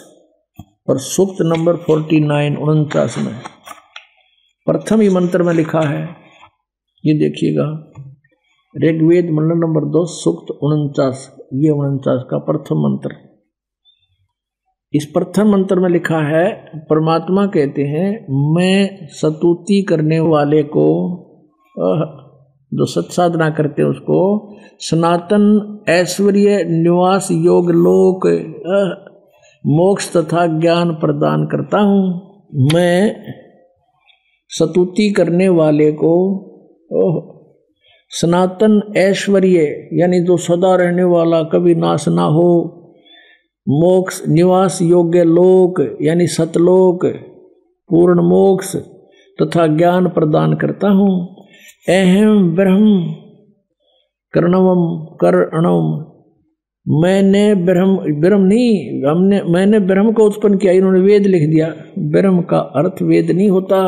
S1: और सूक्त नंबर 49 49 में प्रथम ही मंत्र में लिखा है। ये देखिएगा ऋग्वेद मंडल नंबर 2 सूक्त 49, ये 49 का प्रथम मंत्र। इस प्रथम मंत्र में लिखा है, परमात्मा कहते हैं मैं स्तुति करने वाले को, जो सत साधना करते हैं उसको सनातन ऐश्वर्य निवास योग लोक मोक्ष तथा ज्ञान प्रदान करता हूँ। मैं स्तुति करने वाले को सनातन ऐश्वर्य यानी जो सदा रहने वाला कभी नाश ना हो, मोक्ष निवास योग्य लोक यानी सतलोक पूर्ण मोक्ष तथा ज्ञान प्रदान करता हूँ। अहम ब्रह्म कर्णवम करणम, मैंने ब्रह्म नहीं, मैंने ब्रह्म को उत्पन्न किया। इन्होंने वेद लिख दिया। ब्रह्म का अर्थ वेद नहीं होता,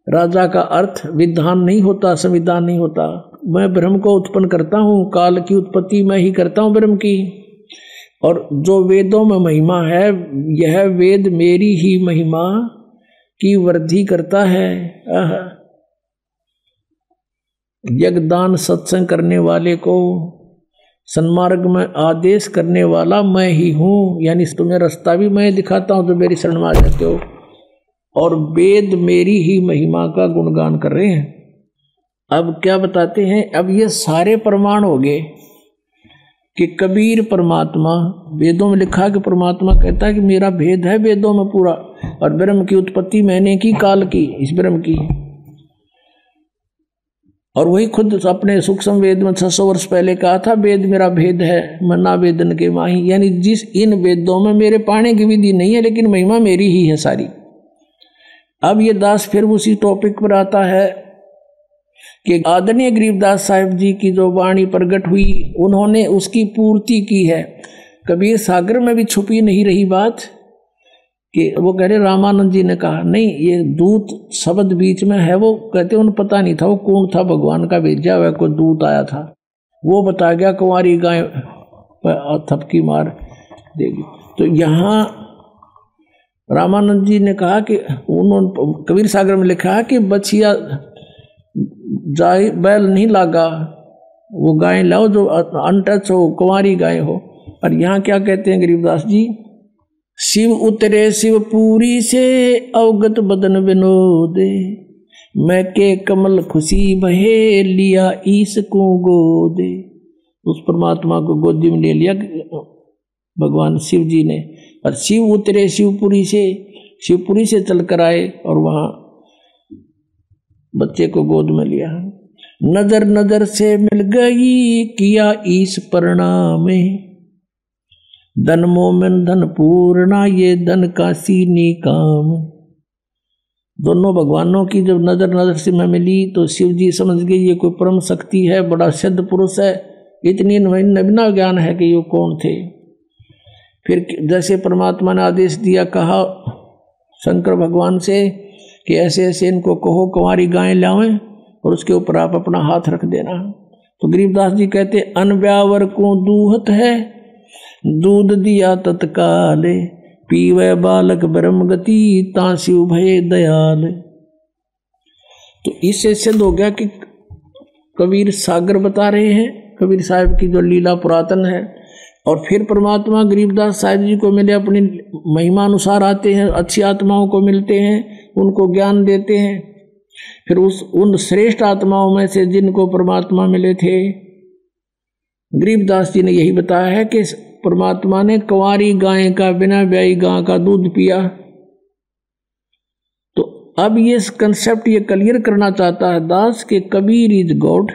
S1: राजा का अर्थ विधान नहीं होता, संविधान नहीं होता। मैं ब्रह्म को उत्पन्न करता हूँ, काल की उत्पत्ति मैं ही करता हूँ ब्रह्म की। और जो वेदों में महिमा है, यह वेद मेरी ही महिमा की वृद्धि करता है। यज्ञदान सत्संग करने वाले को सन्मार्ग में आदेश करने वाला मैं ही हूँ, यानी तुम्हें रास्ता भी मैं दिखाता हूँ तो मेरी शरण में आ जाते हो। और वेद मेरी ही महिमा का गुणगान कर रहे हैं। अब क्या बताते हैं, अब ये सारे प्रमाण हो गए कि कबीर परमात्मा, वेदों में लिखा कि परमात्मा कहता है कि मेरा भेद है वेदों में पूरा, और ब्रह्म की उत्पत्ति मैंने की, काल की, इस ब्रह्म की। और वही खुद अपने सूक्ष्म वेद में 600 वर्ष पहले कहा था, वेद मेरा भेद है, मन्ना वेदन के माही। यानी जिस इन वेदों में मेरे पाने की विधि नहीं है, लेकिन महिमा मेरी ही है सारी। अब ये दास फिर उसी टॉपिक पर आता है कि आदरणीय गरीबदास साहिब जी की जो वाणी प्रकट हुई, उन्होंने उसकी पूर्ति की है। कबीर सागर में भी छुपी नहीं रही बात कि वो कह रहे, रामानंद जी ने कहा नहीं, ये दूत शब्द बीच में है। वो कहते उन्हें पता नहीं था वो कौन था, भगवान का भेजा हुआ कोई दूत आया था, वो बता गया कुंवारी गाय थपकी मार देगी। तो यहाँ रामानंद जी ने कहा कि उन्होंने कबीर सागर में लिखा है कि बछिया जाए बैल नहीं लागा, वो गाय लाओ जो अनटच हो, कुंवारी गाय हो। और यहाँ क्या कहते हैं गरीबदास जी, शिव उतरे शिवपुरी से अवगत बदन विनोदे, मैं के कमल खुशी बहे लिया ईश को गोदे। उस परमात्मा को गोदी में ले लिया भगवान शिव जी ने। और शिव उतरे शिवपुरी से, शिवपुरी से चल कर आए और वहाँ बच्चे को गोद में लिया। नजर नजर से मिल गई किया ईश प्रणाम, धन मोमिन धन पूर्णा ये धन का सीनी काम। दोनों भगवानों की जब नजर नजर से मैं मिली तो शिव जी समझ गए ये कोई परम शक्ति है, बड़ा सिद्ध पुरुष है। इतनी नवीना ज्ञान है कि ये कौन थे। फिर जैसे परमात्मा ने आदेश दिया, कहा शंकर भगवान से कि ऐसे ऐसे इनको कहो कुंवारी गाय लावें और उसके ऊपर आप अपना हाथ रख देना। तो गरीबदास जी कहते, अनब्यावर को दूहत है दूध दिया तत्काले, पीवे बालक ब्रह्म गति तांसिव भय दयाल। तो इससे सिद्ध हो गया कि कबीर सागर बता रहे हैं, कबीर साहब की जो लीला पुरातन है। और फिर परमात्मा गरीबदास साहिब जी को मिले, अपनी महिमा अनुसार आते हैं, अच्छी आत्माओं को मिलते हैं, उनको ज्ञान देते हैं। फिर उन श्रेष्ठ आत्माओं में से जिनको परमात्मा मिले थे, गरीबदास जी ने यही बताया है कि परमात्मा ने कुंवारी गाय का, बिना ब्याई गाय का दूध पिया। तो अब ये कंसेप्ट ये क्लियर करना चाहता है दास कि कबीर इज गॉड।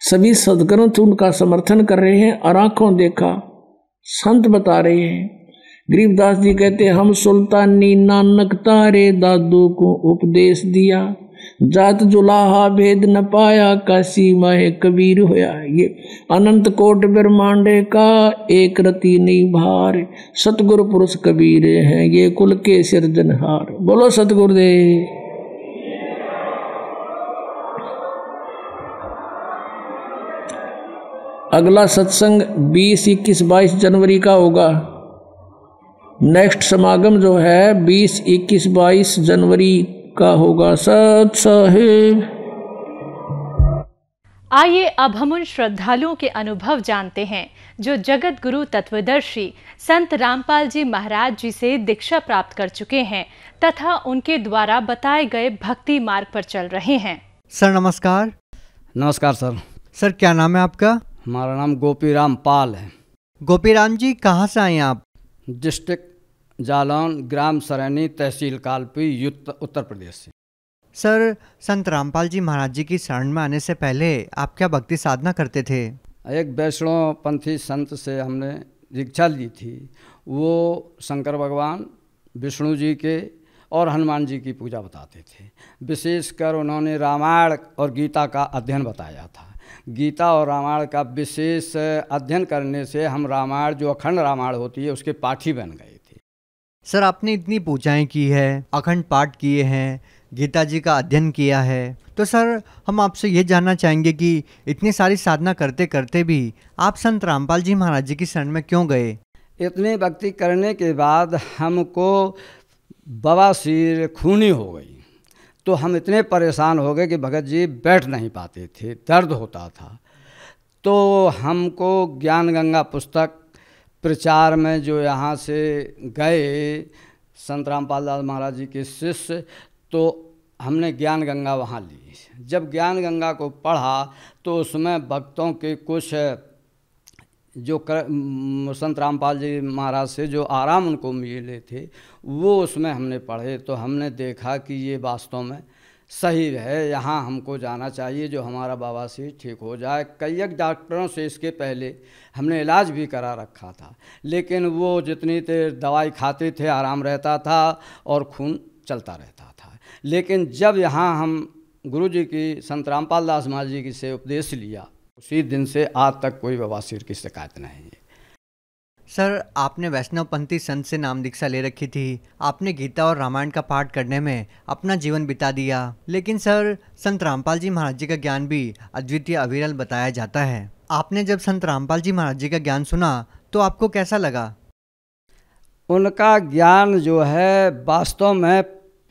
S1: सभी सदग्रंथ उनका समर्थन कर रहे हैं और आंखों देखा संत बता रहे हैं। गरीबदास जी कहते, हम सुल्तानी नानक तारे दादू को उपदेश दिया, जात जुलाहा भेद न पाया काशी माहे कबीर होया। ये अनंत कोट ब्रह्मांडे का एक रति नहीं भार, सतगुरु पुरुष कबीर हैं ये कुल के सिरजनहार। बोलो सतगुरुदेव। अगला सत्संग 20, 21, 22 जनवरी का होगा। नेक्स्ट समागम जो है 20, 21, 22 जनवरी का होगा। सत साहिब।
S3: आइए अब हम उन श्रद्धालुओं के अनुभव जानते हैं जो जगत गुरु तत्वदर्शी संत रामपाल जी महाराज जी से दीक्षा प्राप्त कर चुके हैं तथा उनके द्वारा बताए गए भक्ति मार्ग पर चल रहे हैं।
S4: सर नमस्कार।
S5: नमस्कार सर।
S4: सर क्या नाम है आपका?
S5: हमारा नाम गोपीराम पाल है।
S4: गोपीराम जी कहाँ से आए आप?
S5: डिस्ट्रिक्ट जालौन, ग्राम सरैनी, तहसील कालपी, उत्तर प्रदेश से।
S4: सर संत रामपाल जी महाराज जी की शरण में आने से पहले आप क्या भक्ति साधना करते थे?
S5: एक वैष्णव पंथी संत से हमने दीक्षा ली थी। वो शंकर भगवान, विष्णु जी के और हनुमान जी की पूजा बताते थे। विशेषकर उन्होंने रामायण और गीता का अध्ययन बताया था। गीता और रामायण का विशेष अध्ययन करने से हम रामायण, जो अखंड रामायण होती है, उसके पाठी बन गए थे।
S4: सर, आपने इतनी पूजाएं की है, अखंड पाठ किए हैं, गीता जी का अध्ययन किया है, तो सर हम आपसे ये जानना चाहेंगे कि इतनी सारी साधना करते करते भी आप संत रामपाल जी महाराज जी की शरण में क्यों गए?
S5: इतनी भक्ति करने के बाद हमको बवासीर खूनी हो गई, तो हम इतने परेशान हो गए कि भगत जी बैठ नहीं पाते थे, दर्द होता था। तो हमको ज्ञान गंगा पुस्तक प्रचार में जो यहाँ से गए संत रामपाल दास महाराज जी के शिष्य, तो हमने ज्ञान गंगा वहाँ ली। जब ज्ञान गंगा को पढ़ा तो उसमें भक्तों के कुछ जो संत रामपाल जी महाराज से जो आराम उनको मिले थे, वो उसमें हमने पढ़े। तो हमने देखा कि ये वास्तव में सही है, यहाँ हमको जाना चाहिए, जो हमारा बवासीर ठीक हो जाए। कई डॉक्टरों से इसके पहले हमने इलाज भी करा रखा था, लेकिन वो जितनी देर दवाई खाते थे आराम रहता था और खून चलता रहता था। लेकिन जब यहाँ हम गुरु जी की, संत रामपाल दास महाराज जी की से उपदेश लिया, उसी दिन से आज तक कोई बवासीर की शिकायत नहीं है।
S4: सर, आपने वैष्णवपंथी संत से नाम दीक्षा ले रखी थी, आपने गीता और रामायण का पाठ करने में अपना जीवन बिता दिया, लेकिन सर संत रामपाल जी महाराज जी का ज्ञान भी अद्वितीय अविरल बताया जाता है। आपने जब संत रामपाल जी महाराज जी का ज्ञान सुना तो आपको कैसा लगा?
S5: उनका ज्ञान जो है वास्तव में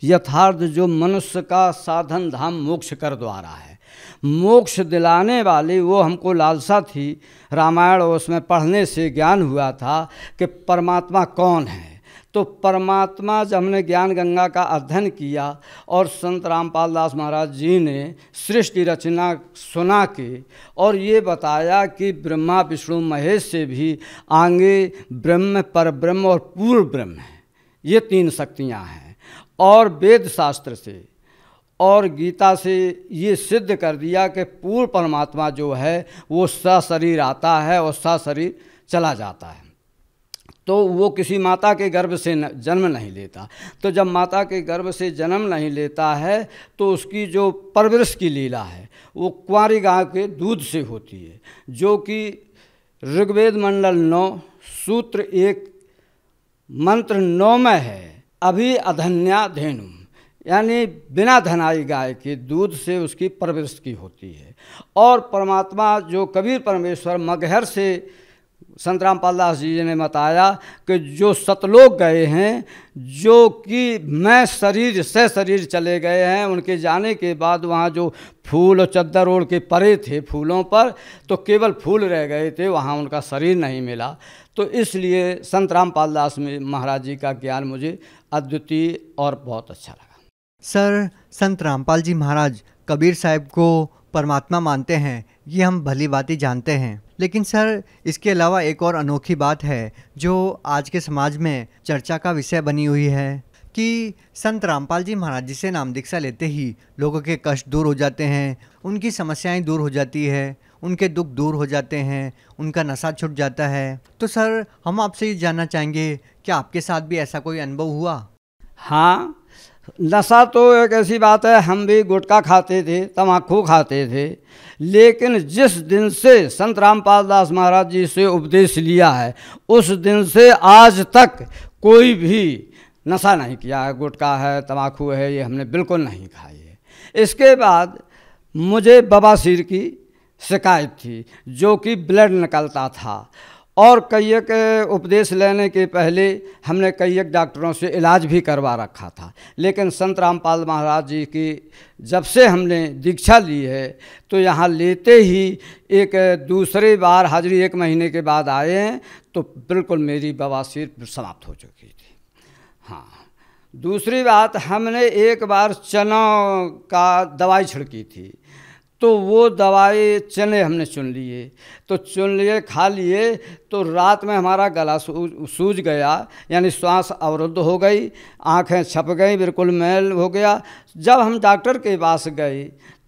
S5: यथार्थ, जो मनुष्य का साधन धाम मोक्ष कर द्वारा है, मोक्ष दिलाने वाली वो हमको लालसा थी। रामायण उसमें पढ़ने से ज्ञान हुआ था कि परमात्मा कौन है। तो परमात्मा, जब हमने ज्ञान गंगा का अध्ययन किया और संत रामपाल दास महाराज जी ने सृष्टि रचना सुना के और ये बताया कि ब्रह्मा विष्णु महेश से भी आगे ब्रह्म, परब्रह्म और पूर्ण ब्रह्म है, ये तीन शक्तियाँ हैं। और वेद शास्त्र से और गीता से ये सिद्ध कर दिया कि पूर्ण परमात्मा जो है वो सशरीर आता है और सशरीर चला जाता है। तो वो किसी माता के गर्भ से जन्म नहीं लेता। तो जब माता के गर्भ से जन्म नहीं लेता है तो उसकी जो परवरिश की लीला है वो कुंवारी गाय के दूध से होती है, जो कि ऋग्वेद मंडल 9 सूत्र 1 मंत्र 9 में है, अभी अधन्या धेनु, यानी बिना धनाई गाय के दूध से उसकी परवरिश की होती है। और परमात्मा जो कबीर परमेश्वर मगहर से संत रामपाल दास जी ने बताया कि जो सतलोक गए हैं, जो कि मैं शरीर से शरीर चले गए हैं, उनके जाने के बाद वहाँ जो फूल और चद्दर ओढ़ के पड़े थे फूलों पर, तो केवल फूल रह गए थे, वहाँ उनका शरीर नहीं मिला। तो इसलिए संत रामपाल दास महाराज जी का ज्ञान मुझे अद्वितीय और बहुत अच्छा लगा।
S4: सर, संत रामपाल जी महाराज कबीर साहब को परमात्मा मानते हैं, ये हम भली बात जानते हैं, लेकिन सर इसके अलावा एक और अनोखी बात है जो आज के समाज में चर्चा का विषय बनी हुई है कि संत रामपाल जी महाराज जी से नाम दीक्षा लेते ही लोगों के कष्ट दूर हो जाते हैं, उनकी समस्याएं दूर हो जाती है, उनके दुख दूर हो जाते हैं, उनका नशा छूट जाता है। तो सर हम आपसे ये जानना चाहेंगे, क्या आपके साथ भी ऐसा कोई अनुभव हुआ?
S5: हाँ, नशा तो एक ऐसी बात है, हम भी गुटखा खाते थे, तम्बाकू खाते थे, लेकिन जिस दिन से संत रामपाल दास महाराज जी से उपदेश लिया है उस दिन से आज तक कोई भी नशा नहीं किया है। गुटखा है, तम्बाकू है, ये हमने बिल्कुल नहीं खाई है। इसके बाद मुझे बवासीर की शिकायत थी, जो कि ब्लड निकलता था, और कई एक उपदेश लेने के पहले हमने कई एक डॉक्टरों से इलाज भी करवा रखा था। लेकिन संत रामपाल महाराज जी की जब से हमने दीक्षा ली है तो यहाँ लेते ही एक दूसरी बार हाजिरी 1 महीने के बाद आए हैं तो बिल्कुल मेरी बवासीर समाप्त हो चुकी थी। हाँ, दूसरी बात, हमने एक बार चना का दवाई छिड़की थी, तो वो दवाई चने हमने चुन लिए, तो चुन लिए, खा लिए, तो रात में हमारा गला सूज गया, यानी श्वास अवरुद्ध हो गई, आँखें छप गई, बिल्कुल मैल हो गया। जब हम डॉक्टर के पास गए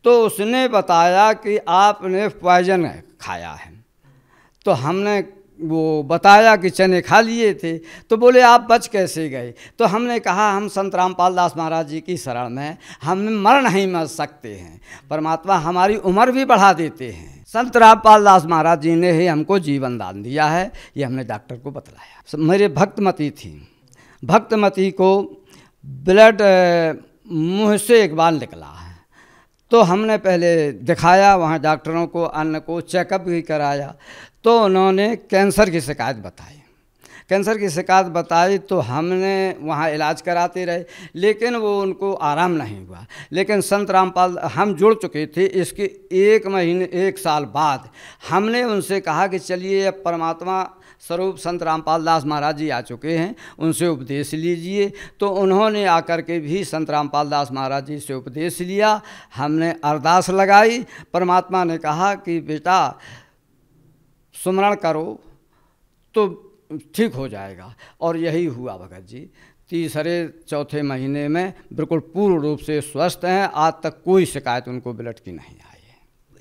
S5: तो उसने बताया कि आपने पॉइजन खाया है। तो हमने वो बताया कि चने खा लिए थे। तो बोले आप बच कैसे गए? तो हमने कहा हम संत रामपाल दास महाराज जी की शरण में हम मर नहीं मर सकते हैं, परमात्मा हमारी उम्र भी बढ़ा देते हैं। संत रामपाल दास महाराज जी ने ही हमको जीवन दान दिया है, ये हमने डॉक्टर को बतलाया। मेरे भक्तमती थी, भक्तमती को ब्लड मुँह से एक बार निकला है, तो हमने पहले दिखाया वहाँ डॉक्टरों को, अन्य को चेकअप भी कराया, तो उन्होंने कैंसर की शिकायत बताई। कैंसर की शिकायत बताई तो हमने वहाँ इलाज कराते रहे, लेकिन वो उनको आराम नहीं हुआ। लेकिन संत रामपाल हम जुड़ चुके थे, इसके 1 महीने 1 साल बाद हमने उनसे कहा कि चलिए अब परमात्मा स्वरूप संत रामपाल दास महाराज जी आ चुके हैं, उनसे उपदेश लीजिए। तो उन्होंने आकर के भी संत रामपाल दास महाराज जी से उपदेश लिया। हमने अरदास लगाई, परमात्मा ने कहा कि बेटा सुमरण करो तो ठीक हो जाएगा, और यही हुआ भगत जी। 3-4 महीने में बिल्कुल पूर्ण रूप से स्वस्थ हैं, आज तक कोई शिकायत उनको ब्लड की नहीं आई है।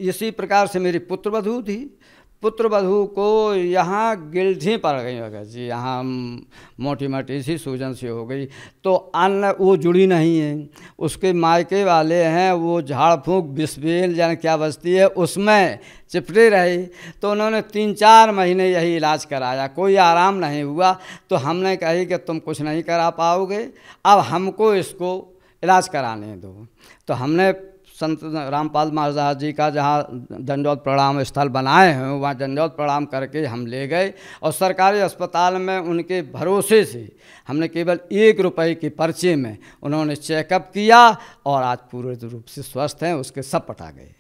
S5: इसी प्रकार से मेरी पुत्रवधू थी, पुत्रवधू को यहाँ गिल्ठी पड़ गई भगत जी, यहाँ मोटी मोटी सी सूजन सी हो गई, तो अन्न वो जुड़ी नहीं है। उसके मायके वाले हैं वो झाड़ फूँक बिस्बेल जाने क्या बस्ती है उसमें चिपटे रहे, तो उन्होंने 3-4 महीने यही इलाज कराया, कोई आराम नहीं हुआ। तो हमने कही कि तुम कुछ नहीं करा पाओगे, अब हमको इसको इलाज कराने दो। तो हमने संत रामपाल महाराज जी का जहाँ दंडौत प्रणाम स्थल बनाए हैं वहाँ दंडौत प्रणाम करके हम ले गए, और सरकारी अस्पताल में उनके भरोसे से हमने केवल 1 रुपए के पर्चे में उन्होंने चेकअप किया, और आज पूरे रूप से स्वस्थ हैं, उसके सब पटा गए।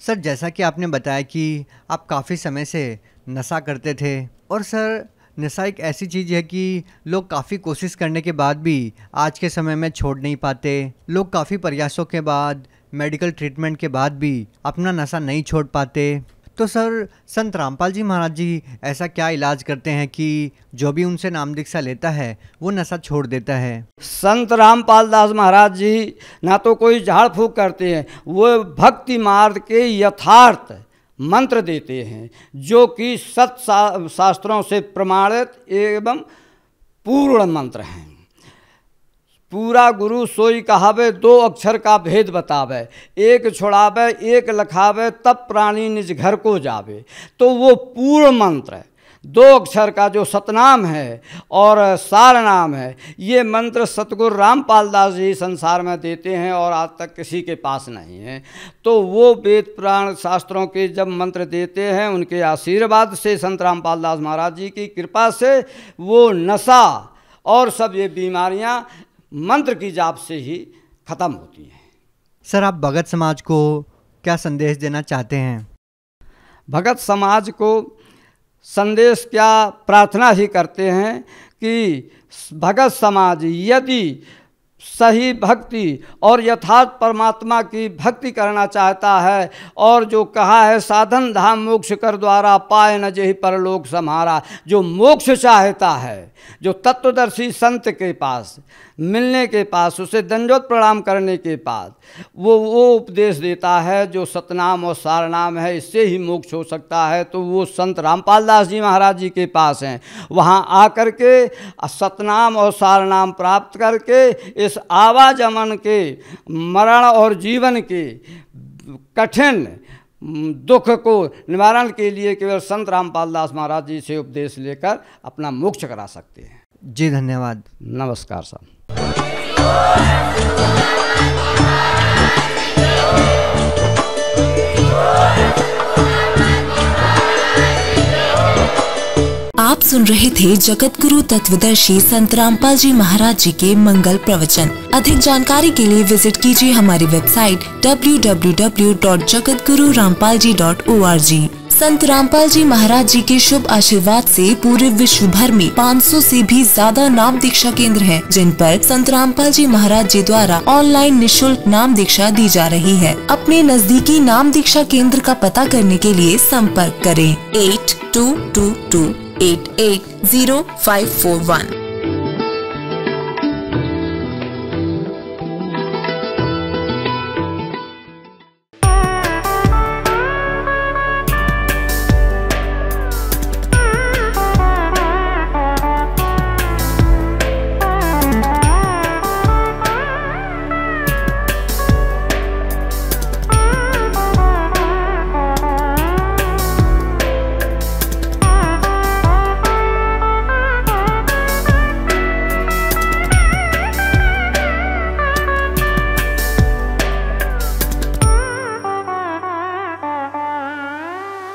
S4: सर, जैसा कि आपने बताया कि आप काफ़ी समय से नशा करते थे, और सर नशा एक ऐसी चीज़ है कि लोग काफ़ी कोशिश करने के बाद भी आज के समय में छोड़ नहीं पाते। लोग काफ़ी प्रयासों के बाद, मेडिकल ट्रीटमेंट के बाद भी अपना नशा नहीं छोड़ पाते। तो सर संत रामपाल जी महाराज जी ऐसा क्या इलाज करते हैं कि जो भी उनसे नाम दीक्षा लेता है वो नशा छोड़ देता है?
S5: संत रामपाल दास महाराज जी ना तो कोई झाड़ फूँक करते हैं, वो भक्ति मार्ग के यथार्थ मंत्र देते हैं, जो कि सत शास्त्रों से प्रमाणित एवं पूर्ण मंत्र हैं। पूरा गुरु सोई कहावे, 2 अक्षर का भेद बतावे, 1 छुड़ावे 1 लखावे, तब प्राणी निज घर को जावे। तो वो पूर्ण मंत्र है, 2 अक्षर का जो सतनाम है और सार नाम है, ये मंत्र सतगुरु रामपाल दास जी संसार में देते हैं, और आज तक किसी के पास नहीं है। तो वो वेद पुराण शास्त्रों के जब मंत्र देते हैं, उनके आशीर्वाद से, संत रामपाल दास महाराज जी की कृपा से, वो नशा और सब ये बीमारियां मंत्र की जाप से ही खत्म होती हैं।
S4: सर, आप भगत समाज को क्या संदेश देना चाहते हैं?
S5: भगत समाज को संदेश क्या, प्रार्थना ही करते हैं कि भगत समाज यदि सही भक्ति और यथार्थ परमात्मा की भक्ति करना चाहता है, और जो कहा है साधन धाम मोक्ष कर द्वारा, पाए न जेहि परलोक सम्हारा, जो मोक्ष चाहता है, जो तत्वदर्शी संत के पास मिलने के पास, उसे दंडवत प्रणाम करने के बाद वो उपदेश देता है जो सतनाम और सारनाम है, इससे ही मोक्ष हो सकता है। तो वो संत रामपाल दास जी महाराज जी के पास हैं, वहाँ आकर के सतनाम और सारनाम प्राप्त करके इस आवागमन के, मरण और जीवन के कठिन दुख को निवारण के लिए केवल संत रामपाल दास महाराज जी से उपदेश लेकर अपना मोक्ष करा सकते हैं।
S4: जी धन्यवाद।
S5: नमस्कार साहब।
S6: आप सुन रहे थे जगत गुरु तत्वदर्शी संत रामपाल जी महाराज जी के मंगल प्रवचन। अधिक जानकारी के लिए विजिट कीजिए हमारी वेबसाइट www.jagatgururampalji.org। संत रामपाल जी महाराज जी के शुभ आशीर्वाद से पूरे विश्व भर में 500 से भी ज्यादा नाम दीक्षा केंद्र हैं, जिन पर संत रामपाल जी महाराज जी द्वारा ऑनलाइन निशुल्क नाम दीक्षा दी जा रही है। अपने नजदीकी नाम दीक्षा केंद्र का पता करने के लिए संपर्क करें 8222880541।